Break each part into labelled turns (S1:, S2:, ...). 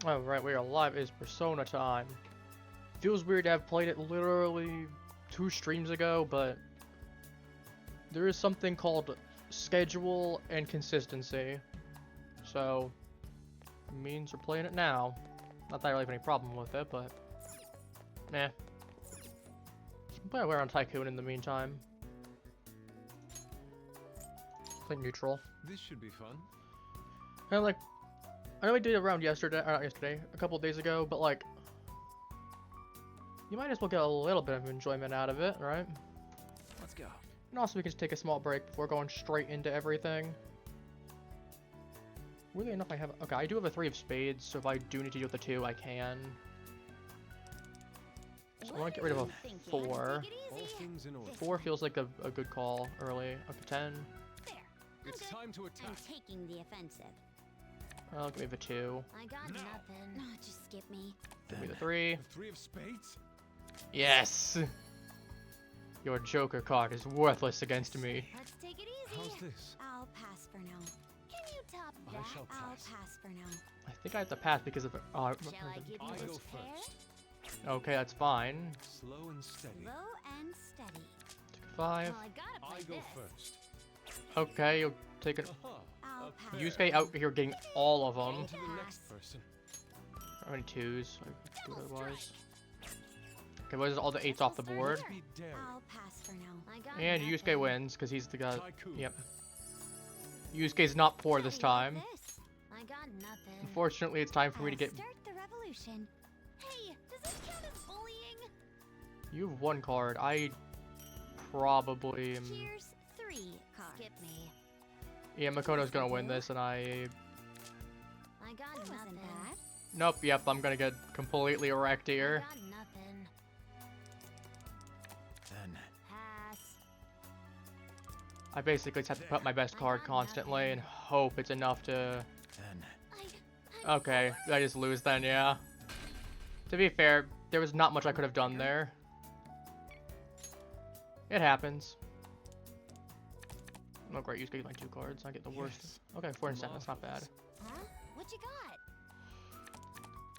S1: Oh, right, we are live. Is Persona time. Feels weird to have played it literally 2 streams ago, but there is something called schedule and consistency. So, it means we're playing it now. Not that I really have any problem with it, but nah. I'll play around Tycoon in the meantime. Play neutral.
S2: This should be fun.
S1: And like, I know we did it around yesterday, not yesterday, a couple days ago, but like, you might as well get a little bit of enjoyment out of it, right?
S2: Let's go.
S1: And also we can just take a small break before going straight into everything. Weirdly enough, I have, okay, I do have a 3 of spades, so if I do need to deal with the 2, I can. So I want to get rid of a 4. 4 feels like a good call early. Okay, 10.
S2: It's time to attack.
S3: I'm taking the offensive.
S1: I'll give me the 2.
S3: I got nothing. No, just skip me.
S1: Give me the 3.
S2: The 3 of spades?
S1: Yes! Your Joker card is worthless against me.
S3: Let's take it easy.
S2: How's this?
S3: I'll pass for now. Can you top that?
S2: I shall
S3: I'll
S2: pass.
S3: pass for now.
S1: I think I have to pass because of
S3: Shall I give you
S2: I
S3: a
S2: go
S3: pair?
S2: first.
S1: okay, that's fine.
S2: Slow and steady.
S3: Slow and steady.
S1: Take a 5.
S3: Well, I gotta play
S2: I go
S3: this.
S2: first.
S1: Okay, you'll take it.
S2: Aha.
S3: I'll
S2: Up
S3: pass.
S2: there.
S1: Yusuke out here getting all of them.
S2: On to the next person.
S1: How many 2s? I could do otherwise. Okay, what is all the 8s off the board?
S2: Be daring.
S3: I'll pass for now. I got
S1: And
S3: nothing.
S1: Yusuke wins because he's the guy.
S2: Tycoon.
S1: Yep. Yusuke's not poor this
S3: How do you
S1: time.
S3: like this? I got nothing.
S1: Unfortunately, it's time for me to get.
S3: Start the revolution. Hey, does this count as bullying?
S1: You have 1 card. I probably am.
S3: Here's 3 cards. Skip me.
S1: Yeah, Makoto's gonna win this, and I.
S3: I got nothing. Bad.
S1: Nope. Yep. I'm gonna get completely wrecked here.
S3: I got nothing.
S2: Then.
S3: Pass.
S1: I basically just have to put my best card constantly and hope it's enough to.
S2: Then.
S1: Okay, I just lose then, yeah. To be fair, there was not much I could have done there. It happens. Oh great, you get my 2 cards. I get the worst.
S2: Yes.
S1: Okay, 4 and 7, that's not bad.
S3: Huh? What you got?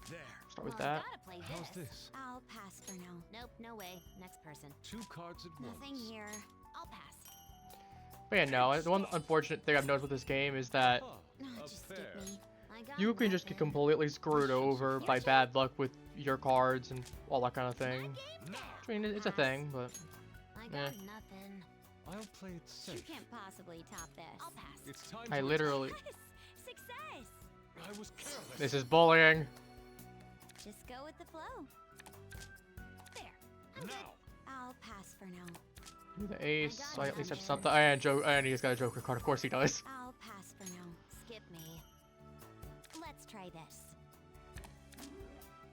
S2: There.
S1: Start with
S3: Well, I
S1: that.
S3: gotta play
S2: How's this?
S3: I'll pass for now. Nope, no way. Next person.
S2: 2 cards at once.
S3: Nothing here. I'll pass.
S1: But yeah, no, the one unfortunate thing I've noticed with this game is that
S2: Aha.
S3: No,
S2: A
S3: just skip
S2: pair.
S3: me. I got
S1: you can just get
S3: nothing.
S1: completely screwed over by bad luck with your cards and all that kind of thing.
S2: Now.
S1: I mean, it's a thing, but
S3: I got
S1: eh.
S3: nothing.
S2: I'll play it
S3: You
S2: safe.
S3: can't possibly top this. I'll pass.
S2: It's time
S1: I
S2: to
S1: literally.
S3: Yes! Success!
S2: attack. I was careless.
S1: This is bullying.
S3: Just go with the flow. There. I'm good.
S2: Now.
S3: I'll pass for now.
S1: Do the ace,
S3: got
S1: so I at least have
S3: nothing.
S1: something. And he's got a Joker card. Of course he does.
S3: I'll pass for now. Skip me. Let's try this.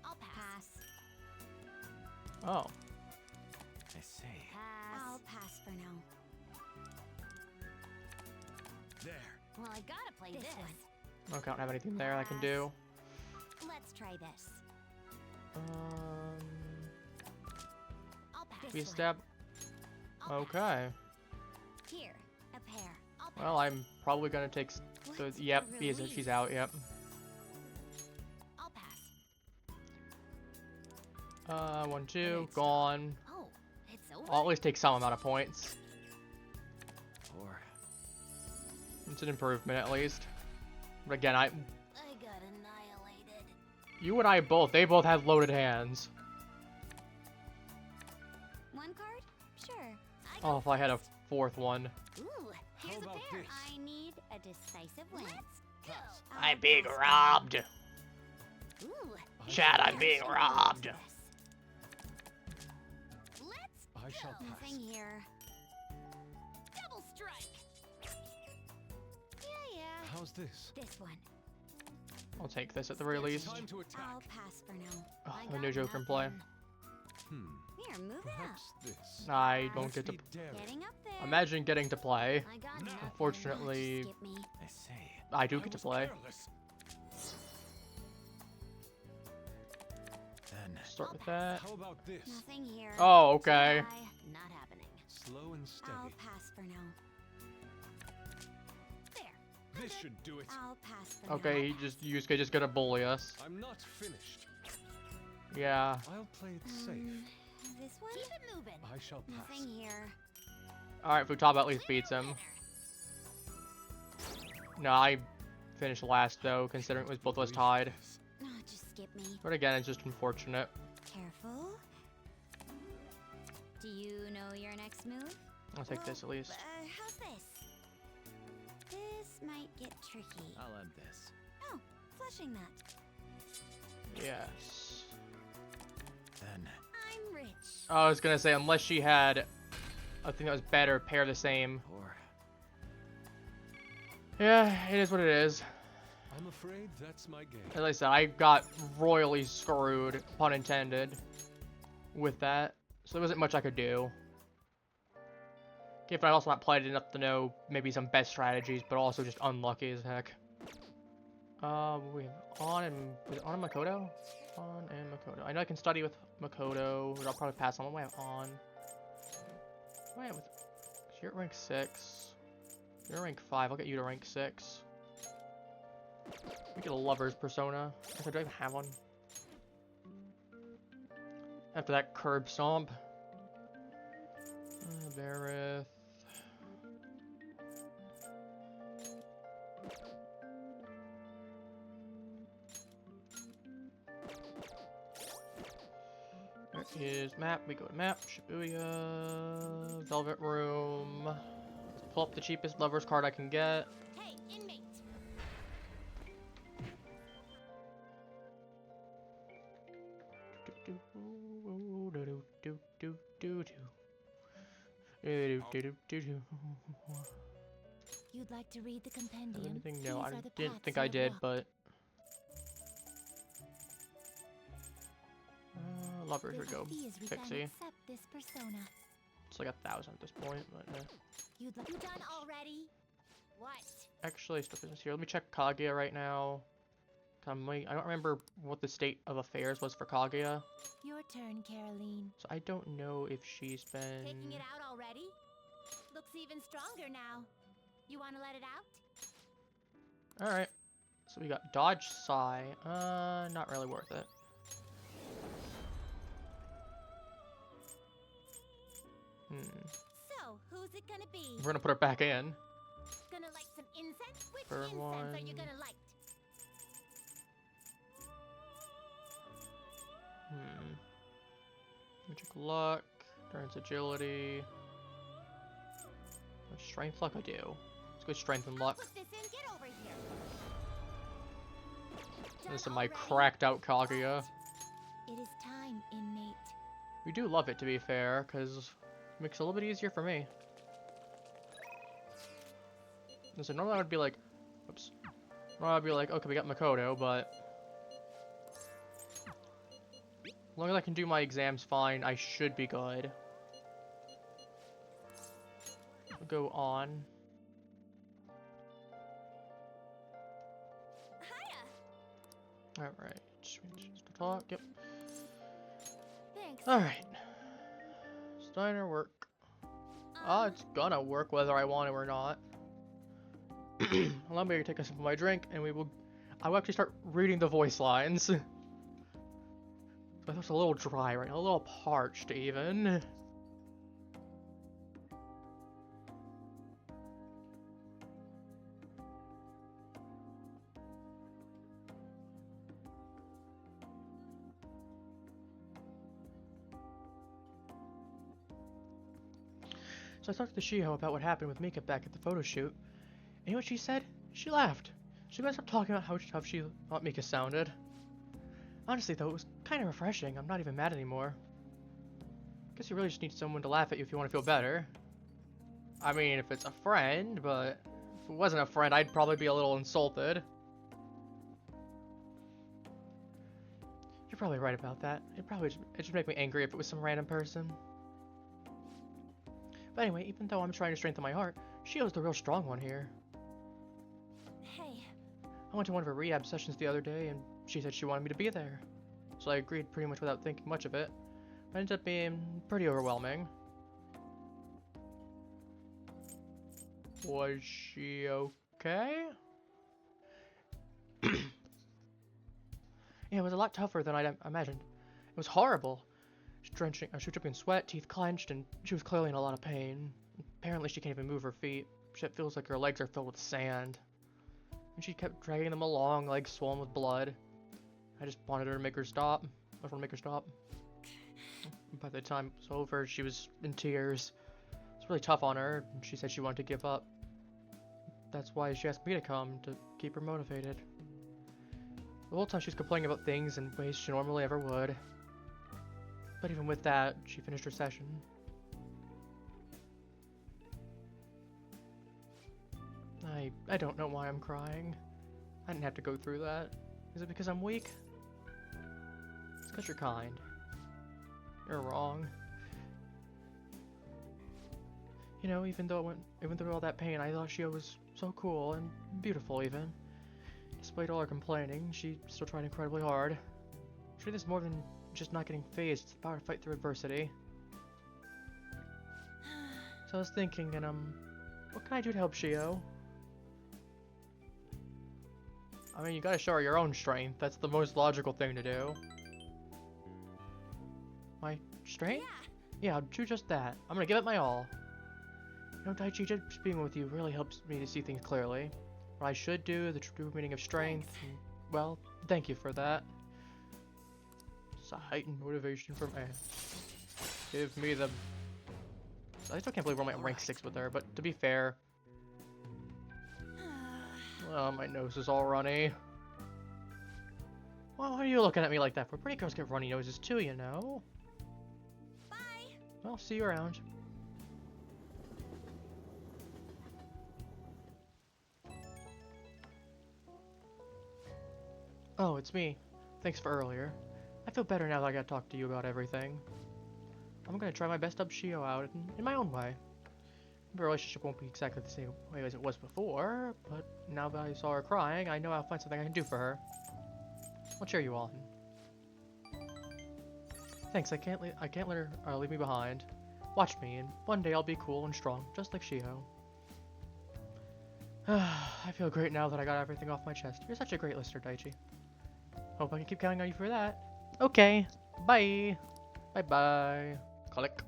S3: I'll pass.
S1: Oh.
S2: I see.
S3: Pass. I'll pass for now.
S2: There.
S3: Well, I gotta play this.
S1: Okay, I don't have anything there I can do.
S3: Let's try this. I'll pass.
S1: Be a
S3: one.
S1: stab.
S3: I'll pass.
S1: Okay.
S3: Here, a pair. I'll pass.
S1: Well, I'm probably gonna take. The,
S3: What
S1: yep,
S3: a
S1: she's
S3: relief.
S1: out. Yep.
S3: I'll pass.
S1: 1, 2, gone.
S3: Oh, it's over.
S1: I'll at least take some amount of points.
S2: 4.
S1: It's an improvement at least. But again,
S3: I got annihilated.
S1: you and I both. They both had loaded hands.
S3: 1 card? Sure. I
S1: Oh, if I had a 4th one.
S3: Ooh, here's a
S2: about
S3: pair.
S2: this?
S3: I need a decisive win. Let's go.
S2: Pass.
S1: I'm being robbed.
S3: Ooh,
S1: Chad, I'm
S3: yes,
S1: being
S3: I
S1: robbed.
S3: like this. Let's
S2: I shall
S3: go.
S2: pass.
S3: Nothing here. Double strike. Yeah.
S2: How's this?
S3: This one.
S1: I'll take this at the very
S2: It's
S1: least.
S2: time to attack.
S3: I'll pass for now.
S1: Oh,
S3: I
S1: a
S3: got
S1: new Joker in play.
S3: nothing. Here, move
S2: Perhaps this.
S1: I don't
S2: Let's
S1: get to.
S2: be daring.
S3: Getting up there.
S1: Imagine getting to play.
S3: I got nothing.
S1: Unfortunately,
S3: Skip me.
S2: I see.
S1: I do get to
S2: was
S1: play.
S2: careless. Then.
S1: Start with that.
S2: How about this?
S3: Nothing here.
S1: Oh, okay.
S3: Bye. Not happening.
S2: Slow and steady.
S3: I'll pass for now. There.
S2: This should do it.
S3: I'll pass them.
S1: Okay, Yusuke just gonna bully us.
S2: I'm not finished.
S1: Yeah.
S2: I'll play it safe.
S3: This one? Keep it moving.
S2: I shall pass.
S3: Nothing here.
S1: Alright, Futaba at least beats him. No, I finished last though, considering it was both of us tied.
S3: Oh, just skip me.
S1: But again, it's just unfortunate.
S3: Careful. Do you know your next move?
S1: I'll take this at least.
S3: How's this? This might get tricky.
S2: I'll end this.
S3: Oh, flushing that.
S1: Yes.
S2: Then
S3: I'm rich.
S1: I was gonna say, unless she had a thing that was better, pair the same.
S2: or
S1: Yeah, it is what it is.
S2: I'm afraid that's my game.
S1: As I said, I got royally screwed, pun intended, with that. So there wasn't much I could do. Okay, but I also not played enough to know maybe some best strategies, but also just unlucky as heck. We have On and... Was it On and Makoto? On and Makoto. I know I can study with Makoto, but I'll probably pass on. What do I have On? What do I have with... You're at rank 6. You're at rank 5. I'll get you to rank 6. We get a lover's persona. Do I even have one? After that curb stomp. Varith. There is map. We go to map. Shibuya. Velvet Room. Let's pull up the cheapest lover's card I can get.
S3: Hey, inmate. You'd like to read the compendium?
S1: Anything? No, I
S3: These are the
S1: didn't
S3: paths
S1: think
S3: you
S1: I
S3: have
S1: did,
S3: walked.
S1: but lovers would
S3: The
S1: go
S3: fee is we
S1: Pixie.
S3: can accept this persona.
S1: It's like 1,000 at this point, but
S3: You'd like you done already? What?
S1: actually, stuff business here. Let me check Kaguya right now. I don't remember what the state of affairs was for Kaguya,
S3: Your turn, Caroline.
S1: so I don't know if she's been.
S3: Taking it out already? Looks even stronger now. You want to let it out?
S1: All right. So we got Dodge Psy. Not really worth it.
S3: So, who's it gonna be?
S1: We're gonna put her back in.
S3: Gonna light some incense? Which
S1: For
S3: incense are you
S1: one.
S3: gonna light?
S1: Magic luck, turns agility. What strength luck I do? Let's go strength and luck.
S3: Put this in. Get over here.
S1: This is
S3: Done
S1: my
S3: already?
S1: cracked out Kaguya.
S3: It is time, inmate.
S1: We do love it, to be fair, because it makes it a little bit easier for me. Listen, normally I would be like, oops. Normally I'd be like, okay, we got Makoto, but as long as I can do my exams fine, I should be good. We'll go on.
S3: Hiya.
S1: Alright, switch to talk, yep.
S3: Thanks.
S1: Alright. Steiner work. It's gonna work whether I want to or not. Allow me to take a sip of my drink, and I will actually start reading the voice lines. But it's a little dry right now, a little parched even. So I talked to Shiho about what happened with Mika back at the photo shoot. And you know what she said? She laughed. She couldn't stop talking about how she thought Mika sounded. Honestly though, it was kind of refreshing. I'm not even mad anymore. Guess you really just need someone to laugh at you if you want to feel better. I mean, if it's a friend, but if it wasn't a friend, I'd probably be a little insulted. You're probably right about that. It'd just make me angry if it was some random person. But anyway, even though I'm trying to strengthen my heart, Shio's the real strong one here.
S3: Hey.
S1: I went to one of her rehab sessions the other day, and she said she wanted me to be there. So I agreed pretty much without thinking much of it. But it ended up being pretty overwhelming. Was she okay? Yeah, it was a lot tougher than I'd imagined. It was horrible. She was dripping in sweat, teeth clenched, and she was clearly in a lot of pain. Apparently she can't even move her feet. She feels like her legs are filled with sand. And she kept dragging them along, legs swollen with blood. I just wanted her to make her stop. I just want to make her stop. By the time it was over, she was in tears. It was really tough on her, and she said she wanted to give up. That's why she asked me to come, to keep her motivated. The whole time she was complaining about things in ways she normally ever would. But even with that, she finished her session. I don't know why I'm crying. I didn't have to go through that. Is it because I'm weak? It's because you're kind. You're wrong. You know, even through all that pain, I thought Chihaya was so cool and beautiful even. Despite all her complaining, she still tried incredibly hard. Sure, there's more than just not getting phased. It's the power to fight through adversity. So I was thinking, what can I do to help Chihaya? I mean, you gotta show her your own strength. That's the most logical thing to do. My strength? Yeah, I'll do just that. I'm gonna give it my all. You know, Daichi, just being with you really helps me to see things clearly. What I should do, the true meaning of strength, and, well, thank you for that. It's a heightened motivation from A. Give me the... I still can't believe we're only at rank 6 with her, but to be fair... Oh, my nose is all runny. Well, why are you looking at me like that? For pretty girls get runny noses too, you know.
S3: Bye.
S1: Well, see you around. Oh, it's me. Thanks for earlier. I feel better now that I got to talk to you about everything. I'm gonna try my best to help Chihaya out in my own way. The relationship won't be exactly the same way as it was before, but now that I saw her crying, I know I'll find something I can do for her. I'll cheer you on. Thanks, I can't let her leave me behind. Watch me, and one day I'll be cool and strong, just like Chihaya. I feel great now that I got everything off my chest. You're such a great listener, Daichi. Hope I can keep counting on you for that. Okay, bye. Bye-bye. Click.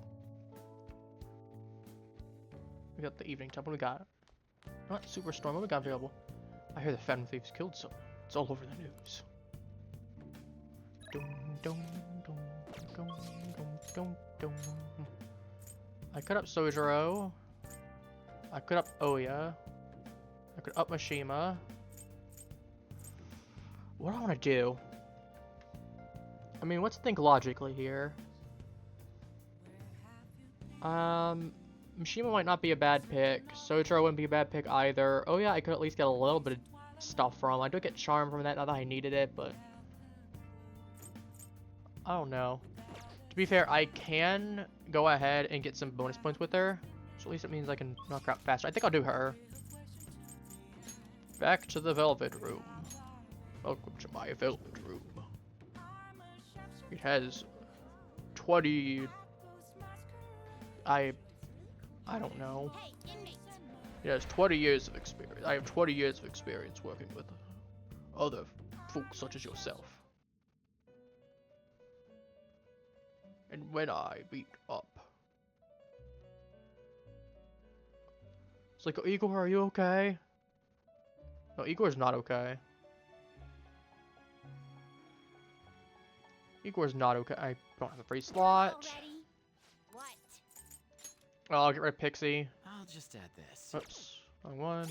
S1: We got the evening time. What do we got? Not Superstorm. What we got available? I hear the Phantom Thieves killed someone. It's all over the news. Dum, dum, dum, dum, dum, dum, dum. I could up Sojiro. I could up Oya. I could up Mishima. What do I want to do? I mean, let's think logically here. Mishima might not be a bad pick. Sojiro wouldn't be a bad pick either. Oh yeah, I could at least get a little bit of stuff from. I do get charm from that, not that I needed it, but... I don't know. To be fair, I can go ahead and get some bonus points with her. So at least it means I can knock her out faster. I think I'll do her. Back to the Velvet Room. Welcome to my Velvet Room. It has 20... I don't know. It has 20 years of experience. I have 20 years of experience working with other folks such as yourself. And when I beat up... It's like, Igor, are you okay? No, Igor's not okay. Igor's not okay. I don't have a free slot. Oh, I'll get rid of Pixie.
S4: I'll just add this.
S1: Oops, wrong one.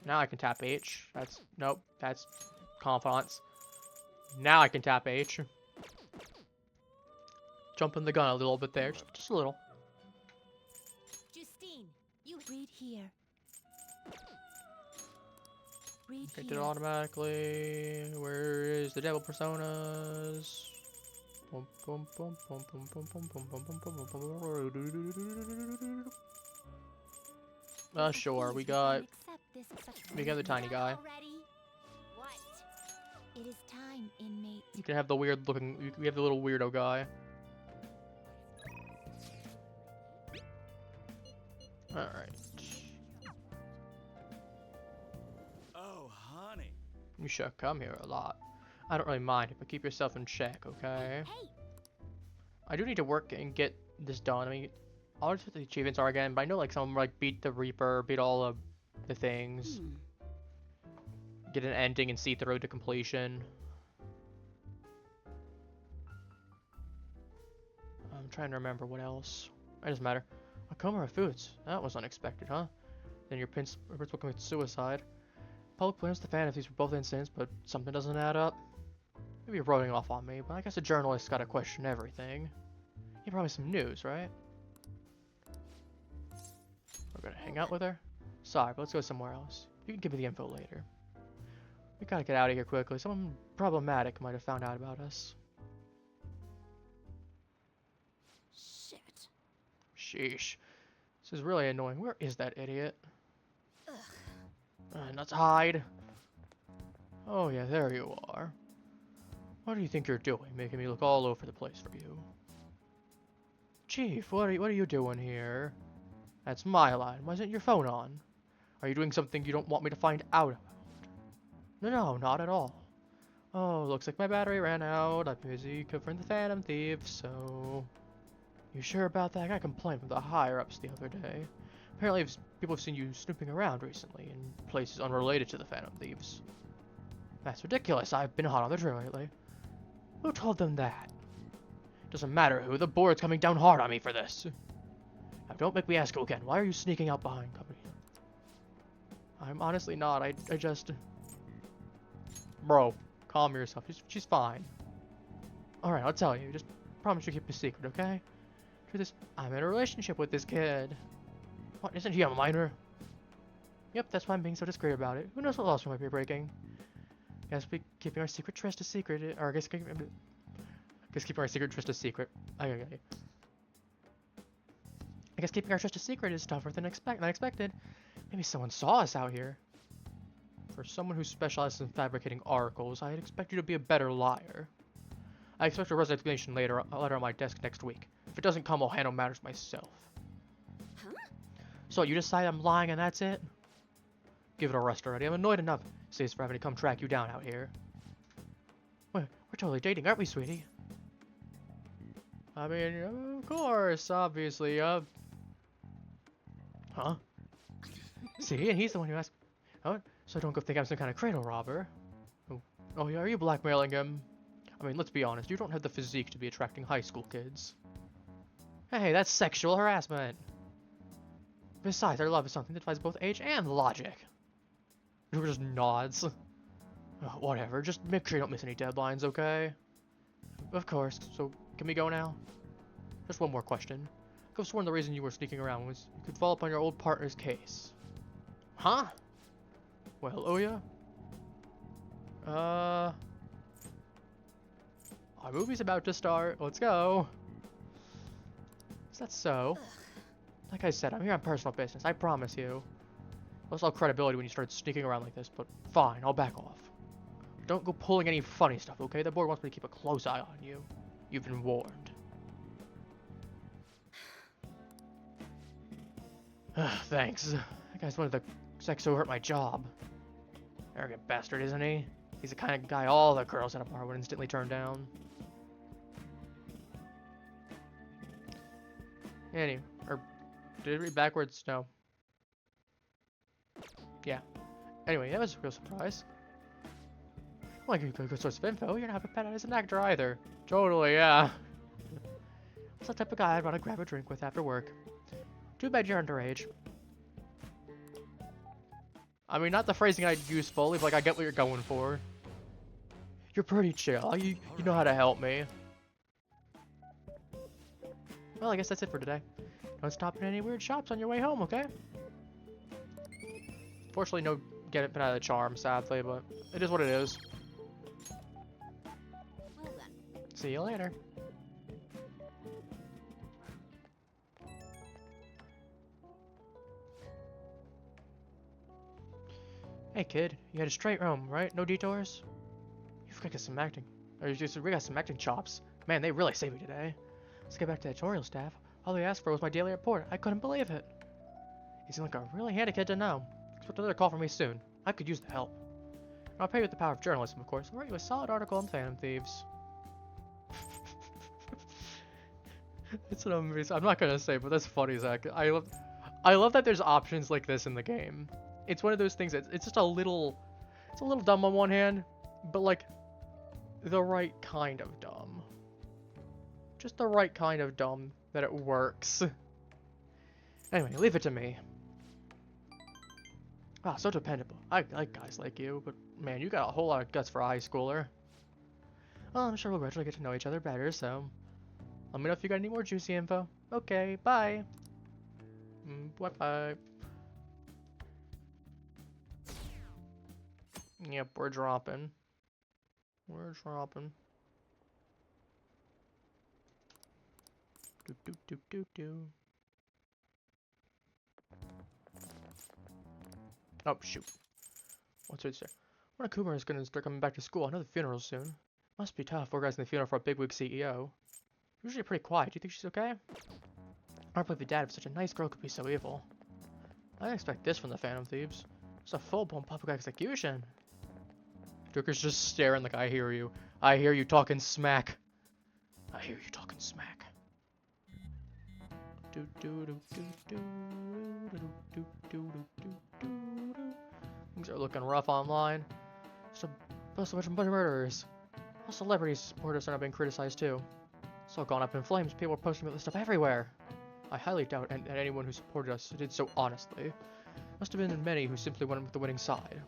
S1: Now I can tap H. That's, nope, that's Confidence. Now I can tap H. Jumping the gun a little bit there, just a little.
S3: Justine, you read here. Read
S1: Okay,
S3: here.
S1: did it automatically. Where is the devil personas? Sure, we got the tiny guy.
S3: What? It is time, inmate.
S1: You can have the weird looking, we have the little weirdo guy. Alright.
S4: Oh, honey.
S1: You should come here a lot. I don't really mind it, but keep yourself in check, okay?
S3: Hey,
S1: I do need to work and get this done. I mean, I'll just what the achievements are again, but I know like some of them like beat the Reaper, beat all of the things, get an ending and see the road to completion. I'm trying to remember what else. It doesn't matter. A coma of foods. That was unexpected, huh? Then your principal commits suicide. Public blames the fantasies for both incidents, but something doesn't add up. Maybe you're rolling off on me, but I guess a journalist's gotta question everything. You probably some news, right? We're gonna hang out with her? Sorry, but let's go somewhere else. You can give me the info later. We gotta get out of here quickly. Someone problematic might have found out about us.
S3: shit.
S1: Sheesh. This is really annoying. Where is that idiot? Let's hide. Oh yeah, there you are. What do you think you're doing, making me look all over the place for you? Chief, what are you doing here? That's my line. Why isn't your phone on? Are you doing something you don't want me to find out about? No, not at all. Oh, looks like my battery ran out. I'm busy covering the Phantom Thieves, so... You sure about that? I got a complaint from the higher-ups the other day. Apparently, people have seen you snooping around recently in places unrelated to the Phantom Thieves. That's ridiculous. I've been hot on the trail lately. Who told them that? Doesn't matter who. The board's coming down hard on me for this. Now, don't make me ask you again. Why are you sneaking out behind company? I'm honestly not. I just... Bro, calm yourself. She's fine. Alright, I'll tell you. Just promise you keep a secret, okay? Truth is, I'm in a relationship with this kid. What, isn't he a minor? Yep, that's why I'm being so discreet about it. Who knows what else we might be breaking? Guess we keeping our secret trust a secret, or I guess keeping our secret trust a secret. I guess keeping our trust a secret is tougher than expected. Maybe someone saw us out here. For someone who specializes in fabricating oracles, I'd expect you to be a better liar. I expect a resignation letter on my desk next week. If it doesn't come, I'll handle matters myself.
S3: Huh?
S1: So you decide I'm lying and that's it? Give it a rest already. I'm annoyed enough. Saves for having to come track you down out here. We're totally dating, aren't we, sweetie? I mean, of course, obviously, Huh? See, and he's the one who asked... Oh, so don't go think I'm some kind of cradle robber. Oh yeah, are you blackmailing him? I mean, let's be honest, you don't have the physique to be attracting high school kids. Hey, that's sexual harassment. Besides, our love is something that defies both age and logic. Drew just nods. Oh, whatever, just make sure you don't miss any deadlines, okay? Of course, so can we go now? Just one more question. I could have sworn the reason you were sneaking around was you could follow up on your old partner's case. Huh? Well, oh yeah? Our movie's about to start. Let's go. Is that so? Like I said, I'm here on personal business. I promise you. Lost all credibility when you started sneaking around like this, but fine, I'll back off. Don't go pulling any funny stuff, okay? The board wants me to keep a close eye on you. You've been warned. Thanks. That guy's one of the sex who hurt my job. Arrogant bastard, isn't he? He's the kind of guy all the girls at a bar would instantly turn down. Did it read backwards? No. Yeah. Anyway, that was a real surprise. Well, you got a good source of info. You're not a bad as an actor either. Totally, yeah. That's the type of guy I'd want to grab a drink with after work. Too bad you're underage. I mean, not the phrasing I'd use fully, but like, I get what you're going for. You're pretty chill. You know how to help me. Well, I guess that's it for today. Don't stop at any weird shops on your way home, okay? Fortunately, no get it out of the charm, sadly, but it is what it is.
S3: Well then.
S1: See you later. Hey kid, you had a straight room, right? No detours? You've got some acting. Or we got some acting chops. Man, they really saved me today. Let's get back to the editorial staff. All they asked for was my daily report. I couldn't believe it. He seemed like a really handy kid to know. Expect another call from me soon. I could use the help. I'll pay you with the power of journalism, of course. I'll write you a solid article on Phantom Thieves. It's an amazing. I'm not gonna say, but that's funny, Zach. I love that there's options like this in the game. It's one of those things that it's just a little, it's a little dumb on one hand, but like the right kind of dumb. Just the right kind of dumb that it works. Anyway, leave it to me. Wow, so dependable. I like guys like you, but man, you got a whole lot of guts for a high schooler. Well, I'm sure we'll gradually get to know each other better, so let me know if you got any more juicy info. Okay, bye. Bye-bye. Yep, we're dropping. We're dropping. Do do do do do. Oh shoot. What's it say? When a Kumar is gonna start coming back to school, I know the funeral's soon. Must be tough organizing the funeral for a bigwig CEO. Usually pretty quiet. Do you think she's okay? I don't believe the dad of such a nice girl could be so evil. I didn't expect this from the Phantom Thieves. It's a full-blown public execution. Joker's just staring like, I hear you. I hear you talking smack. I hear you talking smack. Do do do do do do do do do do. Things are looking rough online. Just a bunch of murderers. All celebrities supporters are now being criticized too. It's all gone up in flames. People are posting about this stuff everywhere. I highly doubt that anyone who supported us did so honestly. Must have been many who simply went with the winning side.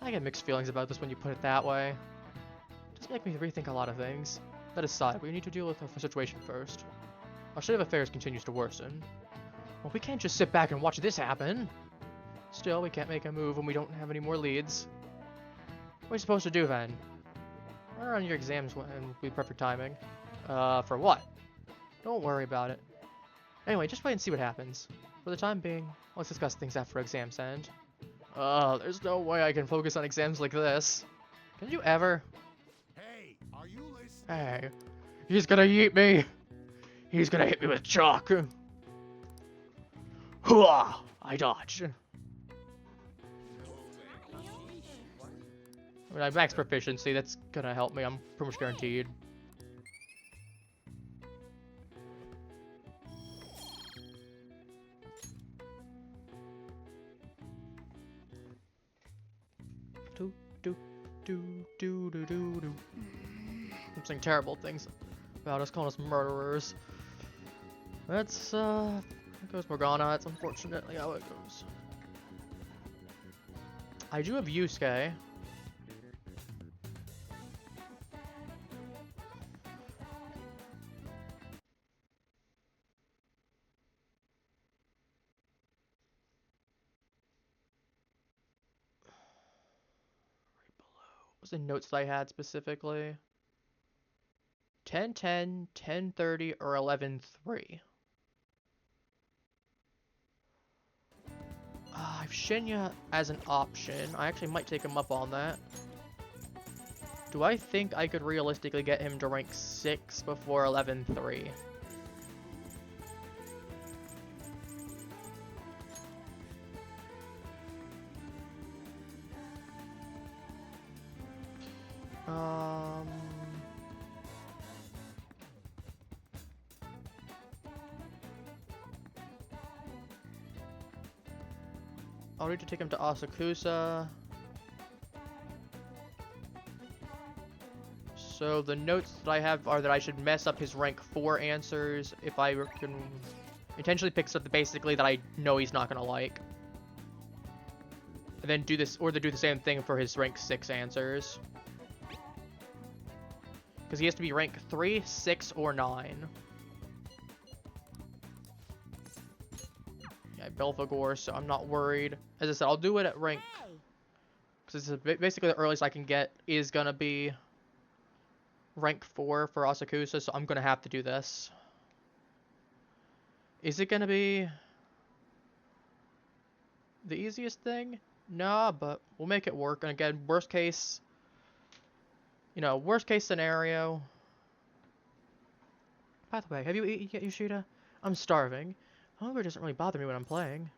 S1: I get mixed feelings about this when you put it that way. It does make me rethink a lot of things. That aside, we need to deal with the situation first. Our state of affairs continues to worsen. Well, we can't just sit back and watch this happen. Still, we can't make a move when we don't have any more leads. What are you supposed to do then? Run on your exams and be perfect timing. For what? Don't worry about it. Anyway, just wait and see what happens. For the time being, let's discuss things after exams end. There's no way I can focus on exams like this. Can you ever?
S2: Hey, are you listening?
S1: Hey, he's gonna eat me! He's gonna hit me with chalk! Hooah! I dodge. I mean, I have max proficiency, that's gonna help me, I'm pretty much guaranteed. Do do do do do do do. I'm saying terrible things about us, calling us murderers. That's that goes Morgana, that's unfortunately how it goes. I do have Yusuke. What's the notes that I had specifically? 10:10, 10:30, or 11:3. I have Shinya as an option. I actually might take him up on that. Do I think I could realistically get him to rank 6 before 11:3? I'll need to take him to Asakusa. So the notes that I have are that I should mess up his rank 4 answers if I can intentionally pick stuff basically that I know he's not gonna like. And then do this, or to do the same thing for his rank 6 answers. Because he has to be rank 3, 6, or 9. Yeah, Belphegor, so I'm not worried. As I said, I'll do it at rank... Because basically the earliest I can get is gonna be rank 4 for Asakusa, so I'm gonna have to do this. Is it gonna be the easiest thing? Nah, but we'll make it work. And again, worst case... You know, worst case scenario... By the way, have you eaten yet, Yoshida? I'm starving. Hunger doesn't really bother me when I'm playing.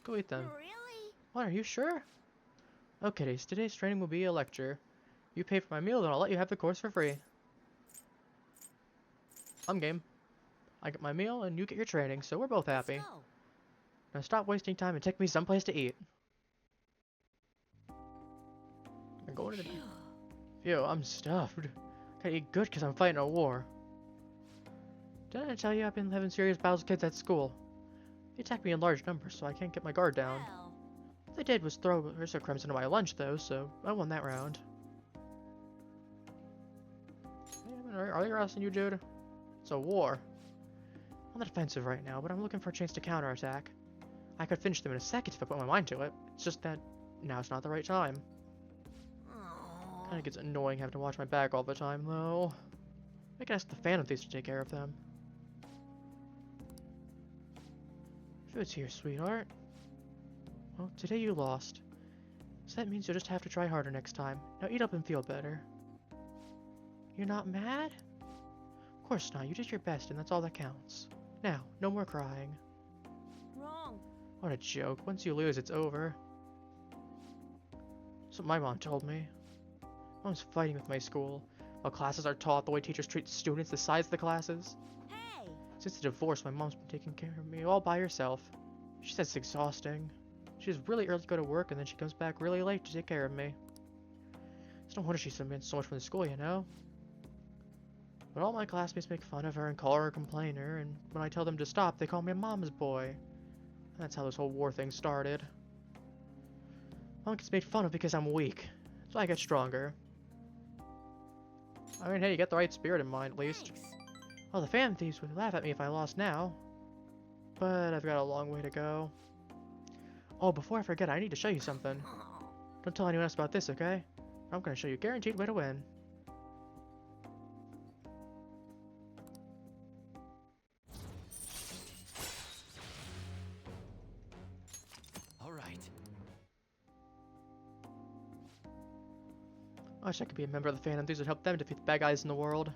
S1: Go eat them.
S3: Really?
S1: What, are you sure? Okay, today's training will be a lecture. You pay for my meal, then I'll let you have the course for free. I'm game. I get my meal, and you get your training, so we're both happy.
S3: Let's go.
S1: Now stop wasting time and take me someplace to eat. I'm going to the... Yo, I'm stuffed. Gotta eat good because I'm fighting a war. Didn't I tell you I've been having serious battles with kids at school? They attacked me in large numbers, so I can't get my guard down.
S3: Well,
S1: What they did was throw Ursa Crimson into my lunch, though, so I won that round. Are they harassing you, Jude? It's a war. I'm not defensive right now, but I'm looking for a chance to counterattack. I could finish them in a second if I put my mind to it. It's just that now's not the right time. Kinda gets annoying having to watch my back all the time, though. I can ask the Phantom Thieves to take care of them. Food's here, sweetheart. Well, today you lost. So that means you'll just have to try harder next time. Now eat up and feel better. You're not mad? Of course not, you did your best and that's all that counts. Now, no more crying.
S3: wrong.
S1: What a joke. Once you lose, it's over. That's what my mom told me. Mom's fighting with my school. While classes are taught, the way teachers treat students, the size of the classes.
S3: Hey!
S1: Since the divorce, my mom's been taking care of me all by herself. She says it's exhausting. She leaves really early to go to work, and then she comes back really late to take care of me. It's no wonder she's been so much from the school, you know? But all my classmates make fun of her and call her a complainer, and when I tell them to stop, they call me a mama's boy. And that's how this whole war thing started. Mom gets made fun of because I'm weak, so I get stronger. I mean, hey, you got the right spirit in mind, at least.
S3: Thanks.
S1: Well, the Phantom Thieves would laugh at me if I lost now. But I've got a long way to go. Oh, before I forget, I need to show you something. Don't tell anyone else about this, okay? I'm gonna show you a guaranteed way to win.
S4: All right.
S1: I wish I could be a member of the Phantom Thieves and help them defeat the bad guys in the world.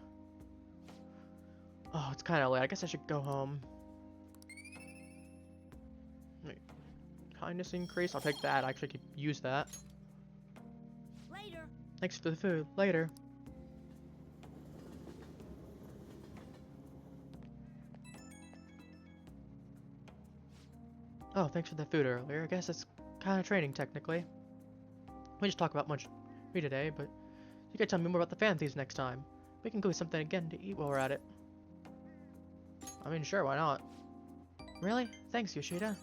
S1: Oh, it's kind of late. I guess I should go home. Wait. Kindness increase? I'll take that. I actually could use that.
S3: Later.
S1: Thanks for the food. Later. Oh, thanks for the food earlier. I guess that's kind of training, technically. We just talk about much me today, but you can tell me more about the Phantom Thieves next time. We can go with something again to eat while we're at it. I mean, sure, why not? Really? Thanks, Yoshida.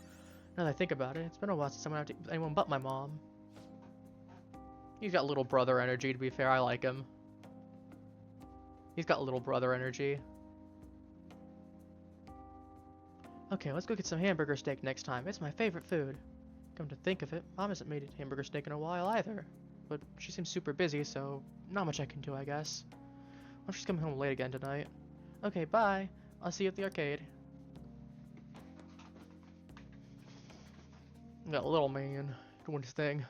S1: Now that I think about it, it's been a while since I went out to anyone but my mom. He's got little brother energy, to be fair. I like him. He's got little brother energy. Okay, let's go get some hamburger steak next time. It's my favorite food. Come to think of it, Mom hasn't made a hamburger steak in a while either. But she seems super busy, so not much I can do, I guess. Well, she's coming home late again tonight. Okay, bye. I'll see you at the arcade. That little man doing his thing.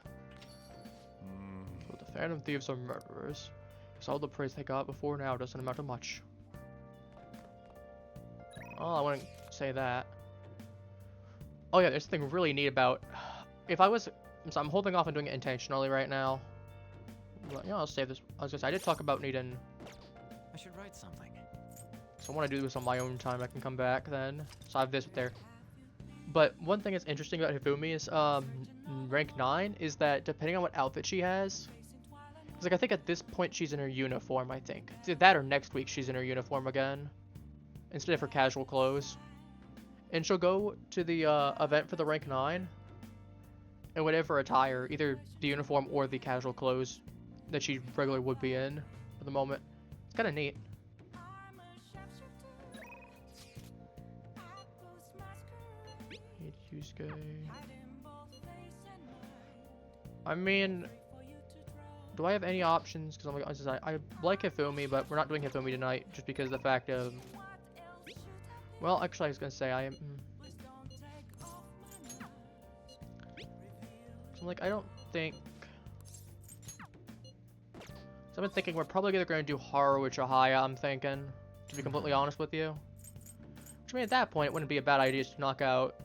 S1: But the Phantom Thieves are murderers. Because all the praise they got before now doesn't amount to much. Oh, I wouldn't say that. Oh yeah, there's something really neat about... If I was... So I'm holding off on doing it intentionally right now. But, yeah, I'll save this. I was gonna say, I did talk about needing...
S4: I should write something.
S1: So I want to do this on my own time. I can come back then. So I have this there. But one thing that's interesting about Hifumi is, rank 9, is that depending on what outfit she has... Because, like, I think at this point she's in her uniform, I think. It's either that or next week she's in her uniform again. Instead of her casual clothes. And she'll go to the event for the rank 9 in whatever attire, either the uniform or the casual clothes that she regularly would be in for the moment. It's kind of neat. I mean, do I have any options? Because I like Hifumi, but we're not doing Hifumi tonight just because of the fact of... Well, actually, I was gonna say I am. So I'm like, I don't think. So I've been thinking we're probably either gonna do Haru or Chihaya. I'm thinking, to be completely honest with you. Which I mean, at that point, it wouldn't be a bad idea to knock out.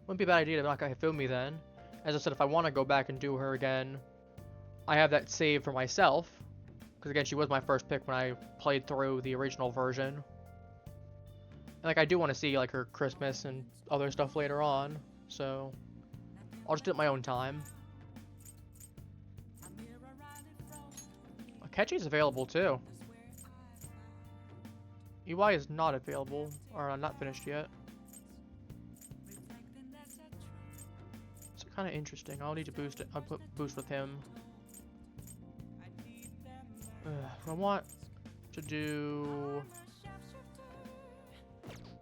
S1: Wouldn't be a bad idea to knock out Hifumi then. As I said, if I want to go back and do her again, I have that saved for myself. Because again, she was my first pick when I played through the original version. And like, I do want to see like her Christmas and other stuff later on. So, I'll just do it at my own time. Akechi's available too. UI is not available, or not finished yet. It's kind of interesting. I'll need to boost it. I'll put boost with him. I want to do.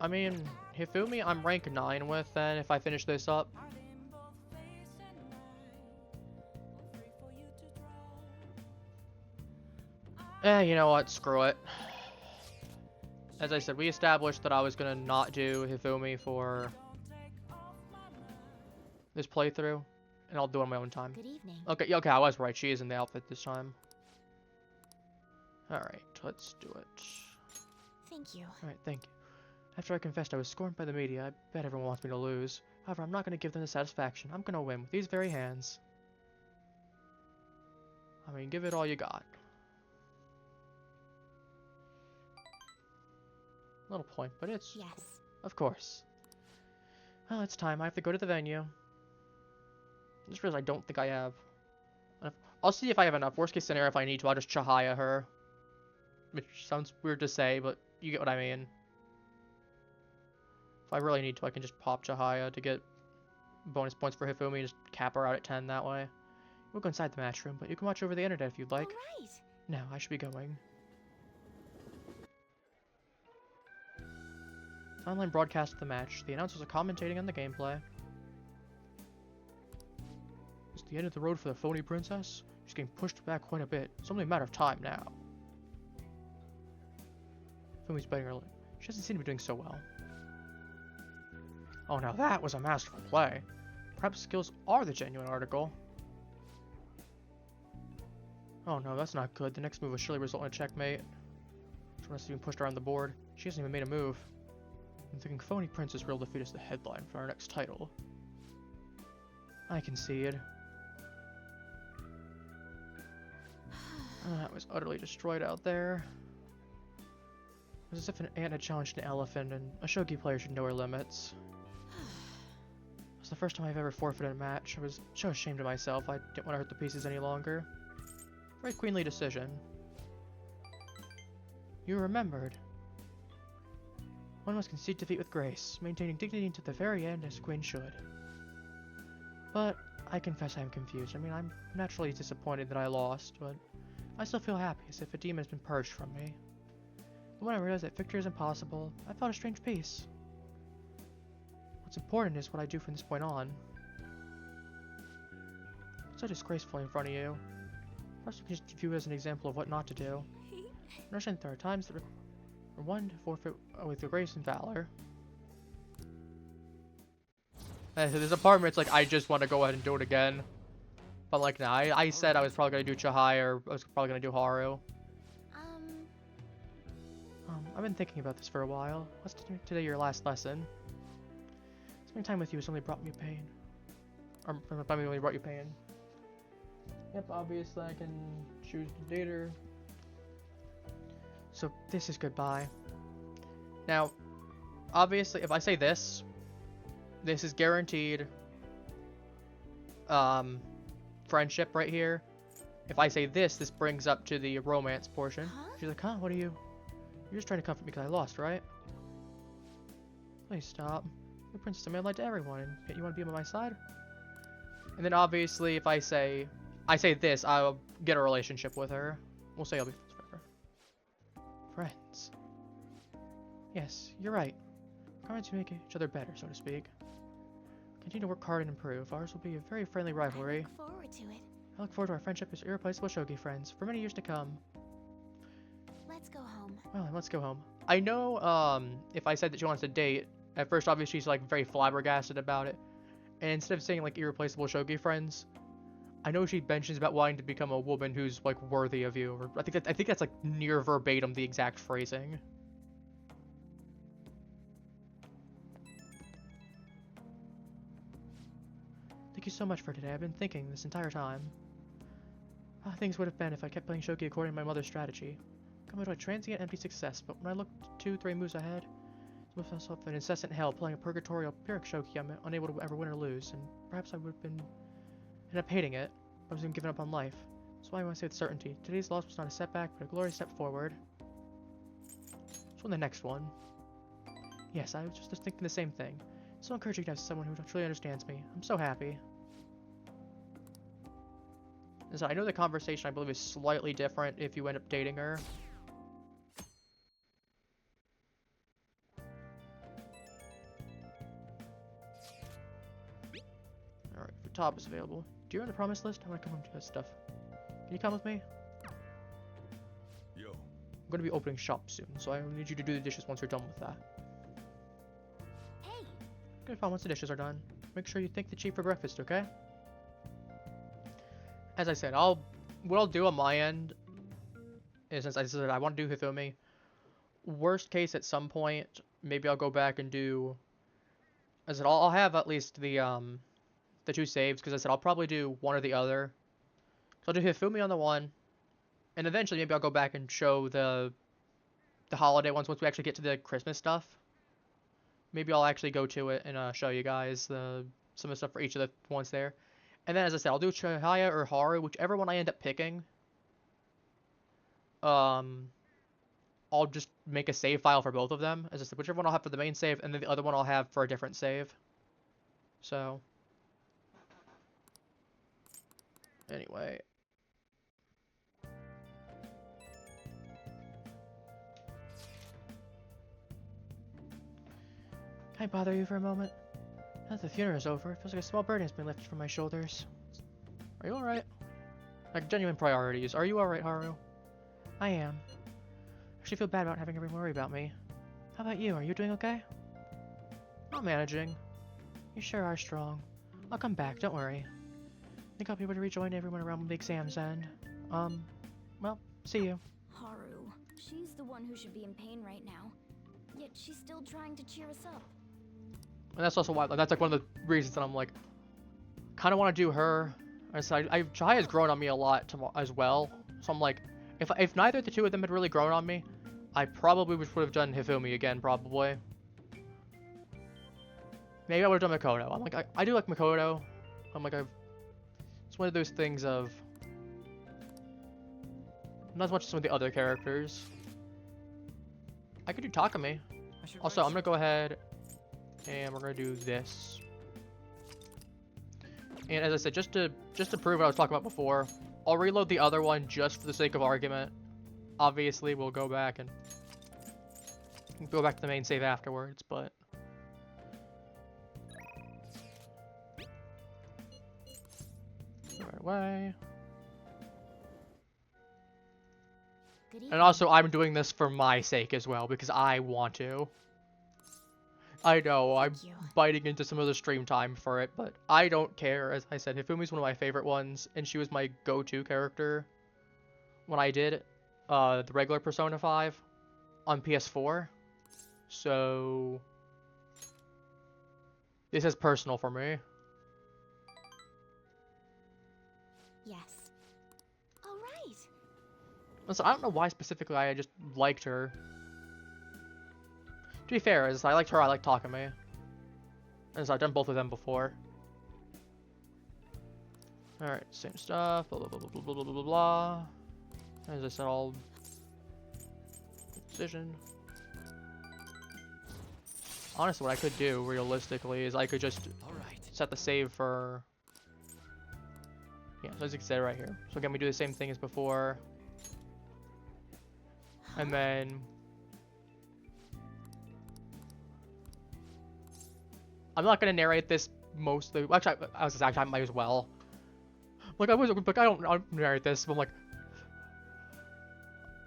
S1: I mean, Hifumi, I'm rank 9 with. Then if I finish this up. You know what? Screw it. As I said, we established that I was gonna not do Hifumi for this playthrough, and I'll do it on my own time.
S3: Good evening.
S1: Okay, okay, I was right. She is in the outfit this time. Alright, let's do it.
S3: Thank you.
S1: Alright, thank you. After I confessed I was scorned by the media, I bet everyone wants me to lose. However, I'm not gonna give them the satisfaction. I'm gonna win with these very hands. I mean, give it all you got. Little point, but it's
S3: Yes.
S1: cool. Of course. Well, it's time. I have to go to the venue. I just realized I don't think I have enough. I'll see if I have enough. Worst case scenario, if I need to, I'll just Chihaya her. Which sounds weird to say, but you get what I mean. If I really need to, I can just pop Chihaya to get bonus points for Hifumi and just cap her out at 10 that way. We'll go inside the match room, but you can watch over the internet if you'd like.
S3: All right.
S1: Now, I should be going. Online broadcast of the match. The announcers are commentating on the gameplay. It's the end of the road for the phony princess. She's getting pushed back quite a bit. It's only a matter of time now. Fumi's biting her lip. She doesn't seem to be doing so well. Oh, now that was a masterful play. Perhaps skills are the genuine article. Oh no, that's not good. The next move will surely result in a checkmate. She must have been pushed around the board. She hasn't even made a move. I'm thinking phony princess real defeat is the headline for our next title. I concede. That was utterly destroyed out there. It was as if an ant had challenged an elephant, and a shogi player should know her limits. It was the first time I've ever forfeited a match. I was so ashamed of myself, I didn't want to hurt the pieces any longer. Very queenly decision. You remembered. One must concede defeat with grace, maintaining dignity to the very end as a queen should. But I confess I am confused. I mean, I'm naturally disappointed that I lost, but I still feel happy, as if a demon has been purged from me. But when I realized that victory is impossible, I felt a strange peace. What's important is what I do from this point on. It's so disgraceful in front of you. Perhaps we can just view it as an example of what not to do. Understand there are times that are one to forfeit with your grace and valor. There's a part where it's like, I just want to go ahead and do it again. But like, nah, I said I was probably going to do Chihaya, or I was probably going to do Haru. I've been thinking about this for a while. What's today your last lesson? Spending time with you has only brought me pain. Or, I mean, only brought you pain. Yep, obviously I can choose to date her. So, this is goodbye. Now, obviously, if I say this is guaranteed friendship right here. If I say this brings up to the romance portion.
S3: Huh?
S1: She's like, huh, what are you? You're just trying to comfort me because I lost, right? Please stop. The princess a man lied to everyone, and yet you want to be by my side? And then obviously, if I say this, I'll get a relationship with her. We'll say I'll be friends forever. Friends. Yes, you're right. Comments make each other better, so to speak. Continue to work hard and improve. Ours will be a very friendly rivalry.
S3: I look forward to it.
S1: I look forward to our friendship as irreplaceable shogi friends for many years to come.
S3: Let's go home.
S1: Well, then let's go home. I know, if I said that she wants to date, at first obviously she's like very flabbergasted about it. And instead of saying like irreplaceable shogi friends, I know she mentions about wanting to become a woman who's like worthy of you. Or I think that's like near verbatim the exact phrasing. Thank you so much for today. I've been thinking this entire time. How things would have been if I kept playing shogi according to my mother's strategy. Come to a transient empty success, but when I looked 2-3 moves ahead, I found myself in incessant hell playing a purgatorial pyrrhic shogi I'm unable to ever win or lose, and perhaps I would have been end up hating it. I was even giving up on life. That's why I want to say with certainty. Today's loss was not a setback, but a glorious step forward. So on the next one. Yes, I was just thinking the same thing. It's so encouraging to have someone who truly understands me. I'm so happy. And so I know the conversation, I believe, is slightly different if you end up dating her. Alright, for top is available. Do you on the promise list? I want to come into this stuff. Can you come with me?
S2: Yo.
S1: I'm going to be opening shop soon, so I need you to do the dishes once you're done with that.
S3: Hey,
S1: Good fun once the dishes are done. Make sure you thank the chief for breakfast, okay? As I said, what I'll do on my end is, since I said I want to do Hifumi, worst case at some point, maybe I'll go back and do, I said I'll have at least the 2 saves, because I said I'll probably do one or the other. So I'll do Hifumi on the one, and eventually maybe I'll go back and show the holiday ones once we actually get to the Christmas stuff. Maybe I'll actually go to it and show you guys some of the stuff for each of the ones there. And then, as I said, I'll do Chihaya or Haru, whichever one I end up picking. I'll just make a save file for both of them. As I said, whichever one I'll have for the main save, and then the other one I'll have for a different save. So, anyway. Can I bother you for a moment? Now that the funeral is over, it feels like a small burden has been lifted from my shoulders. Are you alright? Like, genuine priorities. Are you alright, Haru? I am. I actually feel bad about having everyone worry about me. How about you? Are you doing okay? I'm managing. You sure are strong. I'll come back, don't worry. I think I'll be able to rejoin everyone around when the exams end. Well, see you.
S5: Haru. She's the one who should be in pain right now. Yet she's still trying to cheer us up.
S1: And that's also why, that's like one of the reasons that I'm like, kind of want to do her. Chihaya's grown on me a lot as well. So I'm like, if neither of the two of them had really grown on me, I probably would have done Hifumi again, probably. Maybe I would have done Makoto. I'm like, I do like Makoto. I'm like, it's one of those things of, not as much as some of the other characters. I could do Takumi. Also, I'm gonna go ahead and we're gonna do this. And as I said, just to prove what I was talking about before, I'll reload the other one just for the sake of argument. Obviously, we'll go back and go back to the main save afterwards, but right away. And also, I'm doing this for my sake as well, because I want to. I know, I'm biting into some of the stream time for it, but I don't care. As I said, Hifumi's one of my favorite ones, and she was my go-to character when I did the regular Persona 5 on PS4. So, this is personal for me.
S5: Yes. All right.
S1: Listen, I don't know why specifically I just liked her. To be fair, as I liked her, I liked Takumi. As I've done both of them before. Alright, same stuff, blah blah blah blah blah blah blah blah. As I said, all decision. Honestly, what I could do, realistically, is I could just set the save for... Yeah, so as you can say right here. So again, we do the same thing as before. And then... I'm not gonna narrate this mostly. Actually, I might as well. Like I don't narrate this, but I'm like,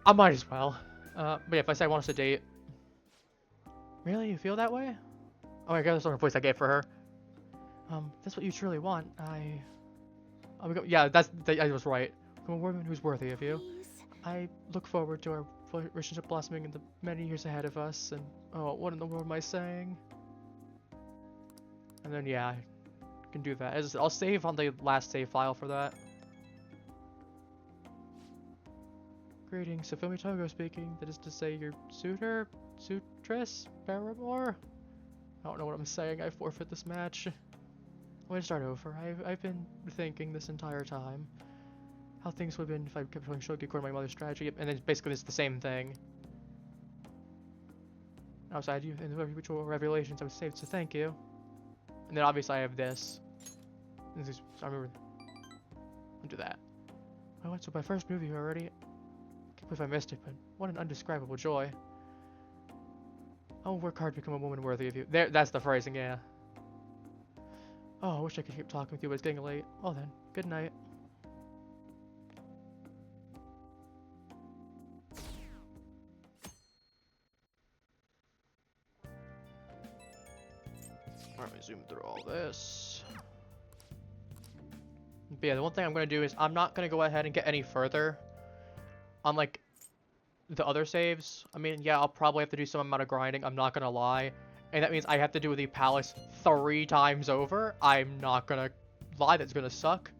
S1: I might as well. But yeah, if I say I want us to date, really, you feel that way? Oh my god, that's the voice I gave for her. That's what you truly want. Yeah, I was right. I'm a woman who's worthy of you.
S5: Please.
S1: I look forward to our relationship blossoming in the many years ahead of us. And oh, what in the world am I saying? And then yeah, Can do that. I'll save on the last save file for that. Greetings, Hifumi Togo speaking. That is to say your suitor? Sutress? Paramore? I don't know what I'm saying. I forfeit this match. I'm going to start over. I've been thinking this entire time how things would have been if I kept playing Shogi according to my mother's strategy, and then basically it's the same thing. Outside you, in the ritual revelations I was saved, so thank you. And then obviously I have this. And this is, I remember. I'll do that. I went to my first movie already. Can't believe I missed it, but what an undescribable joy. I'll work hard to become a woman worthy of you. There, that's the phrasing, yeah. Oh, I wish I could keep talking with you, but it's getting late. Well then, good night. Alright, let me zoom through all this. But yeah, the one thing I'm going to do is I'm not going to go ahead and get any further on, like, the other saves. I mean, yeah, I'll probably have to do some amount of grinding, I'm not going to lie. And that means I have to do the palace 3 times over. I'm not going to lie, that's going to suck.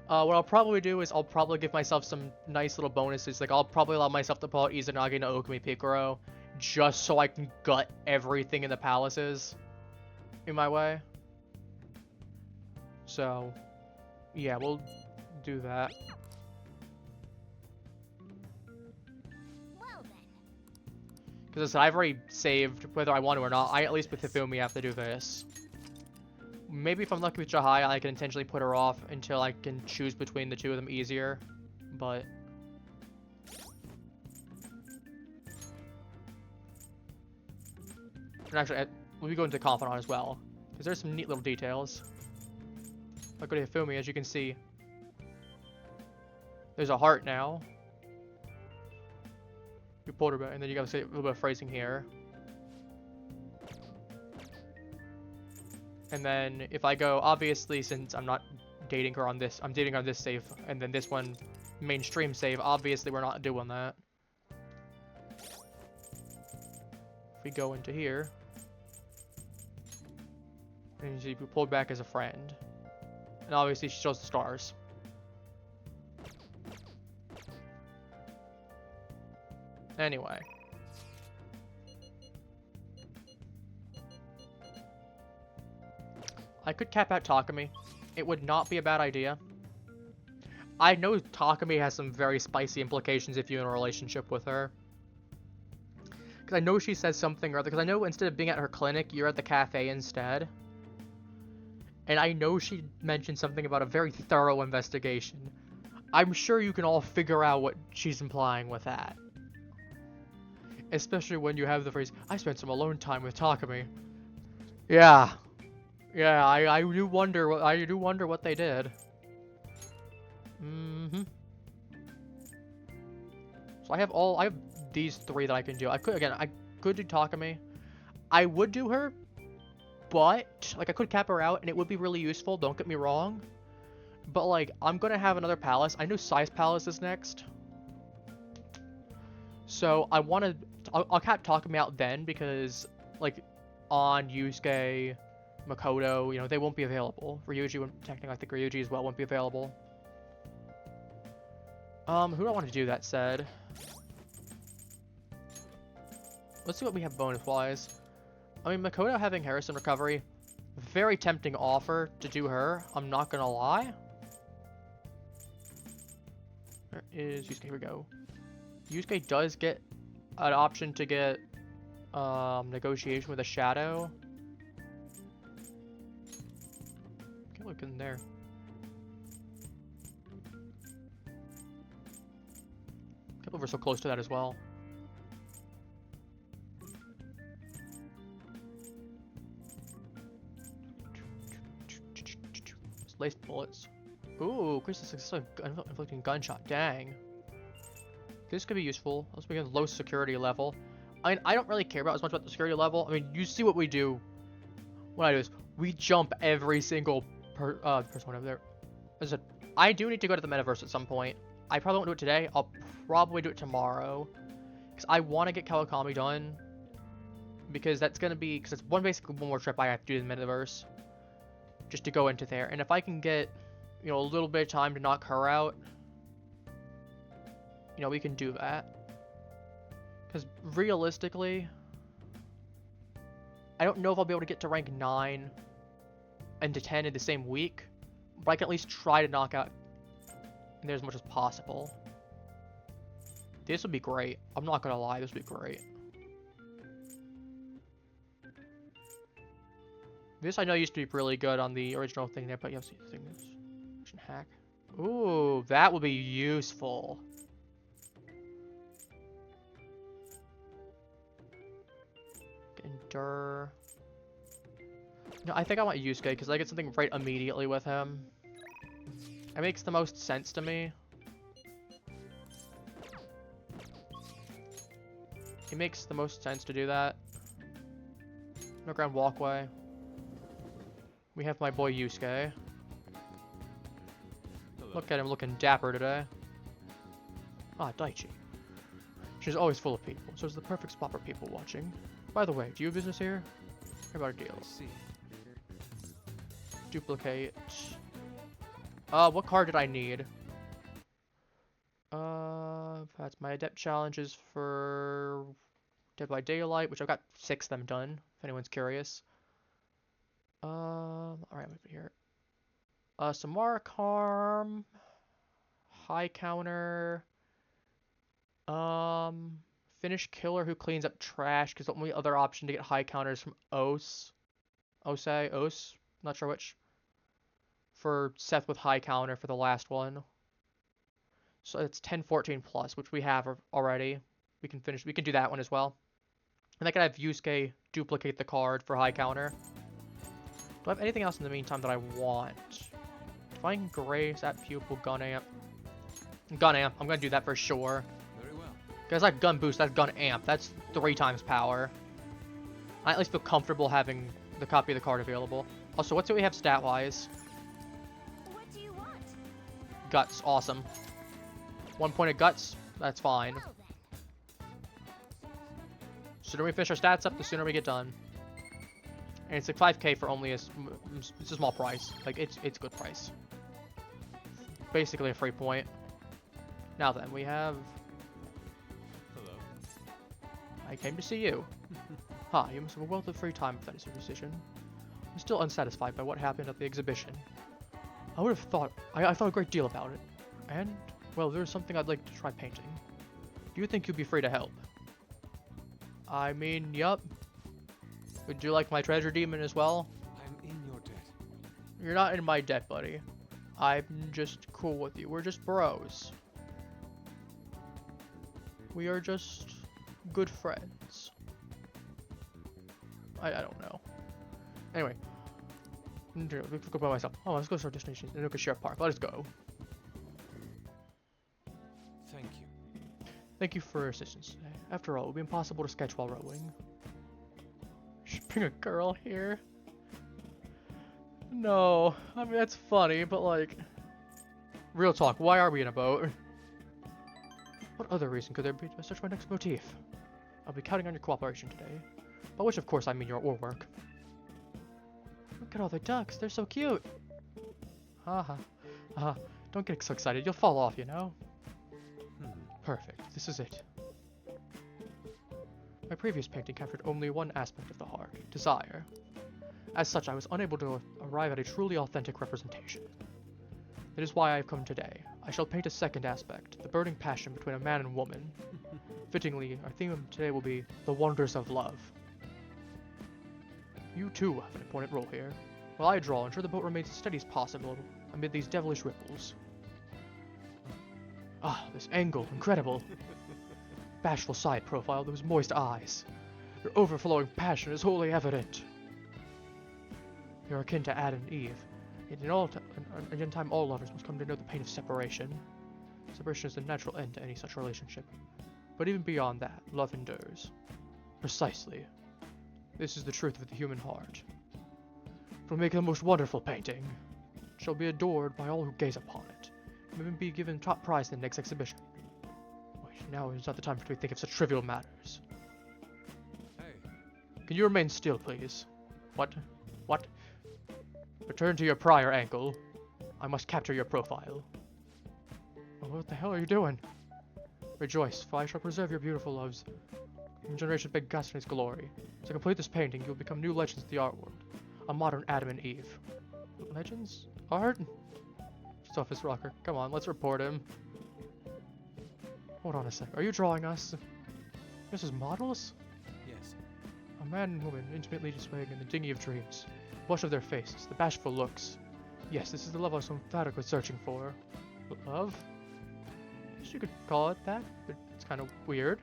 S1: What I'll probably do is I'll probably give myself some nice little bonuses. Like, I'll probably allow myself to pull out Izanagi no Okumi Pikoro just so I can gut everything in the palaces in my way. So, yeah, we'll do that.
S3: Well then.
S1: Because I've already saved whether I want to or not. I, at least with Hifumi, have to do this. Maybe if I'm lucky with Chihaya, I can intentionally put her off until I can choose between the two of them easier. But... and actually, we'll be going to Confidant as well. Because there's some neat little details. If I go to Hifumi, as you can see, there's a heart now. You pulled her back, and then you gotta say a little bit of phrasing here. And then if I go, obviously, since I'm not dating her on this, I'm dating her on this save, and then this one, mainstream save, obviously we're not doing that. If we go into here, and you see we pulled back as a friend. And obviously she shows the stars. Anyway. I could cap out Takumi. It would not be a bad idea. I know Takumi has some very spicy implications if you're in a relationship with her. Because I know she says something or other. Because I know instead of being at her clinic, you're at the cafe instead. And I know she mentioned something about a very thorough investigation. I'm sure you can all figure out what she's implying with that. Especially when you have the phrase, I spent some alone time with Takumi. Yeah. Yeah, I do wonder what they did. Mm-hmm. So I have these 3 that I can do. I could do Takumi. I would do her, but like I could cap her out and it would be really useful, don't get me wrong. But like I'm gonna have another palace. I know Sai's palace is next. So I'll cap Takumi out then because like on Yusuke, Makoto, you know, they won't be available. Ryuji, technically I think Ryuji as well won't be available. Who do I want to do that said? Let's see what we have bonus-wise. I mean, Makoto having Harrison recovery, very tempting offer to do her. I'm not gonna lie. Where is Yusuke? Here we go. Yusuke does get an option to get negotiation with a shadow. Can't look in there. Can't believe we're so close to that as well. Lace bullets. Ooh, increase the success of inflicting gunshot. Dang. This could be useful. Let's begin low security level. I mean, I don't really care about as much about the security level. I mean, you see what we do. What I do is we jump every single person over there. As I said, I do need to go to the metaverse at some point. I probably won't do it today. I'll probably do it tomorrow. Because I want to get Kawakami done. Because that's going to be... because it's basically one more trip I have to do in the metaverse. just to go into there. And if I can get, you know, a little bit of time to knock her out, you know, we can do that. Because realistically, I don't know if I'll be able to get to rank 9 and to 10 in the same week, but I can at least try to knock out in there as much as possible. This would be great. I'm not gonna lie, this would be great. This I know used to be really good on the original thing there, but you have to see the thing is hack. Ooh, that would be useful. Endure. No, I think I want Yusuke because I get something right immediately with him. It makes the most sense to me. It makes the most sense to do that. No ground walkway. We have my boy Yusuke.
S2: Hello.
S1: Look at him looking dapper today. Ah, Daichi. She's always full of people, so it's the perfect spot for people watching. By the way, do you have business here? How about a deal?
S4: I see.
S1: Duplicate. What card did I need? That's my Adept challenges for Dead by Daylight, which I've got 6 of them done, if anyone's curious. Alright, move it here. Samara Karm. High counter. Finnish killer who cleans up trash, because the only other option to get high counters from Ose. Not sure which. For Seth with high counter for the last one. So it's 10-14 plus, which we have already. We can do that one as well. And I can have Yusuke duplicate the card for high counter. Do I have anything else in the meantime that I want? Divine Grace at Pupil, Gun Amp. Gun Amp, I'm gonna do that for sure.
S4: Very well.
S1: Because like Gun Boost, that's Gun Amp. That's 3 times power. I at least feel comfortable having the copy of the card available. Also, what's what we have stat-wise?
S5: What do you want?
S1: Guts, awesome. 1 point of Guts, that's fine.
S5: Well then.
S1: Sooner we finish our stats up, the sooner we get done. And it's like 5k for only it's a small price. Like it's a good price. Basically a free point. Now then, we have.
S2: Hello.
S1: I came to see you. Ha, you must have a wealth of free time if that is your decision. I'm still unsatisfied by what happened at the exhibition. I would have thought I thought a great deal about it, and well, there's something I'd like to try painting. Do you think you'd be free to help? I mean, yup. Would you like my treasure demon as well?
S4: I'm in your debt.
S1: You're not in my debt, buddy. I'm just cool with you. We're just bros. We are just good friends. I don't know. Anyway. Let's go by myself. Oh, let's go to our destination. Inuka Sheriff Park. Let us go.
S4: Thank you.
S1: Thank you for your assistance today. After all, it would be impossible to sketch while rowing. Should bring a girl here. No, I mean that's funny, but like, real talk. Why are we in a boat? What other reason could there be to search my next motif? I'll be counting on your cooperation today, by which of course I mean your oarwork. Look at all the ducks. They're so cute. Haha. Don't get so excited. You'll fall off, you know. Perfect. This is it. My previous painting captured only one aspect of the heart, desire. As such, I was unable to arrive at a truly authentic representation. That is why I have come today. I shall paint a second aspect, the burning passion between a man and woman. Fittingly, our theme today will be the wonders of love. You too have an important role here. While I draw, ensure the boat remains as steady as possible amid these devilish ripples. Ah, this angle, incredible. Bashful side profile, those moist eyes. Your overflowing passion is wholly evident. You're akin to Adam and Eve. Yet in time all lovers must come to know the pain of separation. Separation is the natural end to any such relationship. But even beyond that, love endures. Precisely. This is the truth of the human heart. It will make the most wonderful painting. It shall be adored by all who gaze upon it. And even be given top prize in the next exhibition. Wait, now is not the time for me to think of such trivial matters.
S2: Hey.
S1: Can you remain still, please? What? Return to your prior ankle. I must capture your profile. Oh, what the hell are you doing? Rejoice, for I shall preserve your beautiful loves. Your generation big Gus in its glory. To complete this painting, you'll become new legends of the art world. A modern Adam and Eve. Legends? Art? Just off his rocker. Come on, let's report him. Hold on a sec. Are you drawing us? This is models?
S4: Yes.
S1: A man and woman intimately swaying in the dinghy of dreams. Blush of their faces, the bashful looks. Yes, this is the love I was so emphatically searching for. Love? I guess you could call it that, but it's kind of weird.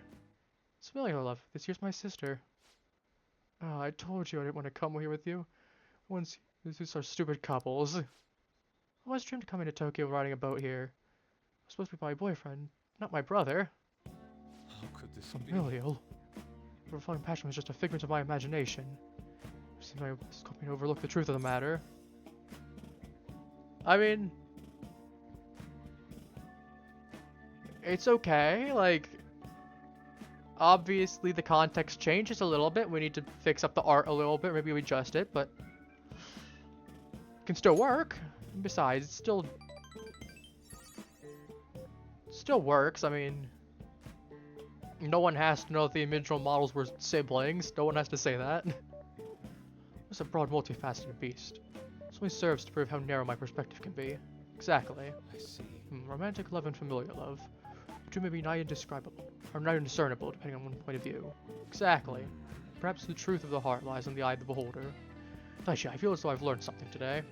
S1: It's familiar love. This here's my sister. Oh, I told you I didn't want to come here with you. Once these are stupid couples. I always dreamed of coming to Tokyo riding a boat here. I'm supposed to be my boyfriend, not my brother.
S4: How could this be?
S1: Familial. Your flying passion was just a figment of my imagination. It seems I was hoping to overlook the truth of the matter. I mean, it's okay. Like, obviously the context changes a little bit. We need to fix up the art a little bit. Maybe we adjust it, but it can still work. Besides, it still works. I mean, no one has to know if the original models were siblings. No one has to say that. It's a broad, multifaceted beast. This only serves to prove how narrow my perspective can be. Exactly.
S4: I see.
S1: Romantic love and familiar love. The two may be nigh indescribable, or nigh indiscernible, depending on one's point of view. Exactly. Perhaps the truth of the heart lies in the eye of the beholder. Taishi, I feel as though I've learned something today.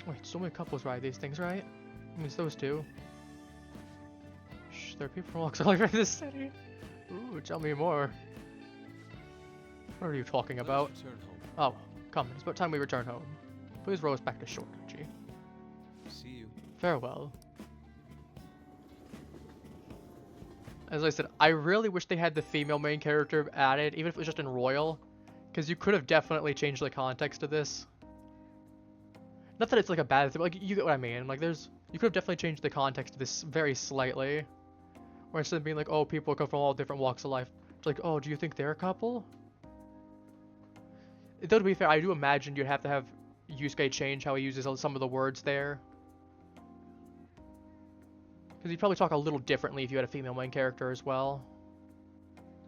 S1: Wait, so many couples ride these things, right? I mean, it's those two. Shh, there are people from walks all over this city. Ooh, tell me more. What are you talking about?
S4: Let's return home.
S1: Oh, come, it's about time we return home. Please row us back to shore, Koji.
S4: See you.
S1: Farewell. As I said, I really wish they had the female main character added, even if it was just in Royal. Because you could have definitely changed the context of this. Not that it's like a bad thing, but like, you get what I mean. Like, you could have definitely changed the context of this very slightly. Where instead of being like, oh, people come from all different walks of life, it's like, oh, do you think they're a couple? Though, to be fair, I do imagine you'd have to have Yusuke change how he uses some of the words there. Because he'd probably talk a little differently if you had a female main character as well.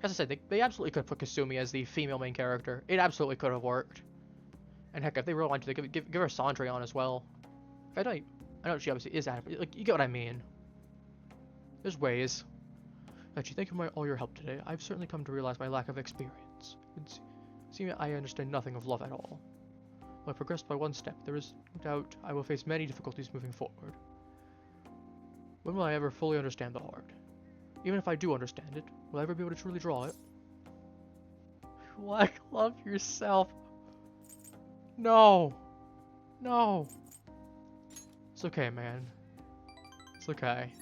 S1: As I said, they absolutely could have put Kasumi as the female main character. It absolutely could have worked. And heck, if they really wanted to, they give her Cendrillon as well. I know she obviously is adequate. Like, you get what I mean. There's ways. Actually, thank you for all your help today. I've certainly come to realize my lack of experience. It seems I understand nothing of love at all. While I progressed by one step, there is no doubt I will face many difficulties moving forward. When will I ever fully understand the heart? Even if I do understand it, will I ever be able to truly draw it? Like, love yourself. No! No! It's okay, man. It's okay.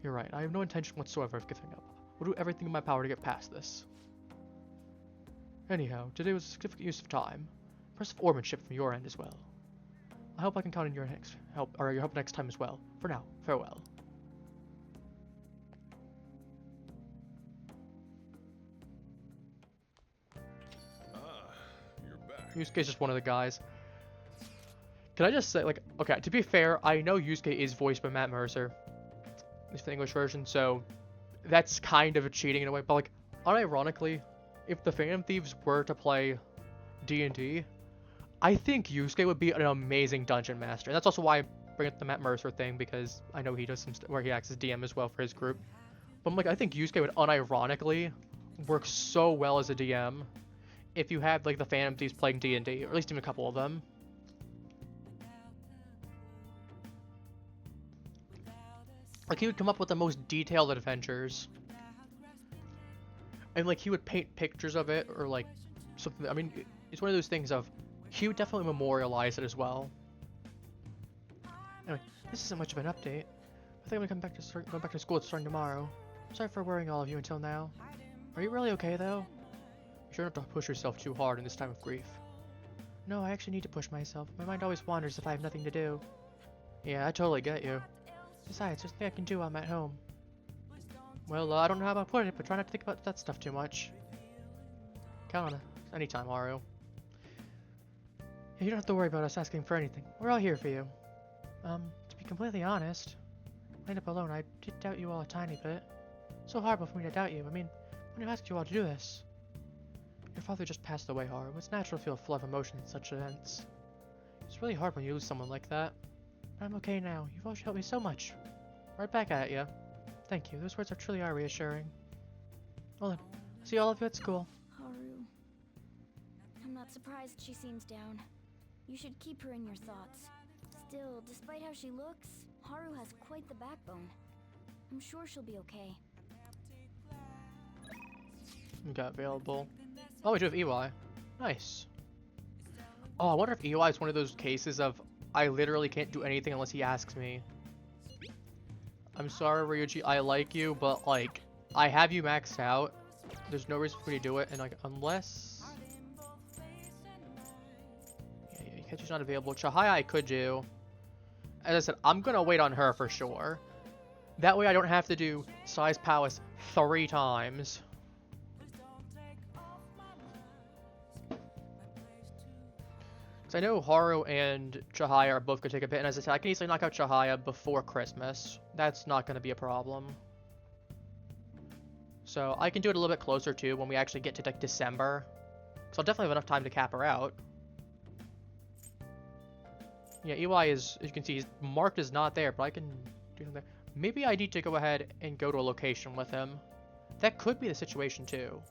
S1: You're right, I have no intention whatsoever of giving up. I'll do everything in my power to get past this. Anyhow, today was a significant use of time. Impressive oarsmanship from your end as well. I hope I can count on your help next time as well. For now, farewell. Yusuke's just one of the guys. Can I just say, like, okay, to be fair, I know Yusuke is voiced by Matt Mercer. At least the English version, so that's kind of a cheating in a way. But, like, unironically, if the Phantom Thieves were to play D&D, I think Yusuke would be an amazing dungeon master. And that's also why I bring up the Matt Mercer thing, because I know he does some where he acts as DM as well for his group. But I'm like, I think Yusuke would unironically work so well as a DM. If you had, like, the Phantom Thieves playing D&D, or at least even a couple of them. Like, he would come up with the most detailed adventures. And, like, he would paint pictures of it, or, like, something. I mean, it's one of those things of, he would definitely memorialize it as well. Anyway, this isn't much of an update. I think I'm going back to school starting tomorrow. Sorry for worrying all of you until now. Are you really okay, though? You sure not to push yourself too hard in this time of grief. No, I actually need to push myself. My mind always wanders if I have nothing to do. Yeah, I totally get you. Besides, there's nothing I can do while I'm at home. Well, I don't know how to put it, but try not to think about that stuff too much. Count on us anytime, Haru. You don't have to worry about us asking for anything. We're all here for you. To be completely honest, lying up alone, I did doubt you all a tiny bit. So horrible for me to doubt you. I mean, when I asked you all to do this. Your father just passed away, Haru. It's natural to feel a flood of emotion in such events. It's really hard when you lose someone like that. But I'm okay now. You've all helped me so much. Right back at you. Thank you. Those words truly are reassuring. Well then, see all of you at school.
S5: Haru. I'm not surprised she seems down. You should keep her in your thoughts. Still, despite how she looks, Haru has quite the backbone. I'm sure she'll be okay.
S1: We got available. Oh, we do have EY. Nice. Oh, I wonder if EY is one of those cases of I literally can't do anything unless he asks me. I'm sorry, Ryuji, I like you, but like, I have you maxed out. There's no reason for me to do it, and like, unless... Yeah, Ikachi's not available. Chihaya I could do. As I said, I'm gonna wait on her for sure. That way I don't have to do Size Palace 3 times. Because I know Haru and Chihaya are both going to take a bit, and as I said, I can easily knock out Chihaya before Christmas. That's not going to be a problem. So I can do it a little bit closer too when we actually get to like December. So I'll definitely have enough time to cap her out. Yeah, EY is, as you can see, he's marked as not there, but I can do something. Maybe I need to go ahead and go to a location with him. That could be the situation too.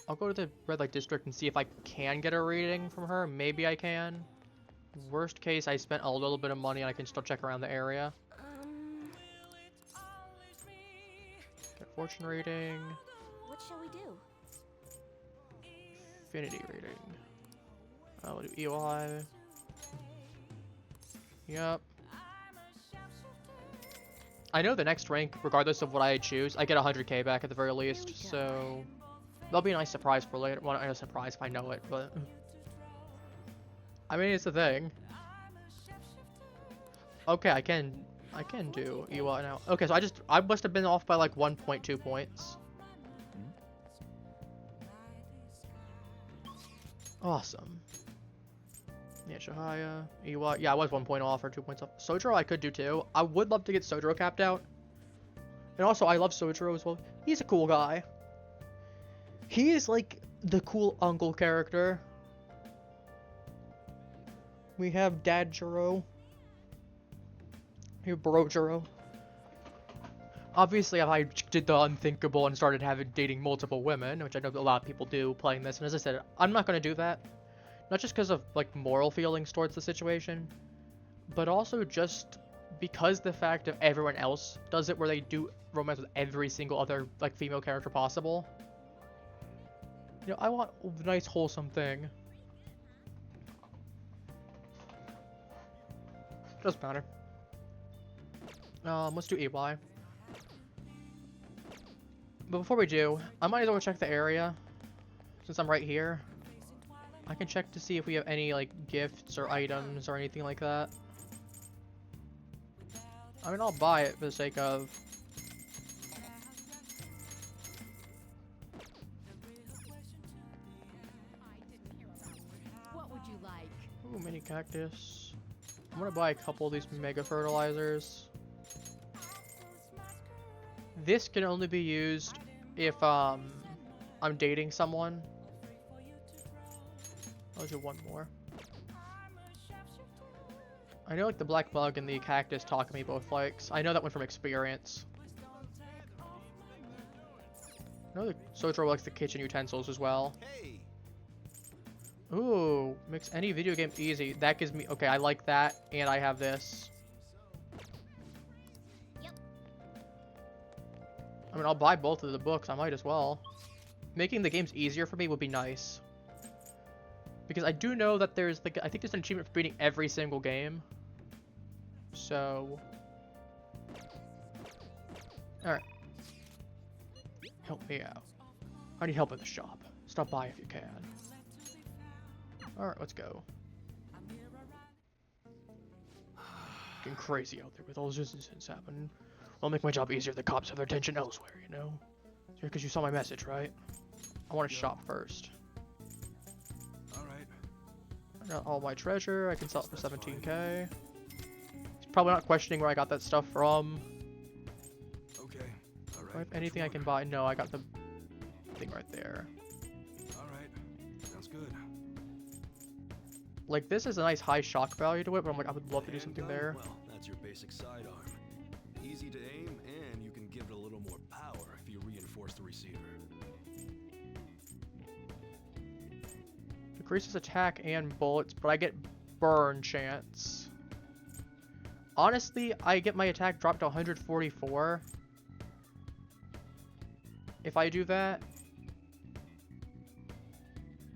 S1: I'll go to the red light district and see if I can get a reading from her. Maybe I can. Worst case, I spent a little bit of money and I can still check around the area. Get a fortune reading.
S5: What shall we do?
S1: Affinity reading. I'll do EY. Yep. I know the next rank, regardless of what I choose, I get 100k back at the very least, so that'll be a nice surprise for later. Well, not a surprise if I know it, but I mean, it's a thing. Okay, I can do EY now. Okay, so I must have been off by like 1.2 points. Awesome. Yeah, Chihaya, EY. Yeah, I was 1 point off or 2 points off. Sojiro I could do too. I would love to get Sojiro capped out. And also, I love Sojiro as well. He's a cool guy. He is like the cool uncle character. We have Dad Jiro. We have Bro Jiro. Obviously, if I did the unthinkable and started dating multiple women, which I know a lot of people do playing this, and as I said, I'm not going to do that. Not just because of like moral feelings towards the situation, but also just because the fact of everyone else does it where they do romance with every single other like female character possible. You know, I want a nice wholesome thing. Doesn't matter. Let's do EY. But before we do, I might as well check the area since I'm right here. I can check to see if we have any like gifts or items or anything like that. I mean, I'll buy it for the sake of...
S3: What would you like?
S1: Ooh, mini cactus. I'm gonna buy a couple of these mega fertilizers. This can only be used if I'm dating someone. I'll do one more. I know like the black bug and the cactus Takumi both likes. I know that one from experience. I know the Sojiro likes the kitchen utensils as well. Ooh, makes any video game easy. That gives me... Okay, I like that, and I have this. I mean, I'll buy both of the books. I might as well. Making the games easier for me would be nice. Because I do know that there's like I think there's an achievement for beating every single game. So alright. Help me out. I need help in the shop. Stop by if you can. Alright, let's go. Getting crazy out there with all those incidents happening. I'll make my job easier if the cops have their attention elsewhere, you know? Here, because you saw my message, right? I want to shop first.
S4: Alright.
S1: I got all my treasure. I can sell it for 17k. He's probably not questioning where I got that stuff from.
S4: Okay.
S1: Do I
S4: Alright.
S1: have anything I can buy? No, I got the thing right there.
S4: Alright. Sounds good.
S1: Like, this is a nice high shock value to it, but I'm like, I would love to do something there.
S6: Well, that's your basic sidearm. Easy to aim, and you can give it a little more power if you reinforce the receiver.
S1: Decreases attack and bullets, but I get burn chance. Honestly, I get my attack dropped to 144. If I do that.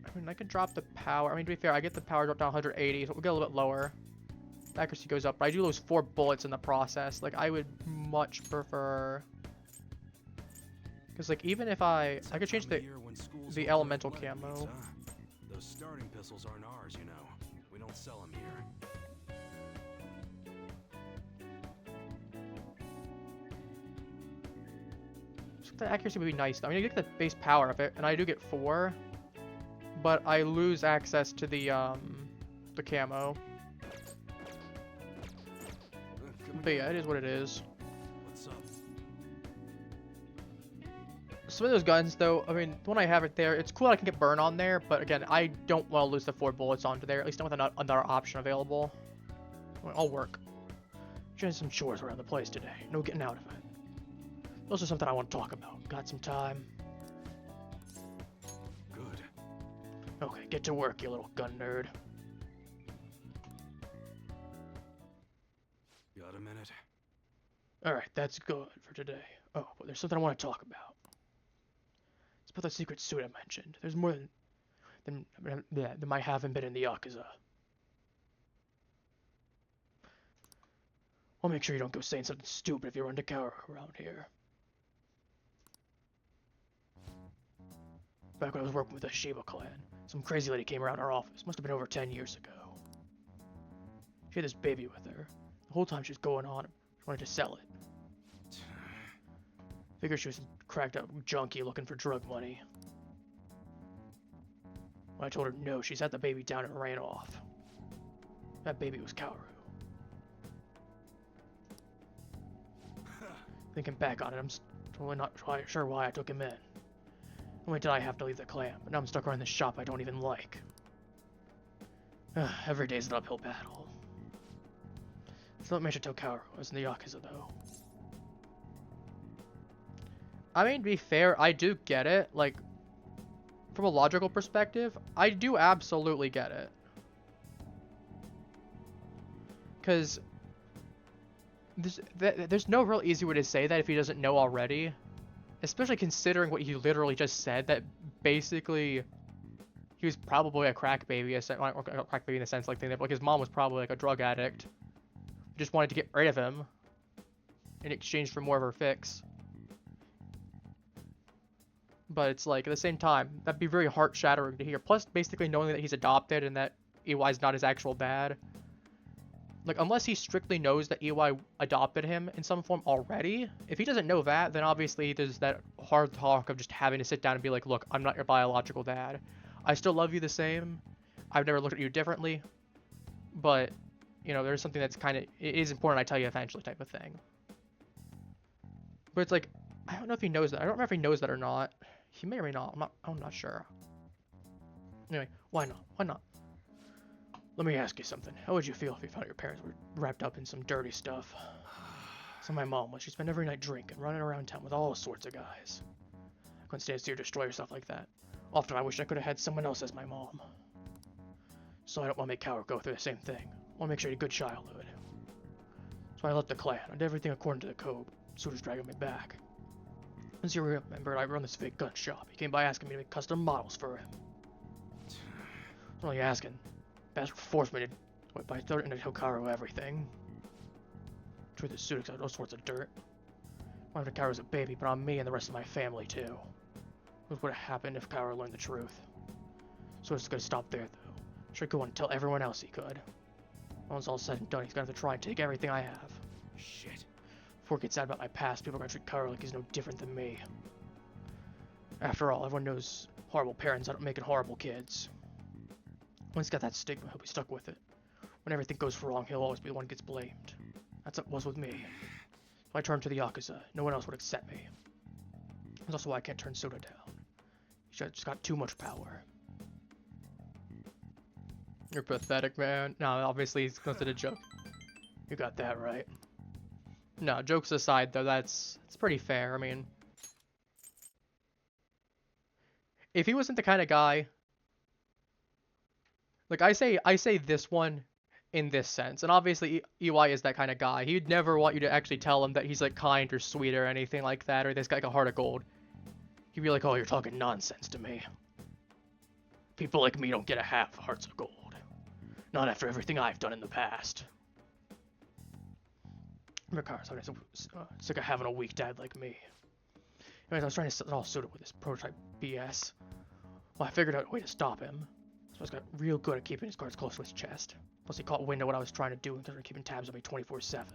S1: I mean, I could drop the power. I mean, to be fair, I get the power dropped down 180, so we'll get a little bit lower. Accuracy goes up, but I do lose 4 bullets in the process. Like, I would much prefer... Because, like, even if I could change the elemental camo.
S6: Those starting pistols aren't ours, you know. We don't sell them here.
S1: So the accuracy would be nice, though. I mean, I get the base power of it, and I do get 4. But I lose access to the camo. But yeah, it is what it is.
S6: What's up?
S1: Some of those guns, though, I mean, when I have it there, it's cool I can get burn on there, but again, I don't want to lose the 4 bullets onto there, at least not with another option available. I'll work. Just some chores around the place today. No getting out of it. Those are something I want to talk about. Got some time?
S6: Good.
S1: Okay, get to work, you little gun nerd.
S6: Got a minute?
S1: Alright, that's good for today. Oh, but there's something I want to talk about. It's about the secret suit I mentioned. There's more than might haven't been in the Yakuza. I'll make sure you don't go saying something stupid if you run to Kaoru around here. Back when I was working with the Shiba clan, some crazy lady came around our office. Must have been over 10 years ago. She had this baby with her. The whole time she was going on, she wanted to sell it. Figured she was some cracked up junkie looking for drug money. When I told her no, she sat the baby down and ran off. That baby was Kaoru. Thinking back on it, I'm totally not sure why I took him in. Only did I have to leave the clan, but now I'm stuck around this shop I don't even like. Every day's an uphill battle. It's not much to tell Kaoru I was in the Yakuza, though. I mean, to be fair, I do get it. Like, from a logical perspective, I do absolutely get it. Because there's no real easy way to say that if he doesn't know already. Especially considering what he literally just said, that basically he was probably a crack baby, a crack baby in the sense like his mom was probably like a drug addict. Just wanted to get rid of him in exchange for more of her fix. But it's like, at the same time, that'd be very heart-shattering to hear. Plus, basically knowing that he's adopted and that EY's not his actual dad. Like, unless he strictly knows that EY adopted him in some form already, if he doesn't know that, then obviously there's that hard talk of just having to sit down and be like, look, I'm not your biological dad. I still love you the same. I've never looked at you differently. But, you know, there's something that's kind of, it is important I tell you eventually type of thing. But it's like, I don't know if he knows that. I don't remember if he knows that or not. He may or may not. I'm not sure. Anyway, why not? Why not? Let me ask you something. How would you feel if you found out your parents were wrapped up in some dirty stuff? So my mom was. She spent every night drinking, running around town with all sorts of guys. I couldn't stand to see her destroy herself like that. Often I wish I could have had someone else as my mom. So I don't want to make Kaoru go through the same thing. I want to make sure he had a good childhood. So I left the clan. I did everything according to the code. Suda's dragging me back. As you remember, I run this fake gun shop. He came by asking me to make custom models for him. I was only asking. Bastard forced me to by starting to tell Kaoru everything. Truth is, Suda got all sorts of dirt. Wanted Kaoru as a baby, but on me and the rest of my family too. What would have happened if Kaoru learned the truth? So it's gonna stop there though. Should go on and tell everyone else he could. When it's all said and done, he's gonna have to try and take everything I have.
S6: Shit.
S1: Before it gets out about my past, people are gonna treat Haru like he's no different than me. After all, everyone knows horrible parents aren't making horrible kids. When he's got that stigma, he'll be stuck with it. When everything goes wrong, he'll always be the one who gets blamed. That's what it was with me. If I turned to the Yakuza, no one else would accept me. That's also why I can't turn Soda down. He's just got too much power. You're pathetic, man. No, obviously he's considered a joke. You got that right. No, jokes aside, though, it's pretty fair. I mean, if he wasn't the kind of guy, like I say this one in this sense, and obviously EY is that kind of guy. He'd never want you to actually tell him that he's like kind or sweet or anything like that, or this guy like a heart of gold. He'd be like, "Oh, you're talking nonsense to me. People like me don't get a half hearts of gold. Not after everything I've done in the past." Regardless, I'm sick of having a weak dad like me. Anyways, I was trying to set it all suited with this prototype BS. Well, I figured out a way to stop him. So I was got real good at keeping his cards close to his chest. Plus, he caught wind of what I was trying to do and started keeping tabs on me 24/7.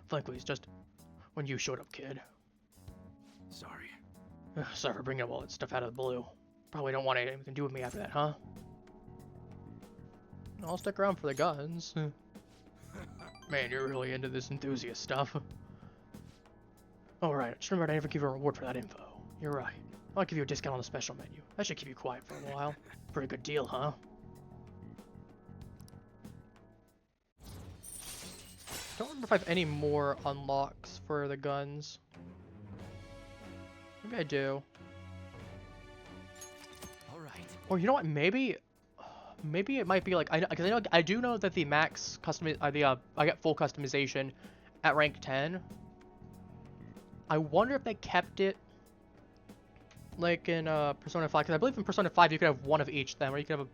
S1: Frankly, it's just when you showed up, kid.
S6: Sorry.
S1: Sorry for bringing up all that stuff out of the blue. Probably don't want anything to do with me after that, huh? I'll stick around for the guns. Man, you're really into this enthusiast stuff. Oh, right. Just remember I never give you a reward for that info. You're right. I'll give you a discount on the special menu. That should keep you quiet for a while. Pretty good deal, huh? Don't remember if I have any more unlocks for the guns. Maybe I do.
S6: All right.
S1: Or you know what? Maybe it might be like because I do know that the max custom I get full customization at rank 10. I wonder if they kept it like in Persona 5, because I believe in Persona 5 you could have one of each then, where you could have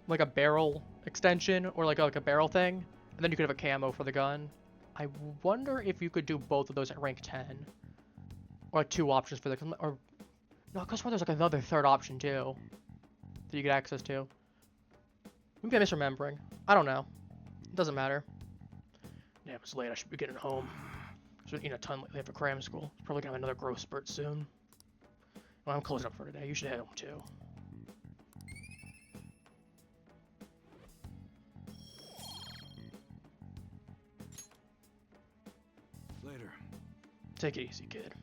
S1: like a barrel extension or like a barrel thing, and then you could have a camo for the gun. I wonder if you could do both of those at rank 10, or like two options for the or no, because there's like another third option too that you get access to. Maybe I'm misremembering. I don't know. It doesn't matter. Yeah, it's late. I should be getting home. I've been eating a ton lately for cram school. Probably gonna have another growth spurt soon. Well, I'm closing up for today. You should head home too.
S4: Later.
S1: Take it easy, kid.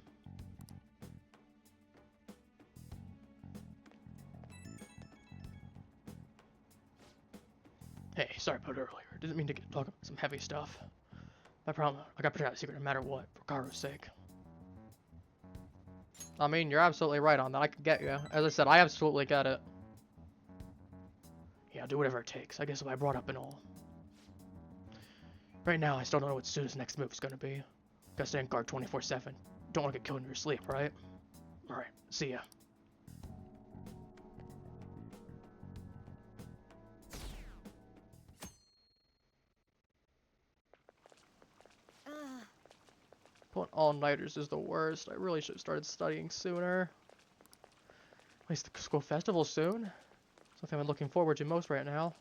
S1: Hey, sorry about earlier. Didn't mean to talk about some heavy stuff. I promise, I got to protect the secret no matter what, for Haru's sake. I mean, you're absolutely right on that. I can get you. As I said, I absolutely get it. Yeah, I'll do whatever it takes. I guess if I brought up and all. Right now, I still don't know what Suda's next move is going to be. Gotta stay on guard 24/7. Don't want to get killed in your sleep, right? Alright, see ya. Pulling all-nighters is the worst. I really should have started studying sooner. At least the school festival soon. Something I'm looking forward to most right now.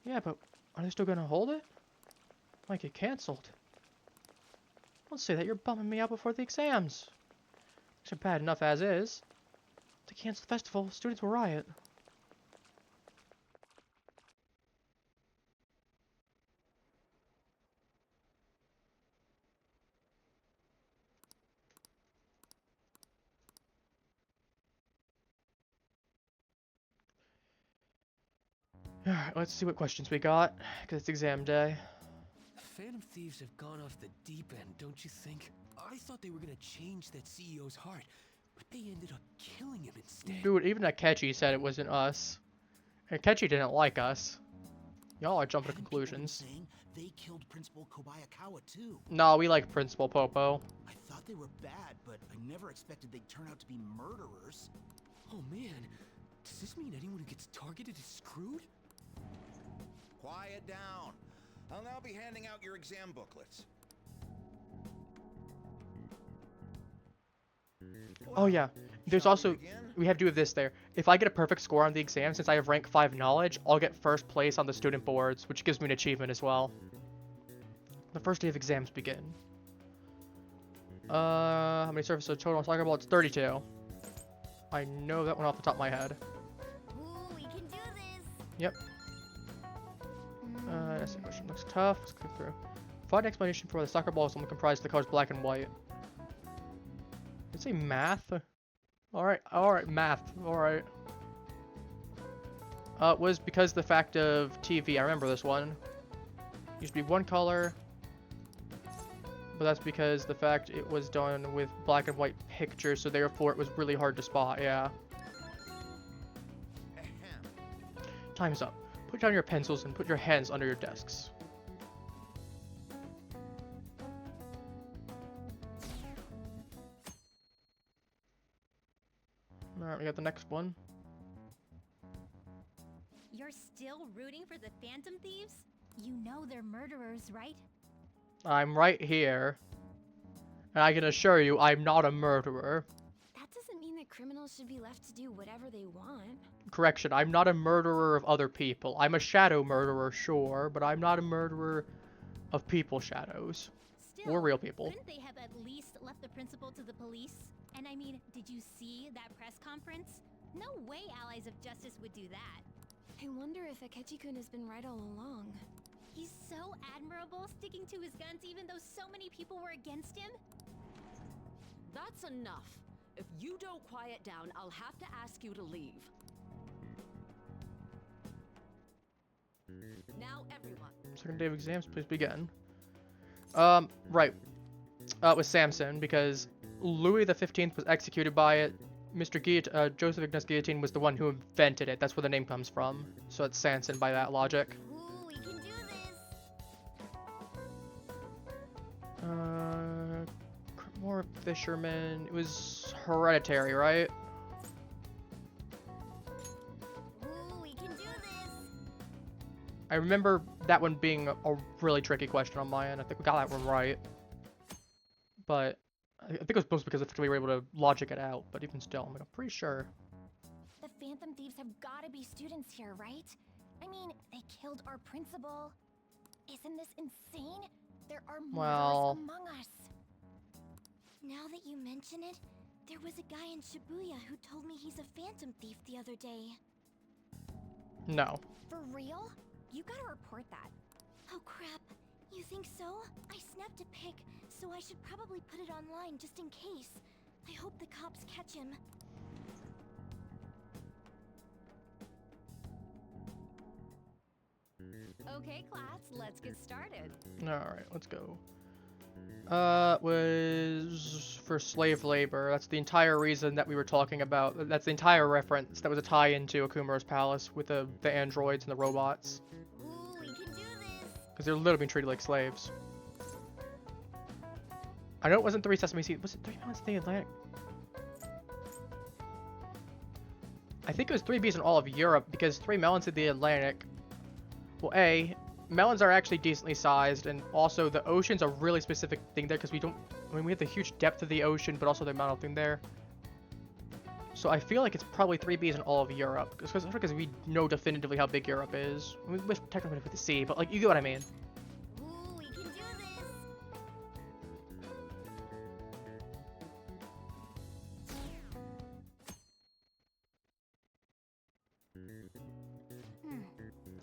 S1: Yeah, but are they still gonna hold it? Might get cancelled. Don't say that, you're bumming me out before the exams. Which are bad enough as is. To cancel the festival, students will riot. Alright, let's see what questions we got, because it's exam day.
S6: Phantom Thieves have gone off the deep end, don't you think? I thought they were gonna change that CEO's heart, but they ended up killing him instead.
S1: Dude, even Akechi said it wasn't us. Akechi didn't like us. Y'all are jumping to conclusions.
S7: Saying they killed Principal Kobayakawa too.
S1: No, we like Principal Popo.
S7: I thought they were bad, but I never expected they'd turn out to be murderers.
S6: Oh man, does this mean anyone who gets targeted is screwed?
S8: Quiet down. I'll now be handing out your exam booklets.
S1: Oh yeah, There's
S8: Shall we
S1: also,
S8: begin?
S1: we have to do this there. If I get a perfect score on the exam, since I have rank 5 knowledge, I'll get first place on the student boards, which gives me an achievement as well. The first day of exams begin. How many surfaces total on soccer ball? It's 32. I know that one off the top of my head.
S3: Ooh, we can do this.
S1: Yep. That's the question. Looks tough. Let's click through. Find an explanation for why the soccer ball is only comprised of the colors black and white. Did it say math? Alright, math. Alright. It was because the fact of TV. I remember this one. Used to be one color. But that's because the fact it was done with black and white pictures, so therefore it was really hard to spot, yeah.
S8: Ahem.
S1: Time's up. Put down your pencils and put your hands under your desks. Alright, we got the next one.
S3: You're still rooting for the Phantom Thieves? You know they're murderers, right?
S1: I'm right here. And I can assure you, I'm not a murderer.
S5: That doesn't mean that criminals should be left to do whatever they want.
S1: Correction, I'm not a murderer of other people. I'm a shadow murderer, sure, but I'm not a murderer of people shadows.
S3: Still,
S1: Or real people.
S3: Couldn't they have at least left the principal to the police? And I mean, did you see that press conference? No way Allies of Justice would do that.
S5: I wonder if Akechi-kun has been right all along.
S3: He's so admirable, sticking to his guns even though so many people were against him.
S9: That's enough. If you don't quiet down, I'll have to ask you to leave. Now, everyone.
S1: Second day of exams, please begin. Right. It was Samson, because Louis the 15th was executed by it. Joseph Ignace Guillotine was the one who invented it. That's where the name comes from. So it's Samson by that logic.
S3: Ooh, we can do this.
S1: More fishermen. It was Hereditary, right?
S3: Ooh, we can do this.
S1: I remember that one being a really tricky question on my end. I think we got that one right. But I think it was mostly because we were able to logic it out. But even still, I'm pretty sure.
S3: The Phantom Thieves have gotta be students here, right? I mean, they killed our principal. Isn't this insane? There are murderers
S1: Well,
S3: among us. Now that you mention it, there was a guy in Shibuya who told me he's a Phantom Thief the other day.
S1: no.
S3: For real? You gotta report that. Oh crap. You think so? I snapped a pic, so I should probably put it online just in case. I hope the cops catch him.
S9: Okay, class, let's get started.
S1: Alright, let's go. Was for slave labor. That's the entire reason that we were talking about. That's the entire reference. That was a tie-in to Akumaro's palace with the androids and the robots.
S3: Ooh, we can do this.
S1: Because they're literally being treated like slaves. I know it wasn't 3 Sesame Seeds. Was it 3 Melons in the Atlantic? I think it was 3 Bees in all of Europe, because 3 Melons in the Atlantic. Well, melons are actually decently sized, and also the ocean's a really specific thing there, because we have the huge depth of the ocean, but also the amount of thing there. So I feel like it's probably 3 Bees in all of Europe, because we know definitively how big Europe is. We technically with the sea, but like, you get what I mean.
S3: Ooh, we can do this.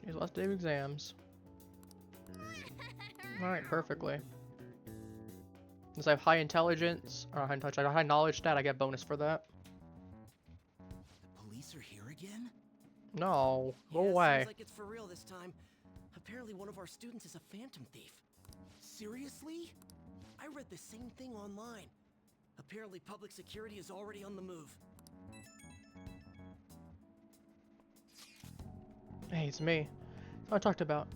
S1: Here's the last day of exams. Alright, perfectly. Since I have high intelligence, or high intelligence, I got high knowledge stat, I get a bonus for that.
S7: The police are here again?
S1: No, go
S6: Yeah,
S1: away.
S6: Seems like it's for real this time. Apparently one of our students is a phantom thief.
S7: Seriously?
S6: I read the same thing online. Apparently public security is already on the move.
S1: Hey, it's me. That's what I talked about.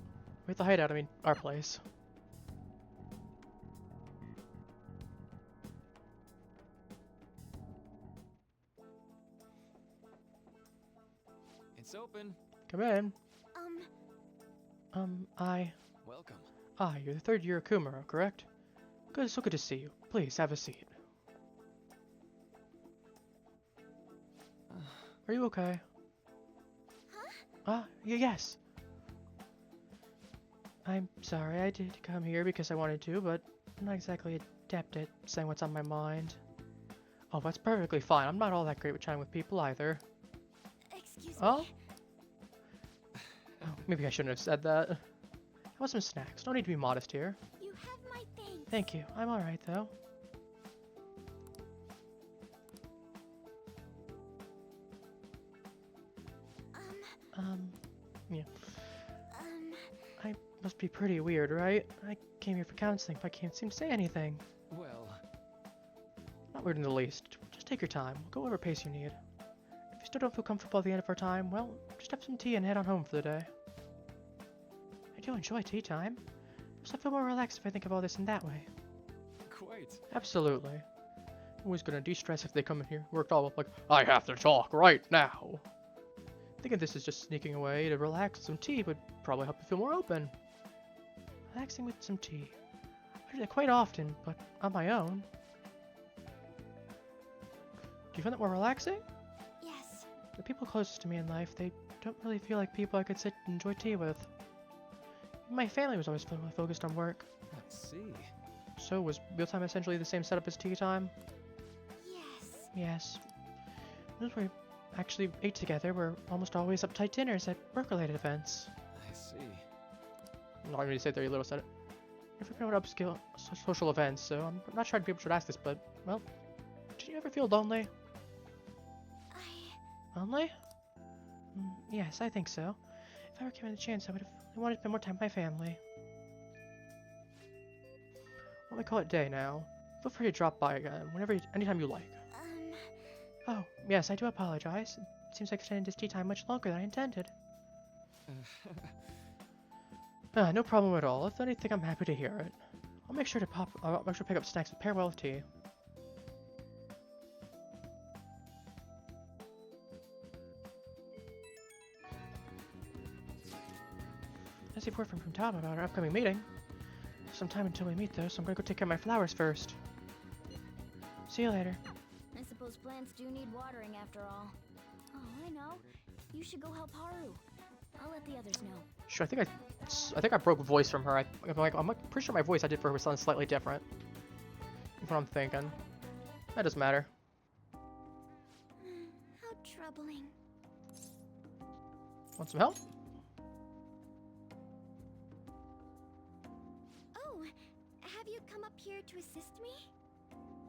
S1: We have the hideout, I mean, our place.
S2: It's open.
S1: Come in.
S2: Welcome.
S1: You're the third year Akumaro, correct? Good, so good to see you. Please, have a seat. Are you okay?
S3: Huh?
S1: Yes. I'm sorry, I did come here because I wanted to, but I'm not exactly adept at saying what's on my mind. Oh, that's perfectly fine. I'm not all that great with chatting with people either.
S3: Excuse
S1: Oh?
S3: me.
S1: Oh, maybe I shouldn't have said that. I want some snacks. No need to be modest here.
S3: You have my thanks.
S1: Thank you. I'm alright, though. Yeah. I must be pretty weird, right? I came here for counseling, but I can't seem to say anything.
S6: Well,
S1: Not weird in the least. Just take your time. Go whatever pace you need. If you still don't feel comfortable at the end of our time, well, just have some tea and head on home for the day. I do enjoy tea time. Plus, I feel more relaxed if I think of all this in that way.
S6: quite.
S1: Absolutely. I'm always gonna de-stress if they come in here worked all up like, I have to talk right now. Thinking this is just sneaking away to relax with some tea would probably help you feel more open. Relaxing with some tea. I do that quite often, but on my own. Do you find that more relaxing?
S3: Yes.
S1: The people closest to me in life, they don't really feel like people I could sit and enjoy tea with. My family was always focused on work.
S6: I see.
S1: So was mealtime essentially the same setup as tea time?
S3: Yes.
S1: Yes. Those we actually ate together were almost always uptight dinners at work-related events.
S6: I see.
S1: I'm not going to say very little said it. Never been to upscale social events, so I'm not sure people should ask this, but, well, did you ever feel lonely? Lonely? Yes, I think so. If I were given the chance, I would have wanted to spend more time with my family. Why don't we call it day now? Feel free to drop by again, anytime you like. Oh, yes, I do apologize. It seems like extending this tea time much longer than I intended. No problem at all. If anything, I'm happy to hear it. I'll make sure to pick up snacks and pair well with tea. As you've heard from Taba about our upcoming meeting. Some time until we meet though, so I'm gonna go take care of my flowers first. See you later.
S5: I suppose plants do need watering after all. Oh, I know. You should go help Haru. I'll let the others know.
S1: Sure, I think I broke voice from her. I'm pretty sure my voice I did for her sounds slightly different. That's what I'm thinking. That doesn't matter.
S3: How troubling.
S1: Want some help?
S3: Oh, have you come up here to assist me?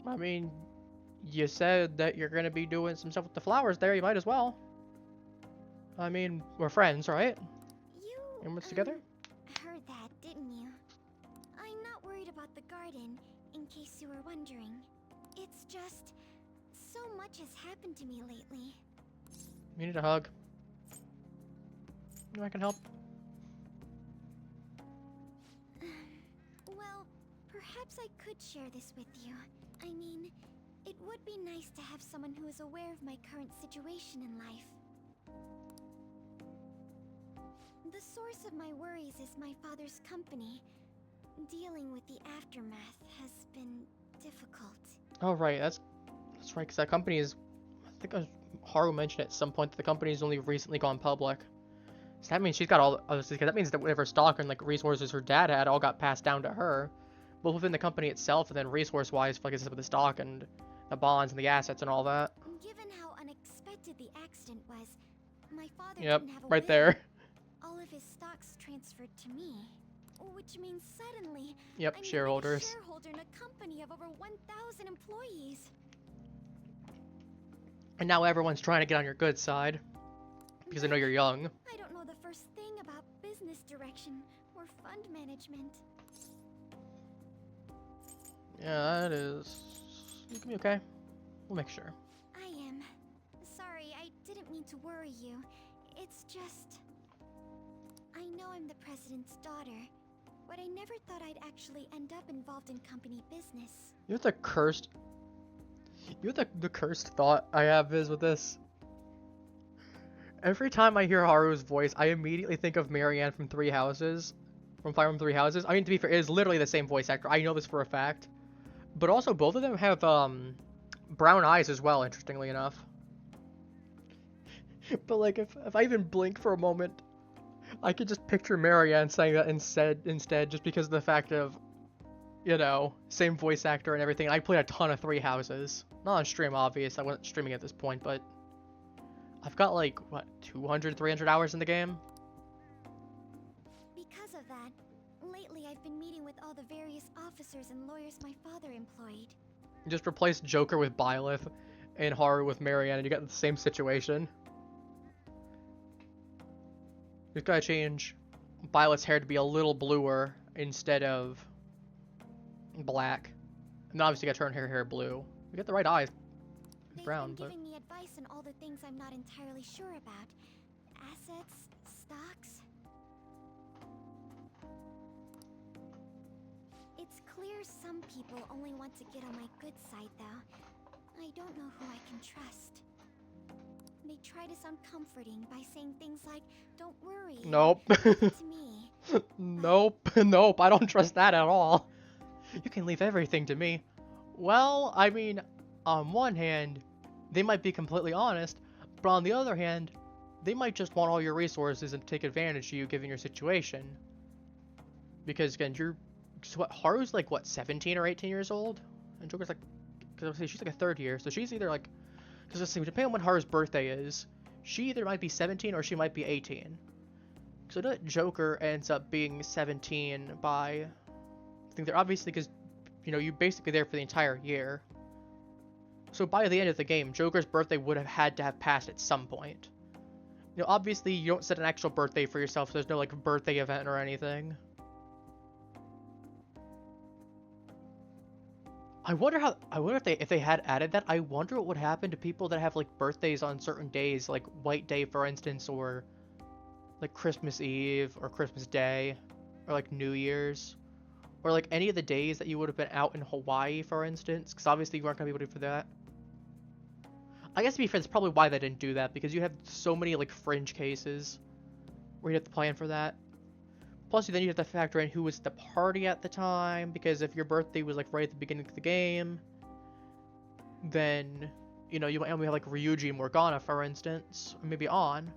S1: I mean, you said that you're gonna be doing some stuff with the flowers there. You might as well. I mean, we're friends, right?
S3: You
S1: And we're together?
S3: heard that, didn't you? I'm not worried about the garden, in case you were wondering. It's just so much has happened to me lately.
S1: You need a hug. I can help.
S3: Well, perhaps I could share this with you. I mean, it would be nice to have someone who is aware of my current situation in life. The source of my worries is my father's company. Dealing with the aftermath has been difficult.
S1: Oh right, that's right. Because that company is, I think Haru mentioned at some point that the company's only recently gone public. So that means she's got all. That means that whatever stock and like resources her dad had all got passed down to her, both within the company itself and then resource-wise, like I said, with the stock and the bonds and the assets and all that.
S3: Given how unexpected the accident was, my father
S1: Yep,
S3: didn't have a
S1: right
S3: will.
S1: there.
S3: All of his stocks transferred to me, which means suddenly
S1: Yep,
S3: I'm
S1: shareholders.
S3: a shareholder in a company of over 1,000 employees.
S1: And now everyone's trying to get on your good side because they know you're young.
S3: I don't know the first thing about business direction or fund management.
S1: Yeah, that is. You can be okay. We'll make sure.
S3: I am. Sorry, I didn't mean to worry you. It's just... I know I'm the president's daughter, but I never thought I'd actually end up involved in company business.
S1: You know the cursed thought I have is with this. Every time I hear Haru's voice, I immediately think of Marianne from Three Houses. From Fire Emblem Three Houses. I mean, to be fair, it is literally the same voice actor. I know this for a fact. But also, both of them have, brown eyes as well, interestingly enough. But like, if I even blink for a moment, I could just picture Marianne saying that instead, just because of the fact of, you know, same voice actor and everything. I played a ton of Three Houses. Not on stream, obvious. I wasn't streaming at this point, but I've got like, what, 200, 300 hours in the game?
S3: Because of that, lately I've been meeting with all the various officers and lawyers my father employed.
S1: Just replace Joker with Byleth and Haru with Marianne, and you get the same situation. Just gotta change Byleth's hair to be a little bluer instead of black. And obviously gotta turn her hair blue. We get the right eyes.
S3: They've
S1: Brown,
S3: been
S1: but
S3: giving me advice on all the things I'm not entirely sure about. Assets, stocks. It's clear some people only want to get on my good side, though. I don't know who I can trust. They try to sound comforting by saying things like, "Don't worry.
S1: nope.
S3: leave it to me."
S1: Nope. Nope. I don't trust that at all. You can leave everything to me. Well, I mean, on one hand, they might be completely honest, but on the other hand, they might just want all your resources and take advantage of you given your situation. Because again, so what, Haru's like, what, 17 or 18 years old? And Joker's like, because I would say she's like a third year, so she's either like, because let's see, depending on when Haru's birthday is, she either might be 17 or she might be 18. So that Joker ends up being 17 by, I think they're obviously, because, you know, you're basically there for the entire year. So by the end of the game, Joker's birthday would have had to have passed at some point. You know, obviously you don't set an actual birthday for yourself, so there's no like birthday event or anything. I wonder if they had added that. I wonder what would happen to people that have like birthdays on certain days, like White Day for instance, or like Christmas Eve or Christmas Day, or like New Year's, or like any of the days that you would have been out in Hawaii, for instance, because obviously you weren't gonna be able to do for that. I guess to be fair, that's probably why they didn't do that, because you have so many like fringe cases where you have to plan for that. Plus, then you have to factor in who was at the party at the time, because if your birthday was like right at the beginning of the game, then, you know, you might only have like Ryuji and Morgana, for instance, or maybe On.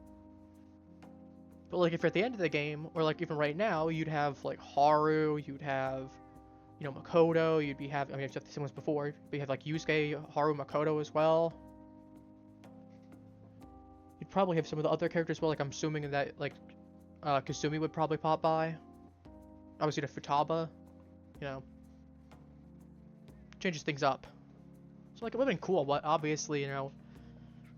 S1: But like if you're at the end of the game, or like even right now, you'd have like Haru, you'd have, you know, Makoto, you'd be having, I mean, I've said these ones before, but you have like Yusuke, Haru, Makoto as well. You'd probably have some of the other characters as well, like I'm assuming that like Kasumi would probably pop by. Obviously the Futaba, you know, changes things up. So like it would have been cool, but obviously, you know,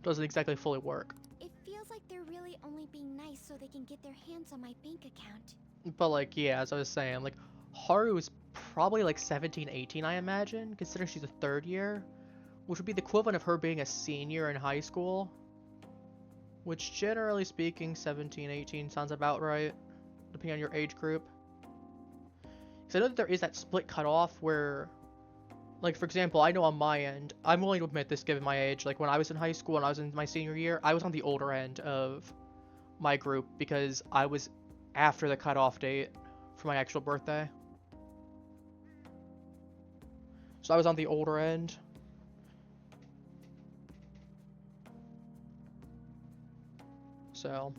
S1: doesn't exactly fully work.
S3: It feels like they're really only being nice so they can get their hands on my bank account.
S1: But like, yeah, as I was saying, like Haru is probably like 17, 18, I imagine, considering she's a third year, which would be the equivalent of her being a senior in high school. Which, generally speaking, 17, 18 sounds about right, depending on your age group. Because I know that there is that split cutoff where, like, for example, I know on my end, I'm willing to admit this given my age, like, when I was in high school and I was in my senior year, I was on the older end of my group because I was after the cutoff date for my actual birthday. So I was on the older end. So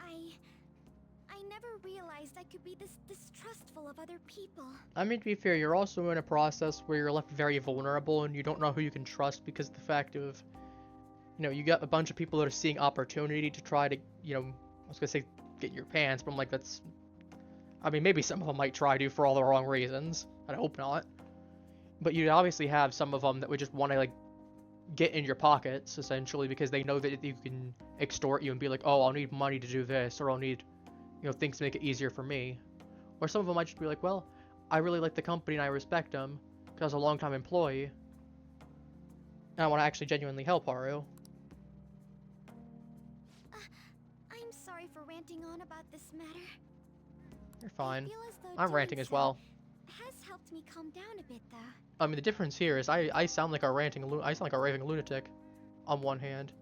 S3: I never realized I could be this distrustful of other people.
S1: I mean, to be fair, you're also in a process where you're left very vulnerable and you don't know who you can trust because of the fact of, you know, you got a bunch of people that are seeing opportunity to try to, you know, I was gonna say get your pants, but I'm like, that's, I mean, maybe some of them might try to for all the wrong reasons. I hope not. But you obviously have some of them that would just want to, like, get in your pockets, essentially, because they know that you can extort you and be like, oh, I'll need money to do this, or I'll need, you know, things to make it easier for me. Or some of them might just be like, well, I really like the company and I respect them, because I was a long-time employee, and I want to actually genuinely help Haru.
S3: I'm sorry for ranting on about this matter.
S1: You're fine.
S3: I feel as though
S1: I'm
S3: doing
S1: ranting as
S3: so
S1: well.
S3: has helped me calm down a bit, though.
S1: I mean, the difference here is I sound like a raving lunatic, on one hand,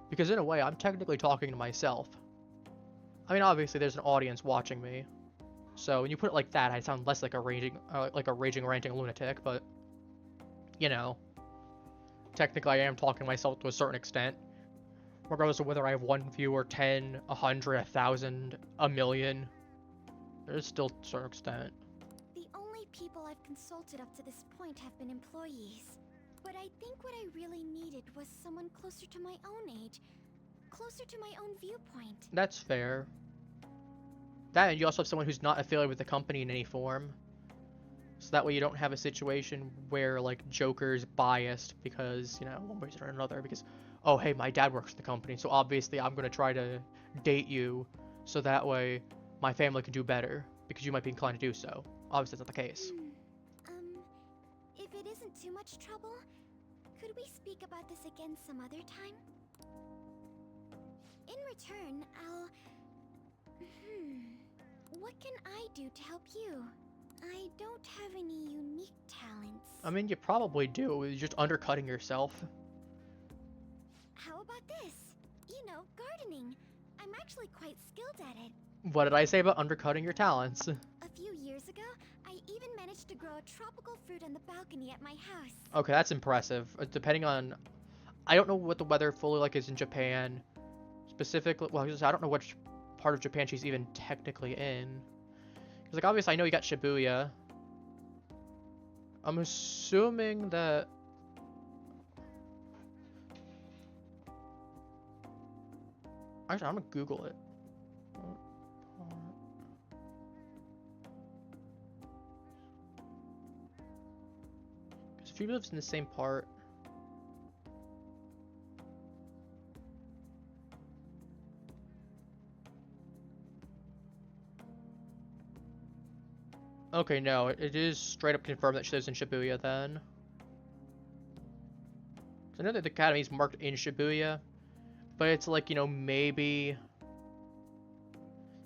S1: because in a way I'm technically talking to myself. I mean, obviously there's an audience watching me, so when you put it like that, I sound less like a raging ranting lunatic. But you know, technically I am talking to myself to a certain extent. regardless of whether I have 1 viewer, 10, 100, 1,000, a million. There's still a certain extent.
S3: The only people I've consulted up to this point have been employees. But I think what I really needed was someone closer to my own age, closer to my own viewpoint.
S1: That's fair. That, and you also have someone who's not affiliated with the company in any form. So that way you don't have a situation where, like, Joker's biased because, you know, one reason or another. Because, oh, hey, my dad works for the company, so obviously I'm going to try to date you so that way my family can do better because you might be inclined to do so. Obviously that's not the case.
S3: If it isn't too much trouble, could we speak about this again some other time? In return, I'll... What can I do to help you? I don't have any unique talents.
S1: I mean, you probably do. You're just undercutting yourself.
S3: How about this? You know, gardening. I'm actually quite skilled at it.
S1: What did I say about undercutting your talents?
S3: A few years ago, I even managed to grow a tropical fruit on the balcony at my house.
S1: Okay, that's impressive. Depending on... I don't know what the weather fully like is in Japan. Specifically, well, I don't know which part of Japan she's even technically in. Because, like, obviously I know you got Shibuya. I'm assuming that... Actually, I'm gonna Google it. Because if he lives in the same part... Okay, no, it is straight up confirmed that she lives in Shibuya then. So I know that the academy is marked in Shibuya, but it's like, you know, maybe...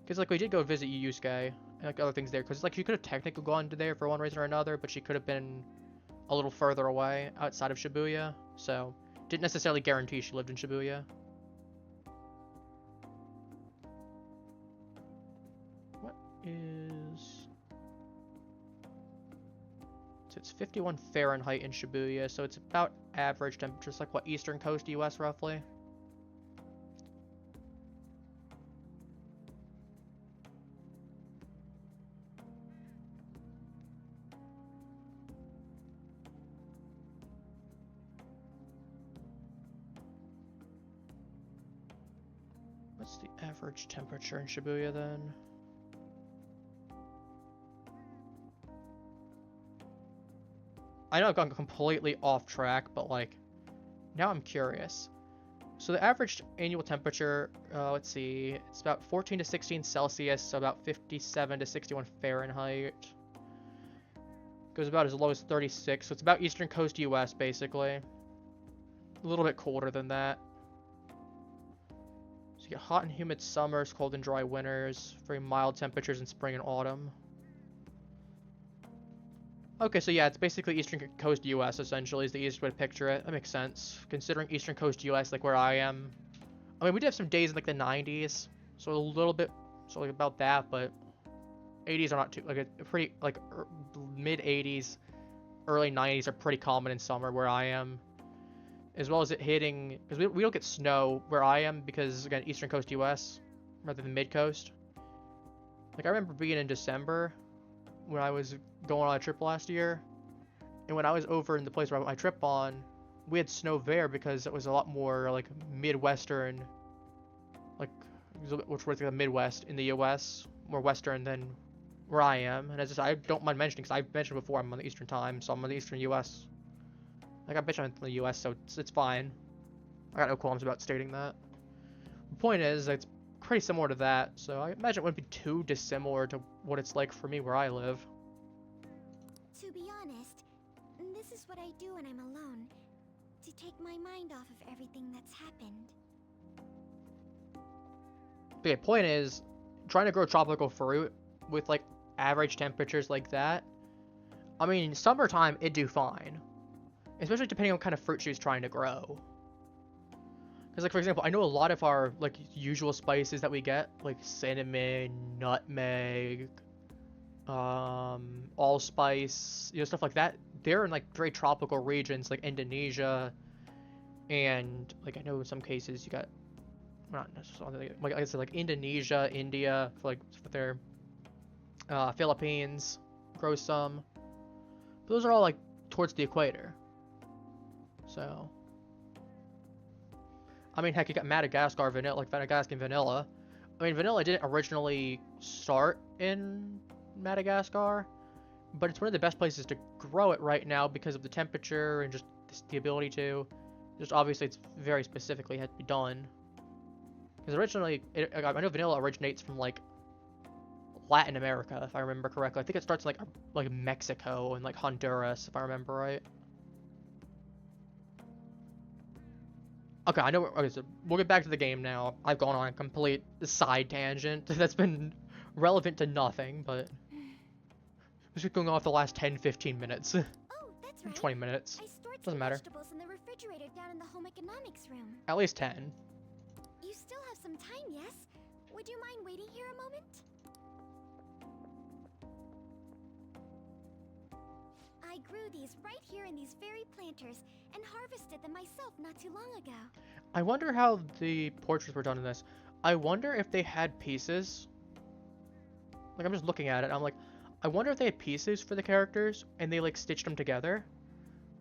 S1: Because, like, we did go visit Yusuke and, like, other things there, because, like, she could have technically gone to there for one reason or another, but she could have been a little further away outside of Shibuya, so didn't necessarily guarantee she lived in Shibuya. What is... So it's 51 Fahrenheit in Shibuya, so it's about average temperatures, like what, Eastern Coast US roughly? What's the average temperature in Shibuya then? I know I've gone completely off track, but, like, now I'm curious. So the average annual temperature, let's see, it's about 14 to 16 Celsius, so about 57 to 61 Fahrenheit. Goes about as low as 36, so it's about Eastern Coast US, basically. A little bit colder than that. So you get hot and humid summers, cold and dry winters, very mild temperatures in spring and autumn. Okay, so yeah, it's basically Eastern Coast US, essentially, is the easiest way to picture it. That makes sense, considering Eastern Coast US, like where I am. I mean, we did have some days in, like, the 90s, so a little bit, so, like, about that, but 80s are not too, like, a pretty, like, mid-80s, early 90s are pretty common in summer where I am. As well as it hitting, because we don't get snow where I am, because, again, Eastern Coast US, rather than Mid-Coast. Like, I remember being in December, when I was going on a trip last year, and when I was over in the place where I went my trip on, we had snow there because it was a lot more like Midwestern, like, which was like the Midwest in the US, more Western than where I am. And as I don't mind mentioning, because I've mentioned before, I'm on the Eastern time, so I'm on the Eastern US. Like, I bet I'm in the US, so it's fine. I got no qualms about stating that. The point is, it's pretty similar to that, so I imagine it wouldn't be too dissimilar to what it's like for me where I live.
S3: To be honest, this is what I do when I'm alone, to take my mind off of everything that's happened.
S1: But the point is, trying to grow tropical fruit with, like, average temperatures like that, I mean, summertime, it'd do fine. Especially depending on what kind of fruit she's trying to grow. Because, like, for example, I know a lot of our, like, usual spices that we get, like cinnamon, nutmeg, allspice, you know, stuff like that, they're in, like, very tropical regions, like Indonesia, and, like, I know in some cases you got not necessarily, like I said, like Indonesia, India, for their Philippines, grow some. Those are all like towards the equator. So, I mean, heck, you got Madagascar vanilla, like Madagascan vanilla. I mean, vanilla didn't originally start in Madagascar, but it's one of the best places to grow it right now because of the temperature and just the ability to. Just obviously, it's very specifically had to be done. Because originally, I know vanilla originates from like Latin America, if I remember correctly. I think it starts in like Mexico and like Honduras, if I remember right. Okay, I know. Okay, so we'll get back to the game now. I've gone on a complete side tangent that's been relevant to nothing, but it's just going off the last 10-15 minutes.
S3: Oh, that's right.
S1: 20 minutes.
S3: I stored
S1: Doesn't
S3: some
S1: matter.
S3: vegetables in the refrigerator down in the home economics room.
S1: At least 10.
S3: You still have some time, yes? Would you mind waiting here a moment? I grew these right here in these very planters and harvested them myself not too long ago.
S1: I wonder how the portraits were done in this. I wonder if they had pieces. Like, I'm just looking at it. I'm like, I wonder if they had pieces for the characters and they like stitched them together.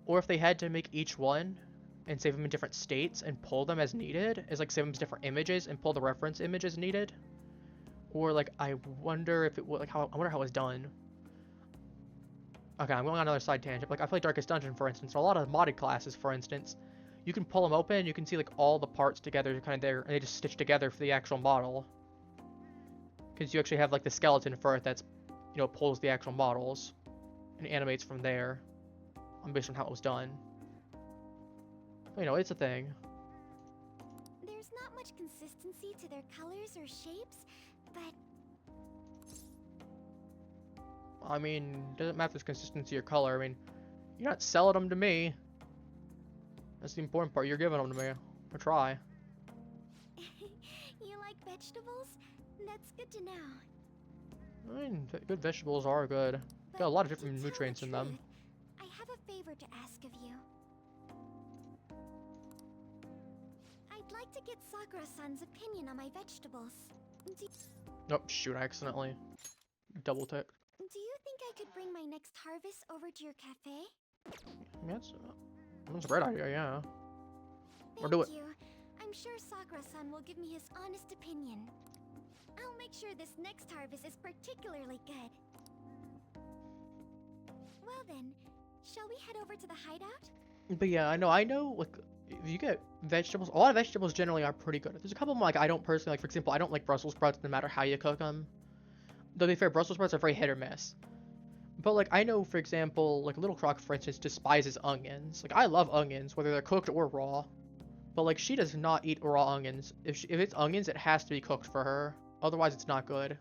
S1: Or if they had to make each one and save them in different states and pull them as needed. As like save them as different images and pull the reference images needed. Or like, I wonder if it was like I wonder how it was done. Okay, I'm going on another side tangent. Like, I played Darkest Dungeon, for instance. A lot of modded classes, for instance, you can pull them open, you can see, like, all the parts together, kind of there, and they just stitch together for the actual model. Because you actually have, like, the skeleton for it that's, you know, pulls the actual models and animates from there, based on how it was done. You know, it's a thing.
S3: There's not much consistency to their colors or shapes, but
S1: I mean, doesn't matter if there's consistency or color. I mean, you're not selling them to me. That's the important part. You're giving them to me. I try.
S3: you like vegetables? That's good to know.
S1: I mean, good vegetables are good.
S3: But
S1: Got a lot of
S3: to
S1: different
S3: tell the
S1: nutrients in them.
S3: truth, I have a favor to ask of you. I'd like to get Sakura-san's opinion on my vegetables.
S1: Oh, shoot, I accidentally double ticked.
S3: Do you think I could bring my next harvest over to your cafe?
S1: That's a great idea, yeah. Or
S3: Thank
S1: do it.
S3: you. I'm sure Sakura-san will give me his honest opinion. I'll make sure this next harvest is particularly good. Well then, shall we head over to the hideout?
S1: But yeah, I know, like, if you get vegetables, a lot of vegetables generally are pretty good. There's a couple of them, like, I don't personally, like, for example, I don't like Brussels sprouts no matter how you cook them. Though, to be fair, Brussels sprouts are very hit or miss. But, like, I know, for example, like, Little Croc, for instance, despises onions. Like, I love onions, whether they're cooked or raw. But, like, she does not eat raw onions. If it's onions, it has to be cooked for her. Otherwise, it's not good.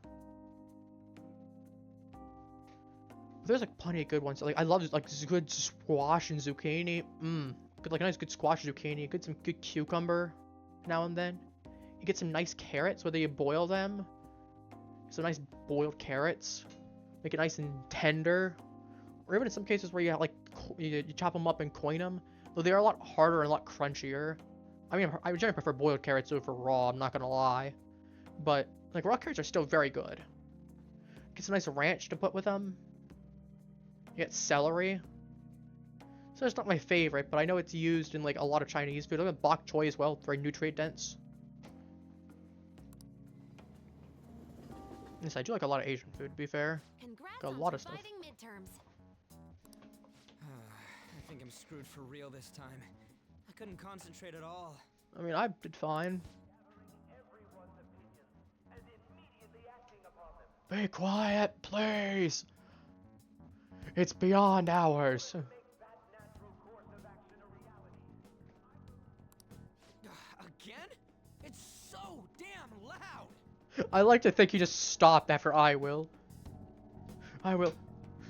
S1: But there's, like, plenty of good ones. Like, I love, like, good squash and zucchini. Good, like, nice good squash zucchini. Some good cucumber now and then. You get some nice carrots, whether you boil them. Some nice boiled carrots. Make it nice and tender. Or even in some cases where you have, like, you chop them up and coin them. Though they are a lot harder and a lot crunchier. I mean, I generally prefer boiled carrots over raw, I'm not gonna lie. But, like, raw carrots are still very good. Get some nice ranch to put with them. You get celery. So it's not my favorite, but I know it's used in, like, a lot of Chinese food. Look at bok choy as well, very nutrient dense. Yes, I do like a lot of Asian food, to be fair.
S9: Congrats
S1: Got a
S9: on
S1: lot of stuff.
S9: surviving midterms.
S6: I think I'm screwed for real this time. I couldn't concentrate at all.
S1: I mean, I did fine. Be quiet, please! It's beyond ours.
S6: Again? It's so damn loud!
S1: I like to think you just stop after I will.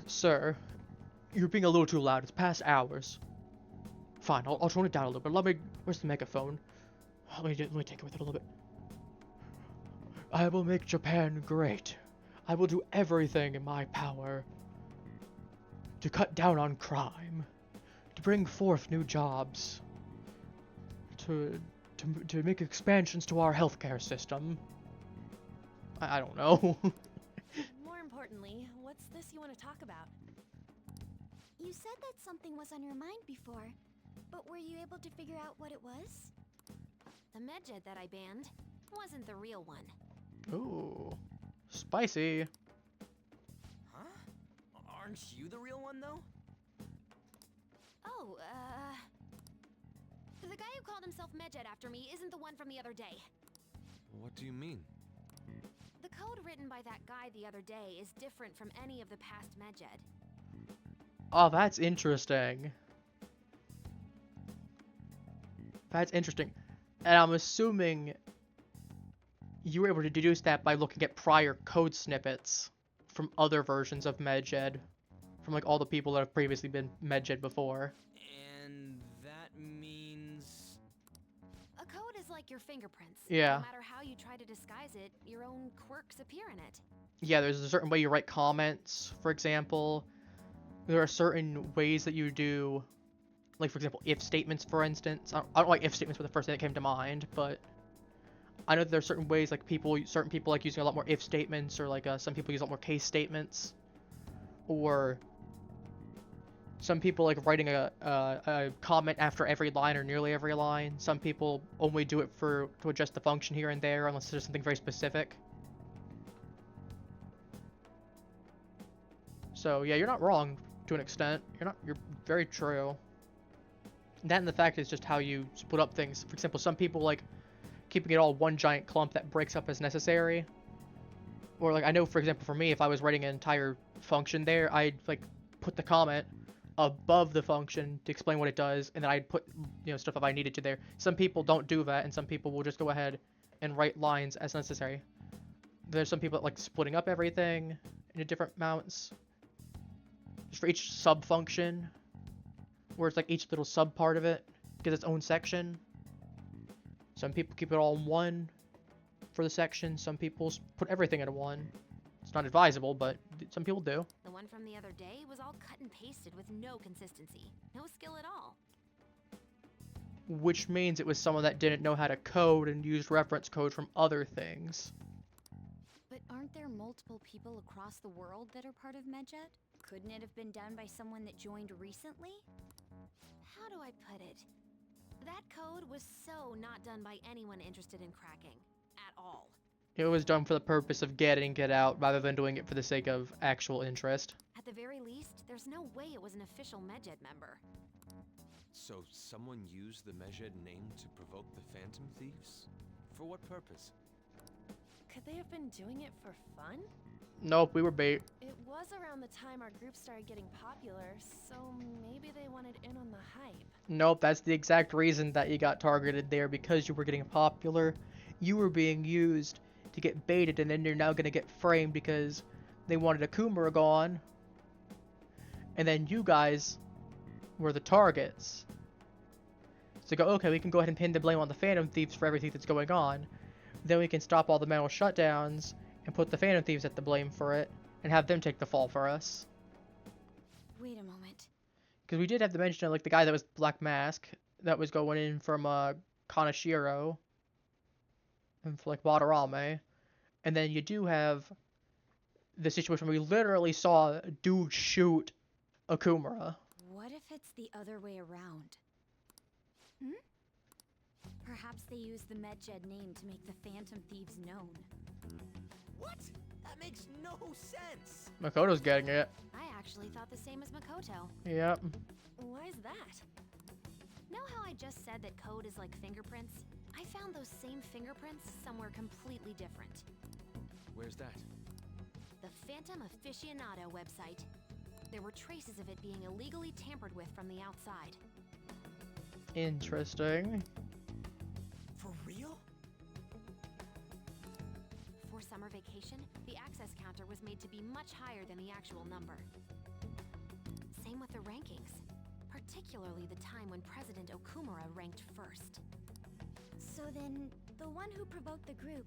S1: Sir, you're being a little too loud. It's past hours. Fine, I'll tone it down a little bit. Where's the megaphone? Let me take it with it a little bit. I will make Japan great. I will do everything in my power to cut down on crime, to bring forth new jobs, to to make expansions to our healthcare system. I don't know.
S10: More importantly, what's this you want to talk about?
S3: You said that something was on your mind before, but were you able to figure out what it was?
S9: The medjed that I banned wasn't the real one.
S1: Ooh, spicy.
S7: Huh? Aren't you the real one, though?
S9: Oh, the guy who called himself medjed after me isn't the one from the other day.
S2: What do you mean?
S9: The code written by that guy the other day is different from any of the past medjed.
S1: Oh, that's interesting. That's interesting. And I'm assuming you were able to deduce that by looking at prior code snippets from other versions of medjed, from like all the people that have previously been medjed before.
S7: And that means...
S9: A code is like your fingerprints.
S1: Yeah.
S9: No matter how you try to disguise it, your own quirks appear in it.
S1: Yeah, there's a certain way you write comments, for example. There are certain ways that you do, like, for example, if statements, for instance. I don't like if statements were the first thing that came to mind, but I know that there are certain ways, like, certain people like using a lot more if statements, or like some people use a lot more case statements, or some people like writing a comment after every line or nearly every line. Some people only do it to adjust the function here and there, unless there's something very specific. So yeah, you're not wrong to an extent. You're very true. That and the fact is just how you split up things. For example, some people like keeping it all one giant clump that breaks up as necessary. Or like, I know, for example, for me, if I was writing an entire function there, I'd like put the comment above the function to explain what it does, and then I'd put, you know, stuff if I needed to there. Some people don't do that, and some people will just go ahead and write lines as necessary. There's some people that like splitting up everything into different amounts. Just for each sub-function, where it's like each little sub-part of it gets its own section. Some people keep it all in one for the section. Some people put everything into one. It's not advisable, but some people do.
S9: The one from the other day was all cut and pasted with no consistency. No skill at all.
S1: Which means it was someone that didn't know how to code and used reference code from other things.
S5: But aren't there multiple people across the world that are part of medjed? Couldn't it have been done by someone that joined recently?
S9: How do I put it? That code was so not done by anyone interested in cracking. At all.
S1: It was done for the purpose of get out rather than doing it for the sake of actual interest.
S9: At the very least, there's no way it was an official medjed member.
S2: So someone used the medjed name to provoke the Phantom Thieves? For what purpose?
S10: Could they have been doing it for fun?
S1: Nope, we were bait.
S10: It was around the time our group started getting popular, so maybe they wanted in on the hype.
S1: Nope, that's the exact reason that you got targeted there, because you were getting popular. You were being used to get baited, and then you're now gonna get framed because they wanted Akumura gone. And then you guys were the targets. So go, okay, we can go ahead and pin the blame on the Phantom Thieves for everything that's going on. Then we can stop all the mental shutdowns and put the Phantom Thieves at the blame for it, and have them take the fall for us.
S5: Wait a moment.
S1: Because we did have to mention, like, the guy that was Black Mask, that was going in from, Kanashiro, and for, like, Wadarame. And then you do have the situation where we literally saw a dude shoot Akumura.
S5: What if it's the other way around? Hmm? Perhaps they used the medjed name to make the Phantom Thieves known.
S7: What? That makes no sense!
S1: Makoto's getting it.
S9: I actually thought the same as Makoto.
S1: Yep.
S10: Why is that?
S9: Know how I just said that code is like fingerprints? I found those same fingerprints somewhere completely different.
S2: Where's that?
S9: The Phantom Aficionado website. There were traces of it being illegally tampered with from the outside.
S1: Interesting.
S7: For real?
S9: For summer vacation, the access counter was made to be much higher than the actual number. Same with the rankings, particularly the time when President Okumura ranked first.
S3: So then, the one who provoked the group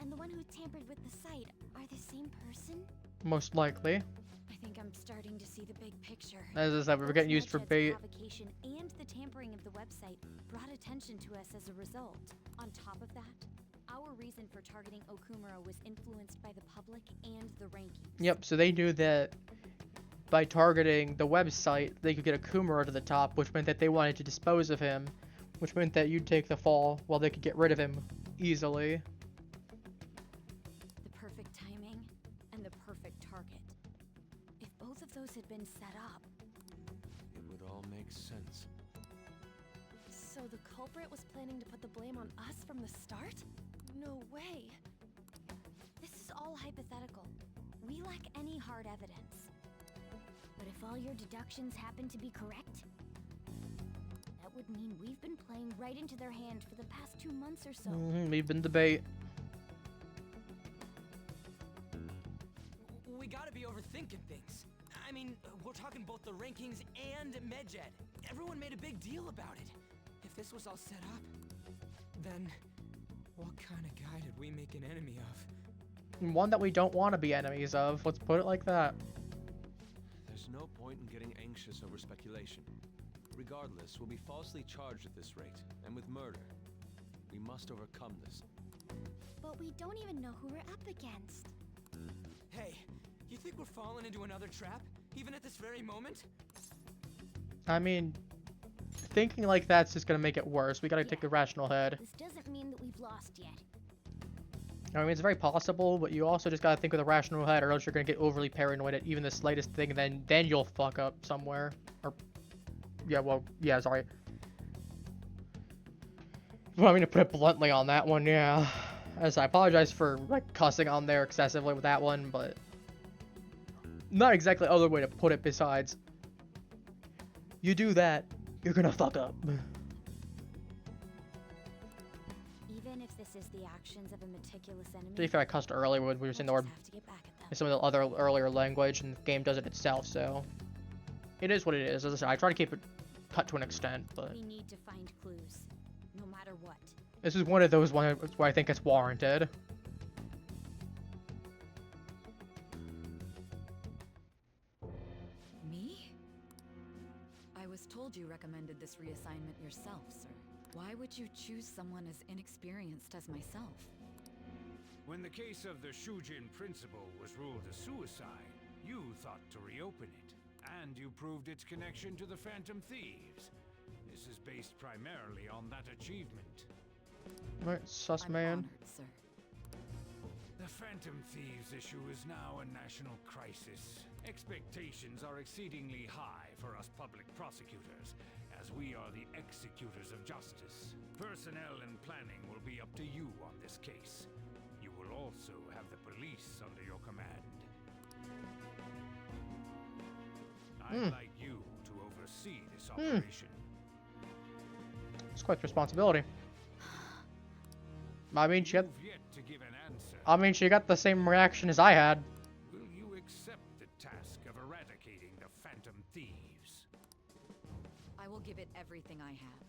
S3: and the one who tampered with the site are the same person?
S1: Most likely.
S5: I think I'm starting to see the big picture.
S1: As I said, we were getting used for
S5: Medjed's
S1: bait.
S5: provocation and the tampering of the website brought attention to us as a result. On top of that, our reason for targeting Okumura was influenced by the public and the rankings.
S1: Yep, so they knew that by targeting the website, they could get Okumura to the top, which meant that they wanted to dispose of him, which meant that you'd take the fall while they could get rid of him easily.
S5: The perfect timing and the perfect target. If both of those had been set up...
S2: It would all make sense.
S10: So the culprit was planning to put the blame on us from the start? No way.
S5: This is all hypothetical. We lack any hard evidence. But if all your deductions happen to be correct, that would mean we've been playing right into their hand for the past 2 months or so.
S1: We've been debate.
S6: We gotta be overthinking things. I mean, we're talking both the rankings and Medjed. Everyone made a big deal about it. If this was all set up, then what kind of guy did we make an enemy of?
S1: One that we don't want to be enemies of. Let's put it like that.
S2: There's no point in getting anxious over speculation. Regardless, we'll be falsely charged at this rate, and with murder. We must overcome this.
S3: But we don't even know who we're up against.
S6: Hey, you think we're falling into another trap, even at this very moment?
S1: I mean, thinking like that's just gonna make it worse. We gotta take a rational head.
S5: This doesn't mean that we've lost yet.
S1: I mean, it's very possible, but you also just gotta think with a rational head, or else you're gonna get overly paranoid at even the slightest thing, and then you'll fuck up somewhere. Or, yeah, well, yeah, sorry. Well, I'm gonna put it bluntly on that one, yeah. As I apologize for like cussing on there excessively with that one, but not exactly other way to put it besides. You do that, you're gonna fuck up.
S5: Even if this is the actions of a meticulous enemy,
S1: To be fair, I cussed earlier when we were saying the
S5: we'll
S1: word,
S5: just have to get back at them.
S1: some of the other earlier language, and the game does it itself, so it is what it is. As I said, I try to keep it cut to an extent, but
S5: We need to find clues, no matter what.
S1: this is one of those ones where I think it's warranted.
S11: Me? I was told you recommended this reassignment yourself, sir. Why would you choose someone as inexperienced as myself?
S12: When the case of the Shujin principal was ruled a suicide, you thought to reopen it, and you proved its connection to the Phantom Thieves. This is based primarily on that achievement.
S1: Right, sus
S11: I'm
S1: man.
S11: honored, sir.
S12: The Phantom Thieves issue is now a national crisis. Expectations are exceedingly high for us public prosecutors, as we are the executors of justice. Personnel and planning will be up to you on this case. You will also have the police under your command. I'd like you to oversee this operation.
S1: It's quite the responsibility. I mean, she got,
S12: You've yet to give an answer.
S1: I mean, she got the same reaction as I had.
S12: Will you accept the task of eradicating the Phantom Thieves?
S11: I will give it everything I have.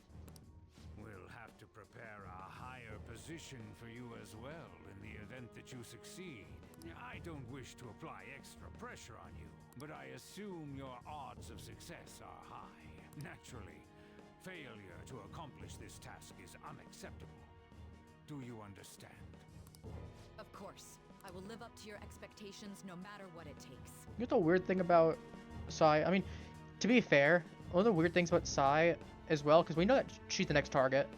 S12: We'll have to prepare a higher position for you as well in the event that you succeed. I don't wish to apply extra pressure on you, but I assume your odds of success are high. Naturally, failure to accomplish this task is unacceptable. Do you understand?
S11: Of course. I will live up to your expectations no matter what it takes.
S1: You know the weird thing about Sai? I mean, to be fair, one of the weird things about Sai as well, because we know that she's the next target,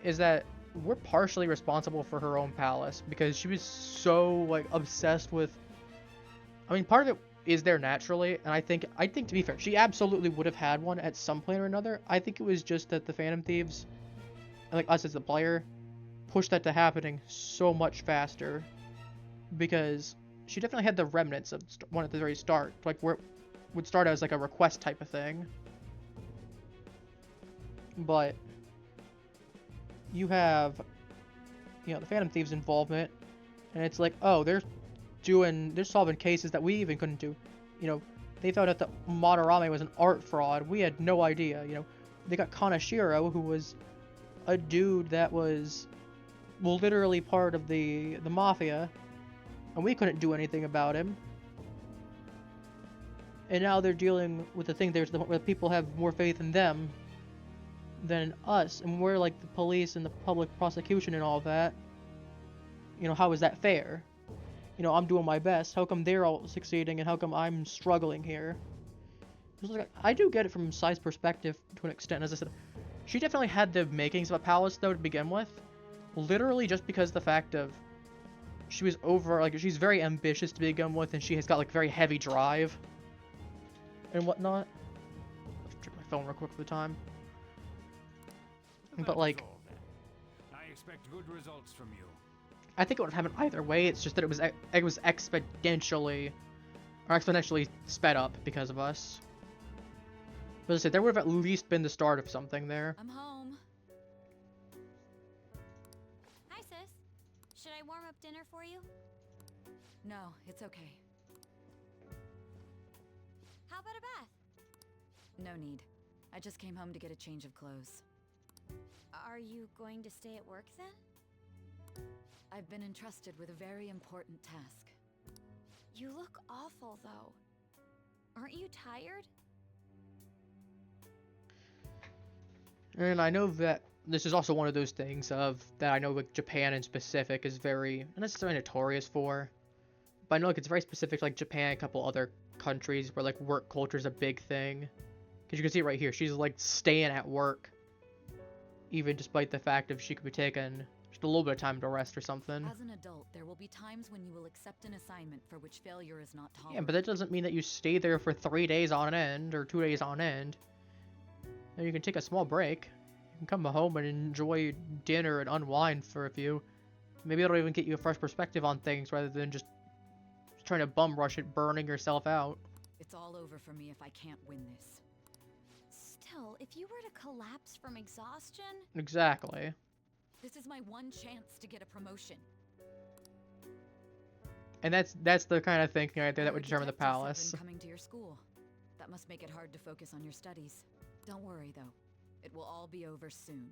S1: is that we're partially responsible for her own palace, because she was so, like, obsessed with... I mean, part of it is there naturally, and I think to be fair, she absolutely would have had one at some point or another. I think it was just that the Phantom Thieves, and like us as the player, pushed that to happening so much faster, because she definitely had the remnants of one at the very start, like where it would start as like a request type of thing. But you have, you know, the Phantom Thieves' involvement, and it's like, oh, they're solving cases that we even couldn't do. You know, they found out that Madarame was an art fraud. We had no idea. You know, they got Kanashiro, who was a dude that was, well, literally part of the mafia, and we couldn't do anything about him. And now they're dealing with the thing where people have more faith in them than us, and we're like the police and the public prosecution and all that. You know, how is that fair? You know, I'm doing my best. How come they're all succeeding, and how come I'm struggling here? Like, I do get it from Sai's perspective to an extent. As I said, she definitely had the makings of a palace, though, to begin with. Literally just because the fact of she was she's very ambitious to begin with, and she has got, like, very heavy drive and whatnot. Let's check my phone real quick for the time. But, like,
S12: I expect good results from you.
S1: I think it would have happened either way. It's just that it was exponentially sped up because of us. But as I said, there would have at least been the start of something there.
S11: I'm home.
S9: Hi, sis. Should I warm up dinner for you?
S11: No, it's okay.
S9: How about a bath?
S11: No need. I just came home to get a change of clothes.
S9: Are you going to stay at work then?
S11: I've been entrusted with a very important task.
S9: You look awful, though. Aren't you tired?
S1: And I know that this is also one of those things that I know like Japan in specific is very, not necessarily notorious for, but I know like it's very specific, like Japan, a couple other countries where like work culture is a big thing. Because you can see it right here, she's like staying at work, even despite the fact of she could be taking just a little bit of time to rest or something.
S11: As an adult, there will be times when you will accept an assignment for which failure is not tolerated.
S1: Yeah, but that doesn't mean that you stay there for 3 days on end or 2 days on end. And you can take a small break. You can come home and enjoy dinner and unwind for a few. Maybe it'll even get you a fresh perspective on things rather than just trying to bum rush it, burning yourself out.
S11: It's all over for me if I can't win this.
S9: Still, if you were to collapse from exhaustion...
S1: Exactly.
S11: This is my one chance to get a promotion.
S1: And that's the kind of thinking right there that would determine the palace.
S11: Coming to your school. That must make it hard to focus on your studies. Don't worry though. It will all be over soon.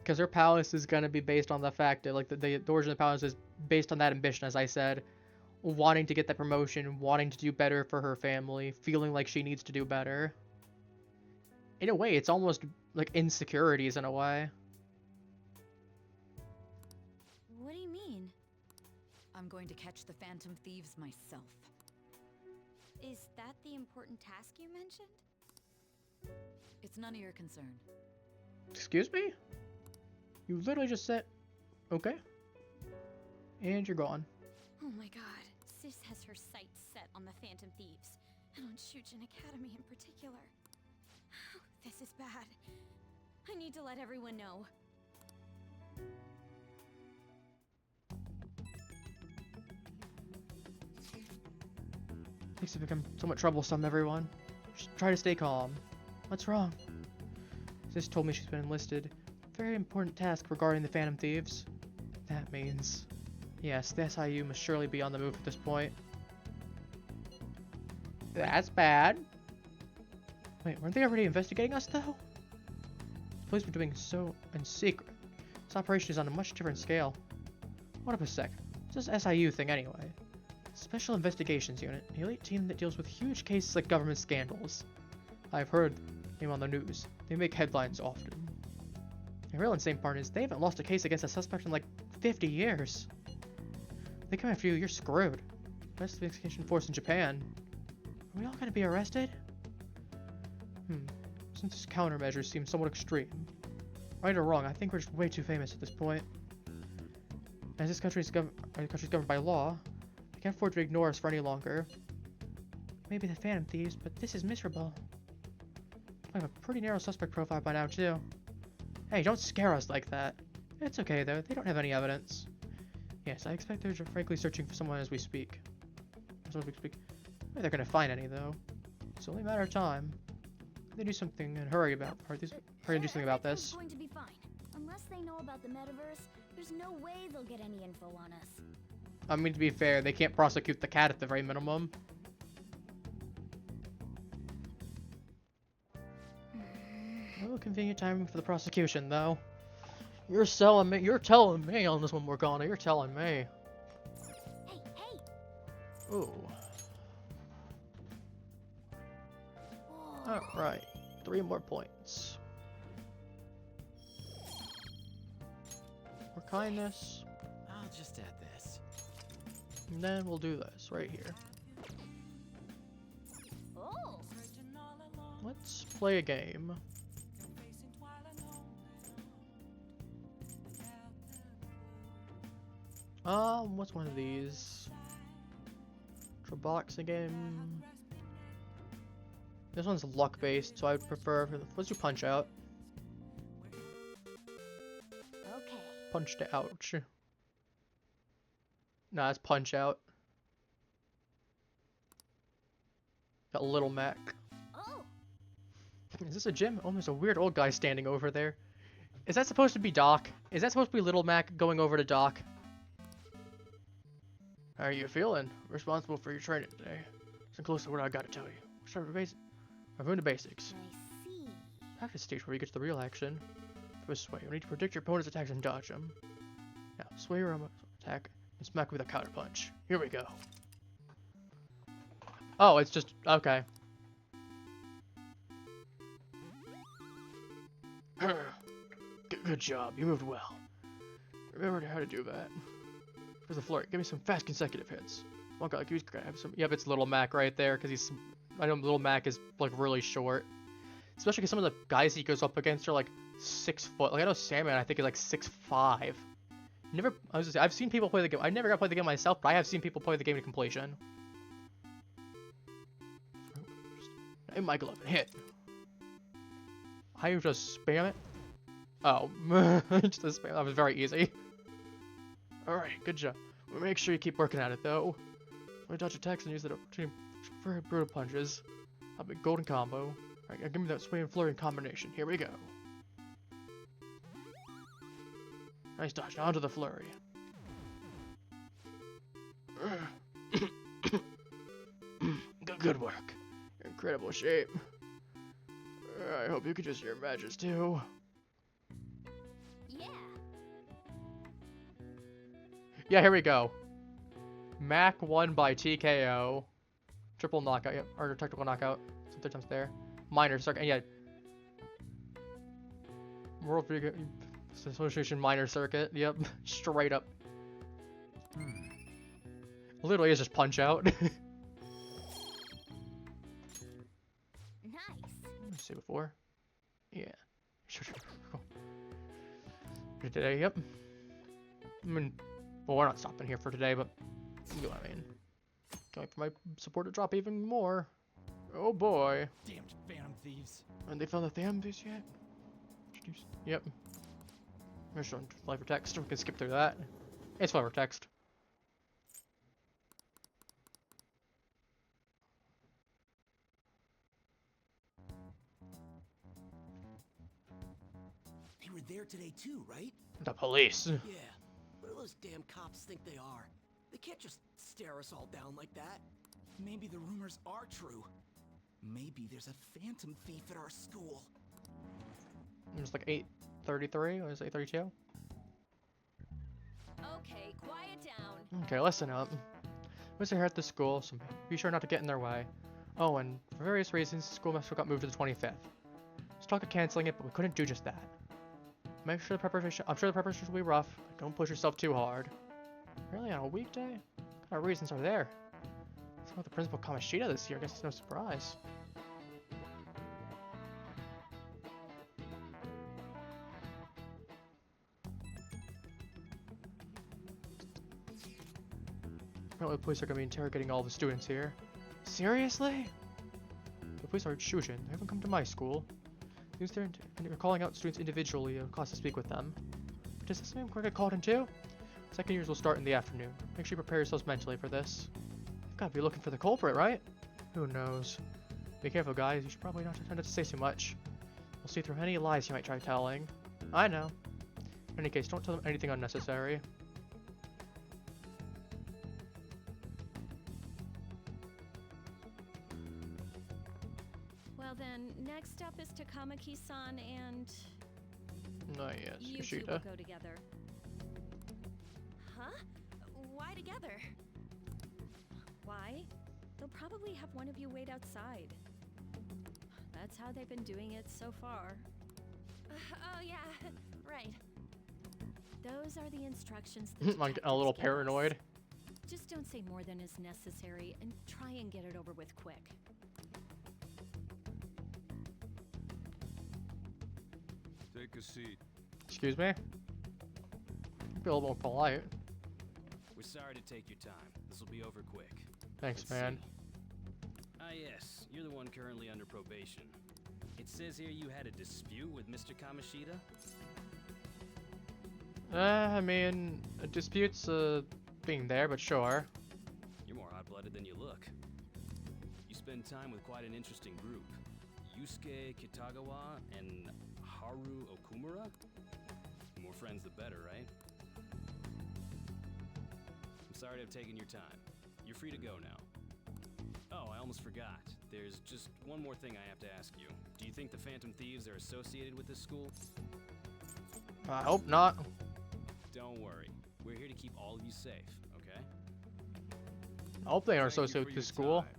S1: Because her palace is going to be based on the fact that, like, the origin of the palace is based on that ambition, as I said. Wanting to get that promotion, wanting to do better for her family, feeling like she needs to do better. In a way, it's almost like insecurities in a way.
S9: What do you mean?
S11: I'm going to catch the Phantom Thieves myself.
S9: Is that the important task you mentioned?
S11: It's none of your concern.
S1: Excuse me? You literally just said, okay. And you're gone.
S9: Oh my god, Sis has her sights set on the Phantom Thieves, and on Shujin Academy in particular. This is bad. I need to let everyone know.
S1: Things have become somewhat troublesome, everyone. Just try to stay calm. What's wrong? Sis told me she's been enlisted. Very important task regarding the Phantom Thieves. That means... Yes, the SIU must surely be on the move at this point. That's bad. Wait, weren't they already investigating us, though? The police were doing so in secret. This operation is on a much different scale. What up a sec. What's this SIU thing, anyway? Special Investigations Unit, an elite team that deals with huge cases like government scandals. I've heard them on the news. They make headlines often. The real insane part is they haven't lost a case against a suspect in like 50 years. If they come after you, you're screwed. Best investigation force in Japan. Are we all gonna be arrested? Since this countermeasures seem somewhat extreme. Right or wrong, I think we're just way too famous at this point. As this country's governed by law, I can't afford to ignore us for any longer. Maybe the Phantom Thieves, but this is miserable. I have a pretty narrow suspect profile by now, too. Hey, don't scare us like that. It's okay, though. They don't have any evidence. Yes, I expect they're frankly searching for someone as we speak. Maybe they're gonna find any, though. It's only a matter of time. They do something and hurry about, or do something about this.
S5: It's going to be fine. Unless they know about the metaverse, there's no way they'll get any info on us.
S1: I mean, to be fair, they can't prosecute the cat at the very minimum. No convenient timing for the prosecution, though. You're telling me on this one, Morgana. You're telling me.
S5: Hey!
S1: Ooh. Alright. 3 more points. kindness.
S6: I'll just add this.
S1: And then we'll do this right here.
S5: Oh!
S1: Let's play a game. What's one of these? Boxing game. This one's luck based, so I would prefer. Let's do Punch Out.
S5: Okay.
S1: Punched Ouch. Nah, it's Punch Out. Got Little Mac.
S5: Oh!
S1: Is this a gym? Oh, there's a weird old guy standing over there. Is that supposed to be Doc? Is that supposed to be Little Mac going over to Doc? How are you feeling? Responsible for your training today. Listen close to what I gotta tell you. Start with I've ruined the basics.
S5: I see.
S1: Practice stage where you get to the real action. First sway. You need to predict your opponent's attacks and dodge them. Now, sway your attack and smack with a counter punch. Here we go. Oh, it's just okay. Good job. You moved well. Remember how to do that. Here's the flurry. Give me some fast consecutive hits. One guy like you's gonna have some. Yep, it's Little Mac right there because he's. I know Little Mac is like really short, especially because some of the guys he goes up against are like 6 foot. Like I know Sandman, I think is like 6'5". Never. I was just, I've seen people play the game. I never got to play the game myself, but I have seen people play the game to completion. In my glove and hit. I just spam it. Oh, just a spam. That was very easy. All right, good job. We'll make sure you keep working at it though. When I dodge attacks and use that opportunity for brutal punches. I'll be golden combo. All right, give me that sway and flurry combination. Here we go. Nice dodge. Now onto the flurry. Good work. You're in incredible shape. I hope you could just your matches too.
S5: Yeah.
S1: Yeah, here we go. Mac won by TKO. Triple knockout, yep, or technical knockout. Some 3 times there. Minor circuit, yeah. World Video Association minor circuit, yep. Straight up. Literally is just Punch Out.
S5: Nice.
S1: Let's see before. Yeah. Sure. Today, yep. I mean, well, we're not stopping here for today, but you know what I mean. Can't wait for my support to drop even more. Oh boy.
S6: Damned Phantom Thieves.
S1: And they found the Phantom Thieves yet? Yep. There's some flavor text. We can skip through that. It's flavor text.
S7: They were there today too, right?
S1: The police.
S7: Yeah. What do those damn cops think they are? They can't just stare us all down like that. Maybe the rumors are true. Maybe there's a phantom thief at our school.
S1: It's like 8:33 or is it 8:32?
S5: Okay, quiet down.
S1: Okay, listen up. We're here at the school, so be sure not to get in their way. Oh, and for various reasons, the school semester got moved to the 25th. Let's talk of canceling it, but we couldn't do just that. Make sure the preparation. I'm sure the preparation will be rough. But don't push yourself too hard. Really, on a weekday? What kind of reasons are there? It's about the principal Kamishita this year. I guess it's no surprise. Apparently the police are going to be interrogating all the students here. Seriously? The police are Shujin. They haven't come to my school. They're calling out students individually in class to speak with them. But does this mean we're going to get called in too? Second years will start in the afternoon. Make sure you prepare yourselves mentally for this. You've got to be looking for the culprit, right? Who knows? Be careful, guys. You should probably not try to say too much. We'll see through any lies you might try telling. I know. In any case, don't tell them anything unnecessary.
S10: Well then, next up is Takamaki-san and...
S1: Oh yes,
S10: you two
S1: Yoshida.
S10: will go together. Huh? Why together? Why? They'll probably have one of you wait outside. That's how they've been doing it so far.
S9: Oh yeah, right.
S10: Those are the instructions. The
S1: I'm getting a little
S10: detectives give us.
S1: paranoid.
S10: Just don't say more than is necessary and try and get it over with quick.
S2: Take a seat.
S1: Excuse me? Be a little more polite.
S13: We're sorry to take your time. This will be over quick.
S1: Thanks,
S13: Let's
S1: man.
S13: see. Ah, yes. You're the one currently under probation. It says here you had a dispute with Mr. Kamoshida?
S1: I mean, a dispute's being there, but sure.
S13: You're more hot-blooded than you look. You spend time with quite an interesting group. Yusuke Kitagawa and Haru Okumura? More friends the better, right? I'm sorry to have taken your time. You're free to go now. Oh, I almost forgot. There's just one more thing I have to ask you. Do you think the Phantom Thieves are associated with this school?
S1: I hope not.
S13: Don't worry. We're here to keep all of you safe, okay?
S1: I hope they aren't
S2: Thank you
S1: associated
S2: for
S1: with
S2: your
S1: this school.
S2: time.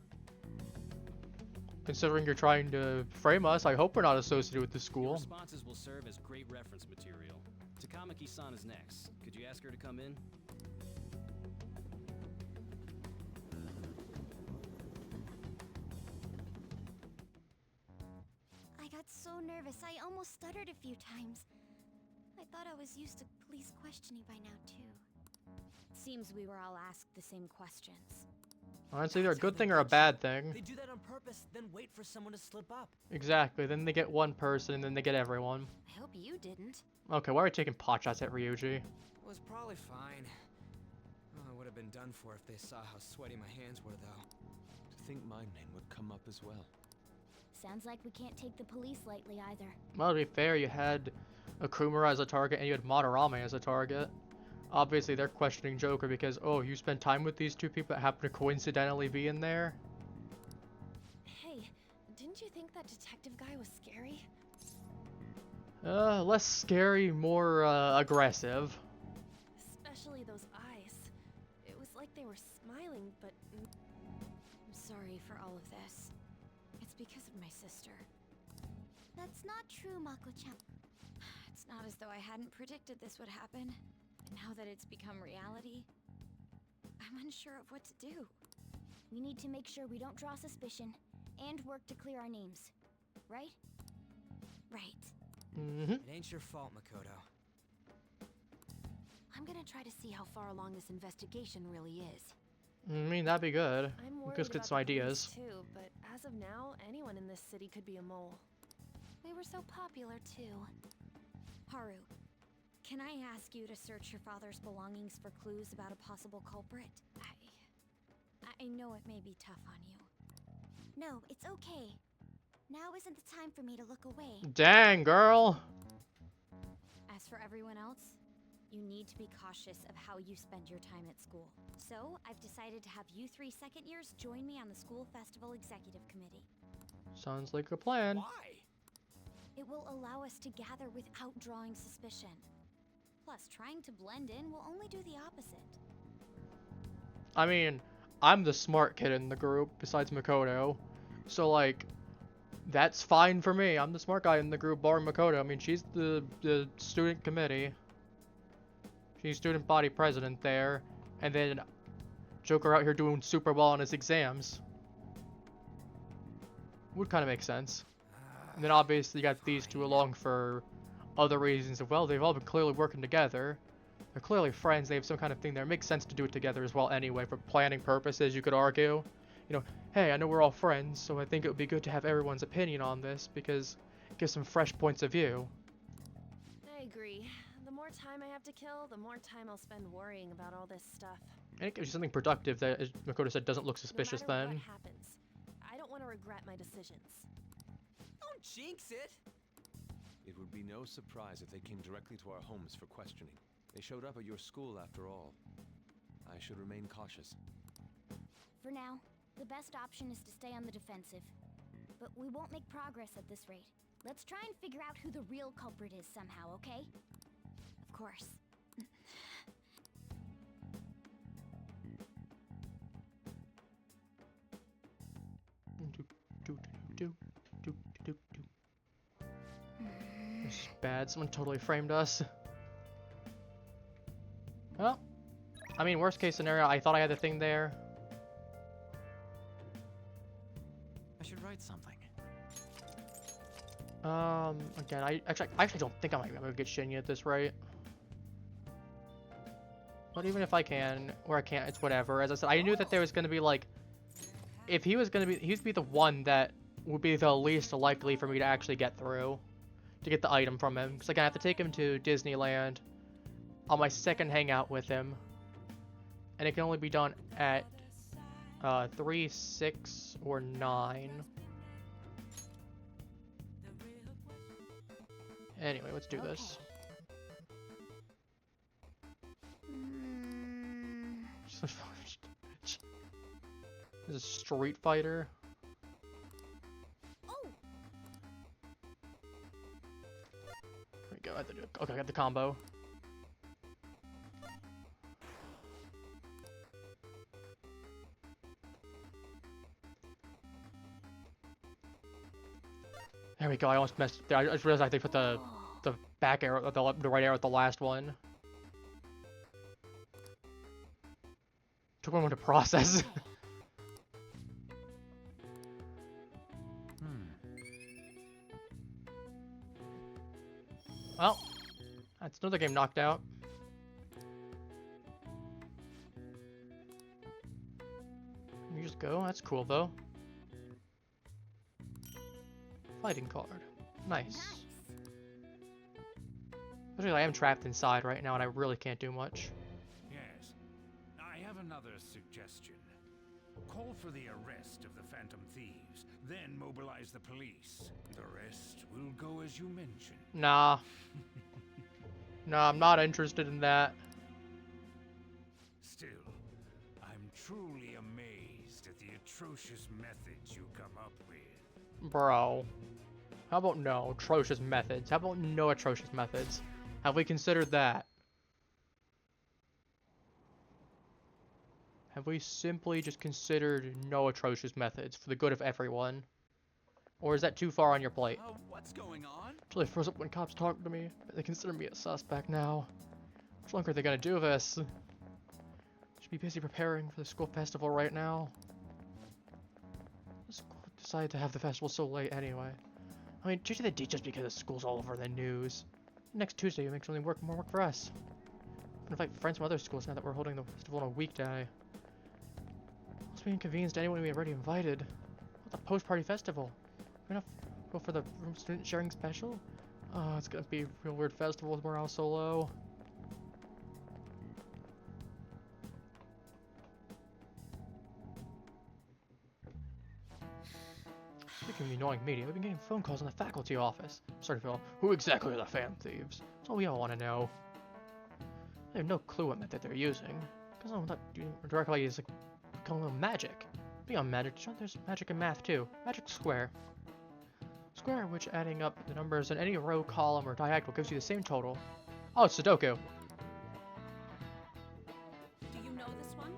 S1: Considering you're trying to frame us, I hope we're not associated with the
S13: Your
S1: school.
S13: responses will serve as great reference material. Takamaki-san is next. Could you ask her to come in?
S3: I got so nervous, I almost stuttered a few times. I thought I was used to police questioning by now, too.
S5: Seems we were all asked the same questions.
S1: Honestly, they're a good thing or a bad
S6: They
S1: thing.
S6: do that on purpose, then wait for someone to slip up.
S1: Exactly, then they get one person and then they get everyone.
S9: I hope you didn't.
S1: Okay, why are we taking pot shots at Ryuji?
S6: It was probably fine. Oh, I would have been done for if they saw how sweaty my hands were, though.
S2: To think my name would come up as well.
S5: Sounds like we can't take the police lightly either.
S1: Well, to be fair, you had Okumura as a target and you had Madarame as a target. Obviously, they're questioning Joker because, oh, you spent time with these two people that happen to coincidentally be in there?
S10: Hey, didn't you think that detective guy was scary?
S1: Less scary, more, aggressive.
S10: Especially those eyes. It was like they were smiling, but... I'm sorry for all of this. It's because of my sister.
S3: That's not true, Mako-chan.
S5: It's not as though I hadn't predicted this would happen. And now that it's become reality, I'm unsure of what to do.
S3: We need to make sure we don't draw suspicion, and work to clear our names. Right?
S5: Right.
S1: Mm-hmm.
S6: It ain't your fault, Makoto.
S9: I'm gonna try to see how far along this investigation really is.
S1: I mean, that'd be good.
S10: I'm
S1: We
S10: worried
S1: could get
S10: about
S1: some
S10: the police
S1: ideas.
S10: too, but as of now, anyone in this city could be a mole.
S9: We were so popular too.
S5: Haru, can I ask you to search your father's belongings for clues about a possible culprit? I know it may be tough on you.
S3: No, it's okay. Now isn't the time for me to look away.
S1: Dang, girl!
S5: As for everyone else, you need to be cautious of how you spend your time at school. So, I've decided to have you 3 second years join me on the school festival executive committee.
S1: Sounds like a plan.
S6: Why?
S5: It will allow us to gather without drawing suspicion. Plus, trying to blend in will only do the opposite.
S1: I mean, I'm the smart kid in the group, besides Makoto. So, like, that's fine for me. I'm the smart guy in the group, barring Makoto. I mean, she's the student committee. She's student body president there. And then Joker out here doing super well on his exams. Would kind of make sense. And then obviously you got these two along for other reasons as well. They've all been clearly working together. They're clearly friends. They have some kind of thing there. It makes sense to do it together as well anyway, for planning purposes, you could argue. You know, hey, I know we're all friends, so I think it would be good to have everyone's opinion on this, because it gives some fresh points of view.
S10: I agree. The more time I have to kill, the more time I'll spend worrying about all this stuff.
S1: And it gives you something productive that, as Makoto said, doesn't look suspicious
S10: no matter
S1: then.
S10: what happens, I don't want to regret my decisions.
S6: Don't jinx it!
S2: It would be no surprise if they came directly to our homes for questioning. They showed up at your school after all. I should remain cautious.
S3: For now, the best option is to stay on the defensive. But we won't make progress at this rate. Let's try and figure out who the real culprit is somehow, okay?
S5: Of course.
S1: This is bad. Someone totally framed us. I mean, worst case scenario, I thought I had the thing there.
S7: I should write something.
S1: Again, I actually don't think I might be able to get Shinya at this rate. But even if I can, or I can't, it's whatever. As I said, I knew that there was gonna be like, if he was gonna be, he'd be the one that would be the least likely for me to actually get through, to get the item from him. Because like, I have to take him to Disneyland on my second hangout with him, and it can only be done at 3, 6, or 9. Anyway, let's do this. This is Street Fighter. There we go. I have to do it. Okay, I got the combo. There we go. I almost messed. I just realized they put the back arrow, the right arrow at the last one. Took a moment to process. Well, that's another game knocked out. You just go. That's cool though. Fighting card. Nice. Especially I am trapped inside right now and I really can't do much.
S12: Yes. I have another suggestion. Call for the arrest of the Phantom Thieves, then mobilize the police. The rest will go as you mentioned.
S1: Nah. Nah, I'm not interested in that.
S12: Still, I'm truly amazed at the atrocious methods you come up with.
S1: Bro. How about no atrocious methods? How about no atrocious methods? Have we considered that? Have we simply just considered no atrocious methods for the good of everyone? Or is that too far on your plate?
S7: What's going on?
S1: Actually froze up when cops talk to me. They consider me a suspect now. How much longer are they gonna do this? Should be busy preparing for the school festival right now. The school decided to have the festival so late anyway. I mean, usually they do just because the school's all over the news. Next Tuesday, we make something more work for us. I'm gonna invite friends from other schools now that we're holding the festival on a weekday. Must be inconvenienced to anyone we already invited. What's a post-party festival? We're gonna go for the student sharing special? Oh, it's gonna be a real weird festival with morale so low. Speaking of the annoying media, we've been getting phone calls in the faculty office. Sorry, Phil. Who exactly are the fan thieves? That's all we all want to know. I have no clue what method they're using. Because I'm not doing directly is like calling them magic. Beyond magic, there's magic in math too. Magic square. Square, which adding up the numbers in any row, column, or diagonal gives you the same total. Oh, it's Sudoku.
S10: Do you know this one?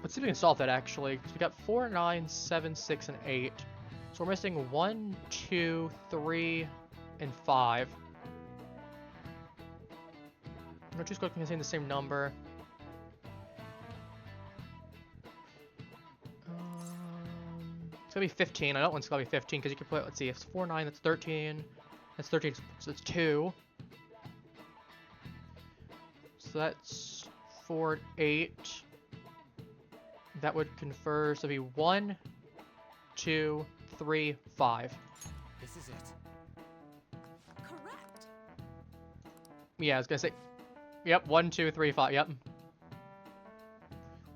S1: Let's see if we can solve that actually. We got 4, 9, 7, 6, and 8. So we're missing 1, 2, 3, and 5. No two squares contain the same number. It's gonna be 15. I don't want it's gonna be 15 because you can put, let's see, if it's 4, 9, that's 13. That's 13, so it's 2. So that's 4, 8. That would confer, so it'd be 1, 2, 3, 5.
S7: This is it.
S10: Correct.
S1: Yeah, I was gonna say, yep, 1, 2, 3, 5, yep.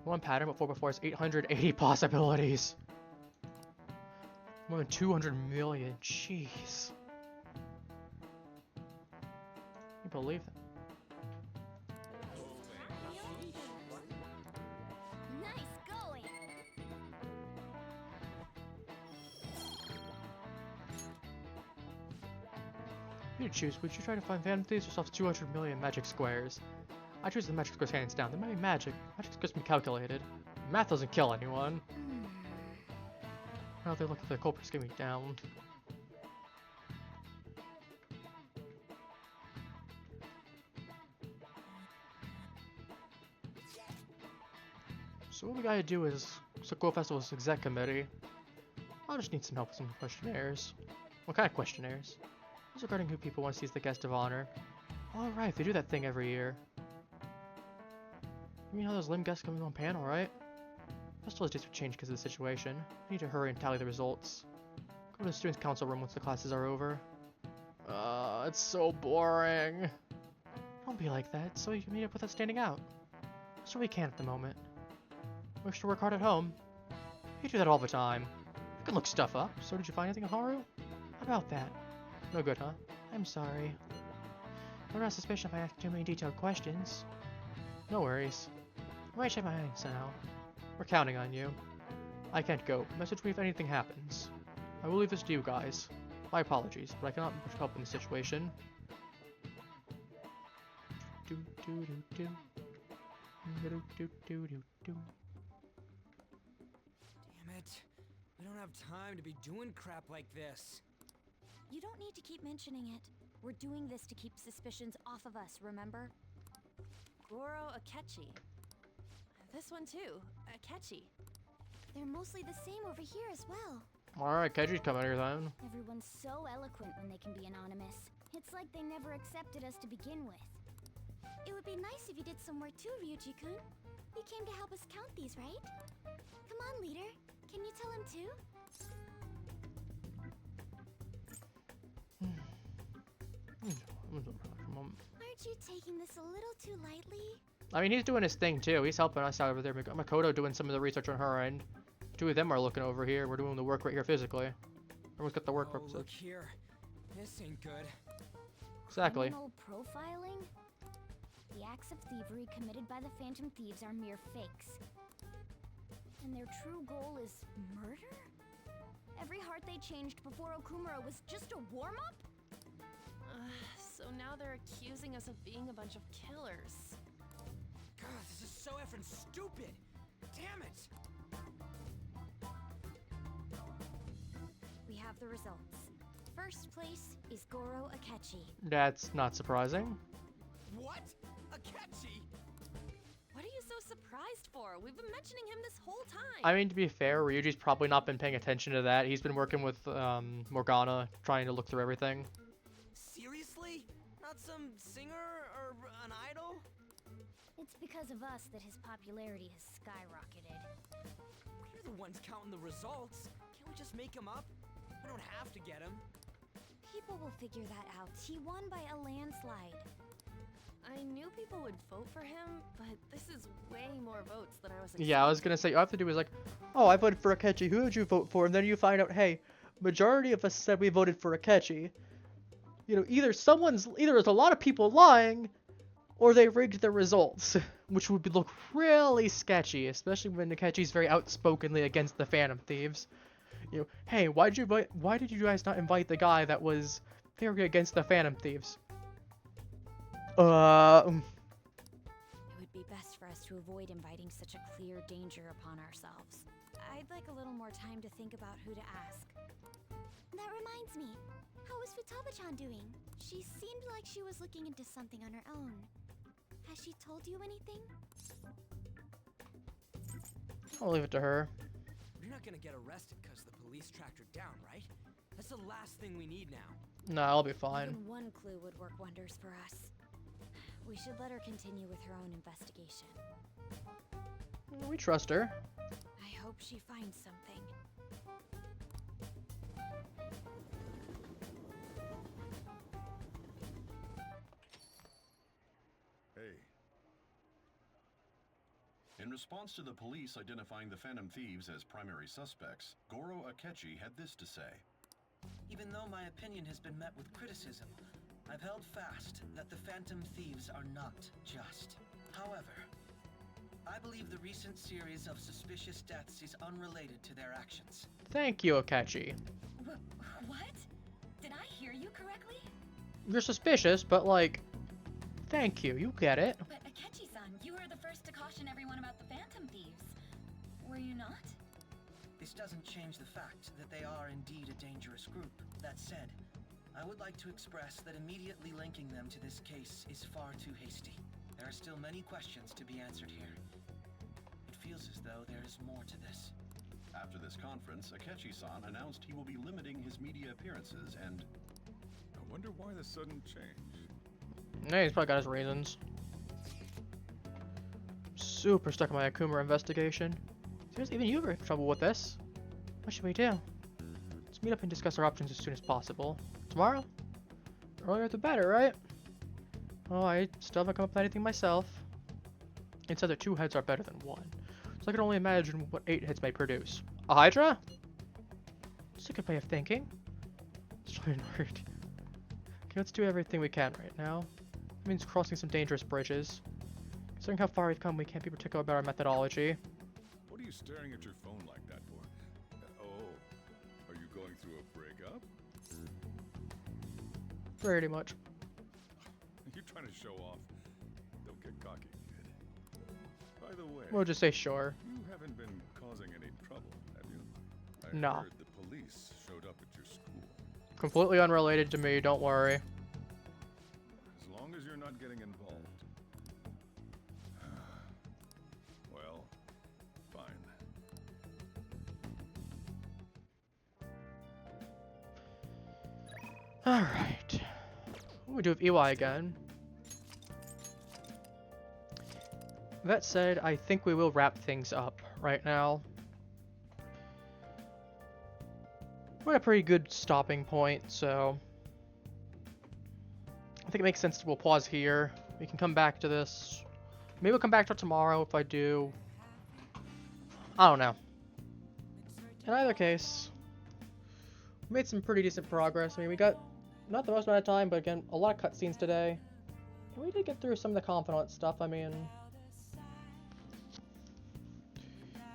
S1: One pattern, but 4 before is 880 possibilities. More than 200 million, jeez. Can you believe that? You choose, would you try to find Phantom Thieves yourself 200 million magic squares? I choose the magic squares hands down. They might be magic. Magic squares can be calculated. Math doesn't kill anyone. Now they look at the culprits get me down. So what we gotta do is Sakura Festival's exec committee. I'll just need some help with some questionnaires. What kind of questionnaires? Those regarding who people want to see as the guest of honor. Alright, they do that thing every year. You mean how those limb guests come on panel, right? Festival's dates would change because of the situation. We need to hurry and tally the results. Go to the students' council room once the classes are over. It's so boring. Don't be like that, so you can meet up with us standing out. So we can at the moment. Wish to work hard at home. You do that all the time. You can look stuff up. So did you find anything, Haru? How about that? No good, huh? I'm sorry. I'm not suspicious if I ask too many detailed questions. No worries. I might check my eyes now. We're counting on you. I can't go. Message me if anything happens. I will leave this to you guys. My apologies, but I cannot much help in this situation.
S6: Damn it. We don't have time to be doing crap like this.
S5: You don't need to keep mentioning it. We're doing this to keep suspicions off of us, remember?
S10: Goro Akechi. This one too, Akechi.
S3: They're mostly the same over here as well.
S1: Alright, Keji's coming here then.
S5: Everyone's so eloquent when they can be anonymous. It's like they never accepted us to begin with.
S3: It would be nice if you did some work too, Ryuji-kun. You came to help us count these, right? Come on, leader. Can you tell him too? Aren't you taking this a little too lightly?
S1: I mean, he's doing his thing too. He's helping us out over there. Makoto doing some of the research on her end. Two of them are looking over here. We're doing the work right here physically. Everyone's got the work purposes.
S6: Look here. This ain't good.
S1: Exactly.
S5: Criminal profiling? The acts of thievery committed by the Phantom Thieves are mere fakes. And their true goal is murder? Every heart they changed before Okumura was just a warm-up?
S10: So now they're accusing us of being a bunch of killers.
S6: God, this is so effing stupid! Damn it!
S5: We have the results. First place is Goro Akechi.
S1: That's not surprising.
S6: What? Akechi?
S10: What are you so surprised for? We've been mentioning him this whole time.
S1: I mean, to be fair, Ryuji's probably not been paying attention to that. He's been working with Morgana, trying to look through everything.
S6: Seriously? Not some singer or an idol?
S5: It's because of us that his popularity has skyrocketed.
S6: We're the ones counting the results. Can't we just make him up? We don't have to get him.
S5: People will figure that out. He won by a landslide.
S10: I knew people would vote for him, but this is way more votes than I was expecting.
S1: Yeah, I was gonna say, all I have to do is like, oh, I voted for Akechi. Who did you vote for? And then you find out, hey, majority of us said we voted for Akechi. You know, either there's a lot of people lying, or they rigged the results, which would look really sketchy, especially when Akechi's very outspokenly against the Phantom Thieves. You know, hey, why did you guys not invite the guy that was very against the Phantom Thieves?
S5: It would be best for us to avoid inviting such a clear danger upon ourselves. I'd like a little more time to think about who to ask.
S3: That reminds me. How was Futaba-chan doing? She seemed like she was looking into something on her own. Has she told you anything?
S1: I'll leave it to her.
S6: You're not gonna get arrested because the police tracked her down, right? That's the last thing we need now.
S1: Nah, I'll be fine.
S5: Even one clue would work wonders for us. We should let her continue with her own investigation.
S1: We trust her.
S5: I hope she finds something.
S14: Hey. In response to the police identifying the Phantom Thieves as primary suspects, Goro Akechi had this to say.
S15: Even though my opinion has been met with criticism, I've held fast that the Phantom Thieves are not just. However, I believe the recent series of suspicious deaths is unrelated to their actions.
S1: Thank you, Akechi.
S11: What? Did I hear you correctly?
S1: You're suspicious, but like, thank you. You get it.
S11: But Akechi-san, you were the first to caution everyone about the Phantom Thieves. Were you not?
S15: This doesn't change the fact that they are indeed a dangerous group. That said, I would like to express that immediately linking them to this case is far too hasty. There are still many questions to be answered here. It feels as though there is more to this.
S14: After this conference, Akechi-san announced he will be limiting his media appearances and...
S4: I wonder why the sudden change.
S1: Yeah, he's probably got his reasons. Super stuck in my Akuma investigation. Seriously, even you have trouble with this. What should we do? Let's meet up and discuss our options as soon as possible. Tomorrow? Earlier the better, right? Oh, I still haven't come up with anything myself. It said that 2 heads are better than 1. So I can only imagine what 8 heads may produce. A Hydra? It's a good way of thinking. It's really nerd. Okay, let's do everything we can right now. It means crossing some dangerous bridges. Considering how far we've come, we can't be particular about our methodology.
S4: What are you staring at your phone like that for? Oh, are you going through a breakup?
S1: Pretty much.
S4: You trying to show off? Don't get cocky, kid. By the way,
S1: We'll just say sure.
S4: you haven't been causing any trouble, have you? I
S1: No.
S4: heard the police showed up at your school.
S1: Completely unrelated to me, don't worry.
S4: As long as you're not getting involved. Well, fine.
S1: Alright. What do we do with EY again? That said, I think we will wrap things up right now. We're at a pretty good stopping point, so I think it makes sense to we'll pause here. We can come back to this. Maybe we'll come back to it tomorrow if I do. I don't know. In either case, we made some pretty decent progress. I mean, we got not the most amount of time, but again, a lot of cutscenes today. And we did get through some of the confidant stuff. I mean,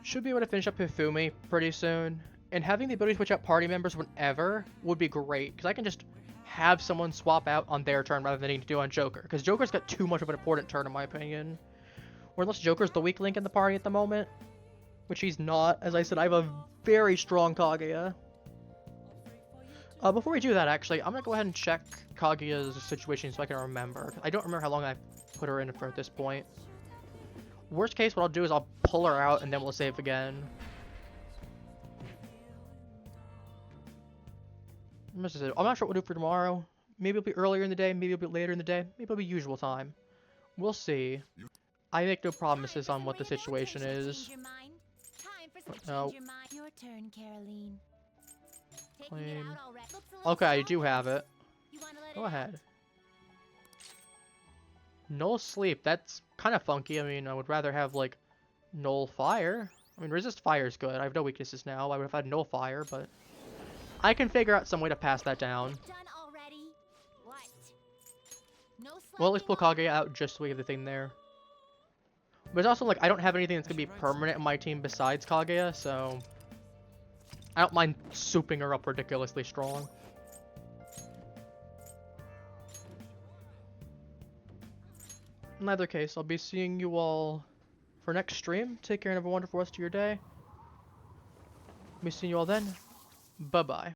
S1: should be able to finish up Hifumi pretty soon. And having the ability to switch out party members whenever would be great, because I can just have someone swap out on their turn rather than needing to do on Joker. Because Joker's got too much of an important turn in my opinion. Or unless Joker's the weak link in the party at the moment, which he's not. As I said, I have a very strong Kaguya. Before we do that, actually, I'm going to go ahead and check Kaguya's situation so I can remember. I don't remember how long I put her in for at this point. Worst case, what I'll do is I'll pull her out and then we'll save again. I'm not sure what we'll do for tomorrow. Maybe it'll be earlier in the day, maybe it'll be later in the day, maybe it'll be usual time. We'll see. I make no promises on what the situation is. No.
S10: Your turn, Caroline.
S1: Claim. Okay, I do have it. Go ahead. Null sleep, that's kind of funky. I mean, I would rather have, like, null fire. I mean, resist fire is good. I have no weaknesses now. I would have had null fire, but I can figure out some way to pass that down. Well, at least pull Kaguya out just so we have the thing there. But it's also like, I don't have anything that's going to be permanent in my team besides Kaguya, so I don't mind souping her up ridiculously strong. In either case, I'll be seeing you all for next stream. Take care and have a wonderful rest of your day. I'll be seeing you all then. Bye-bye.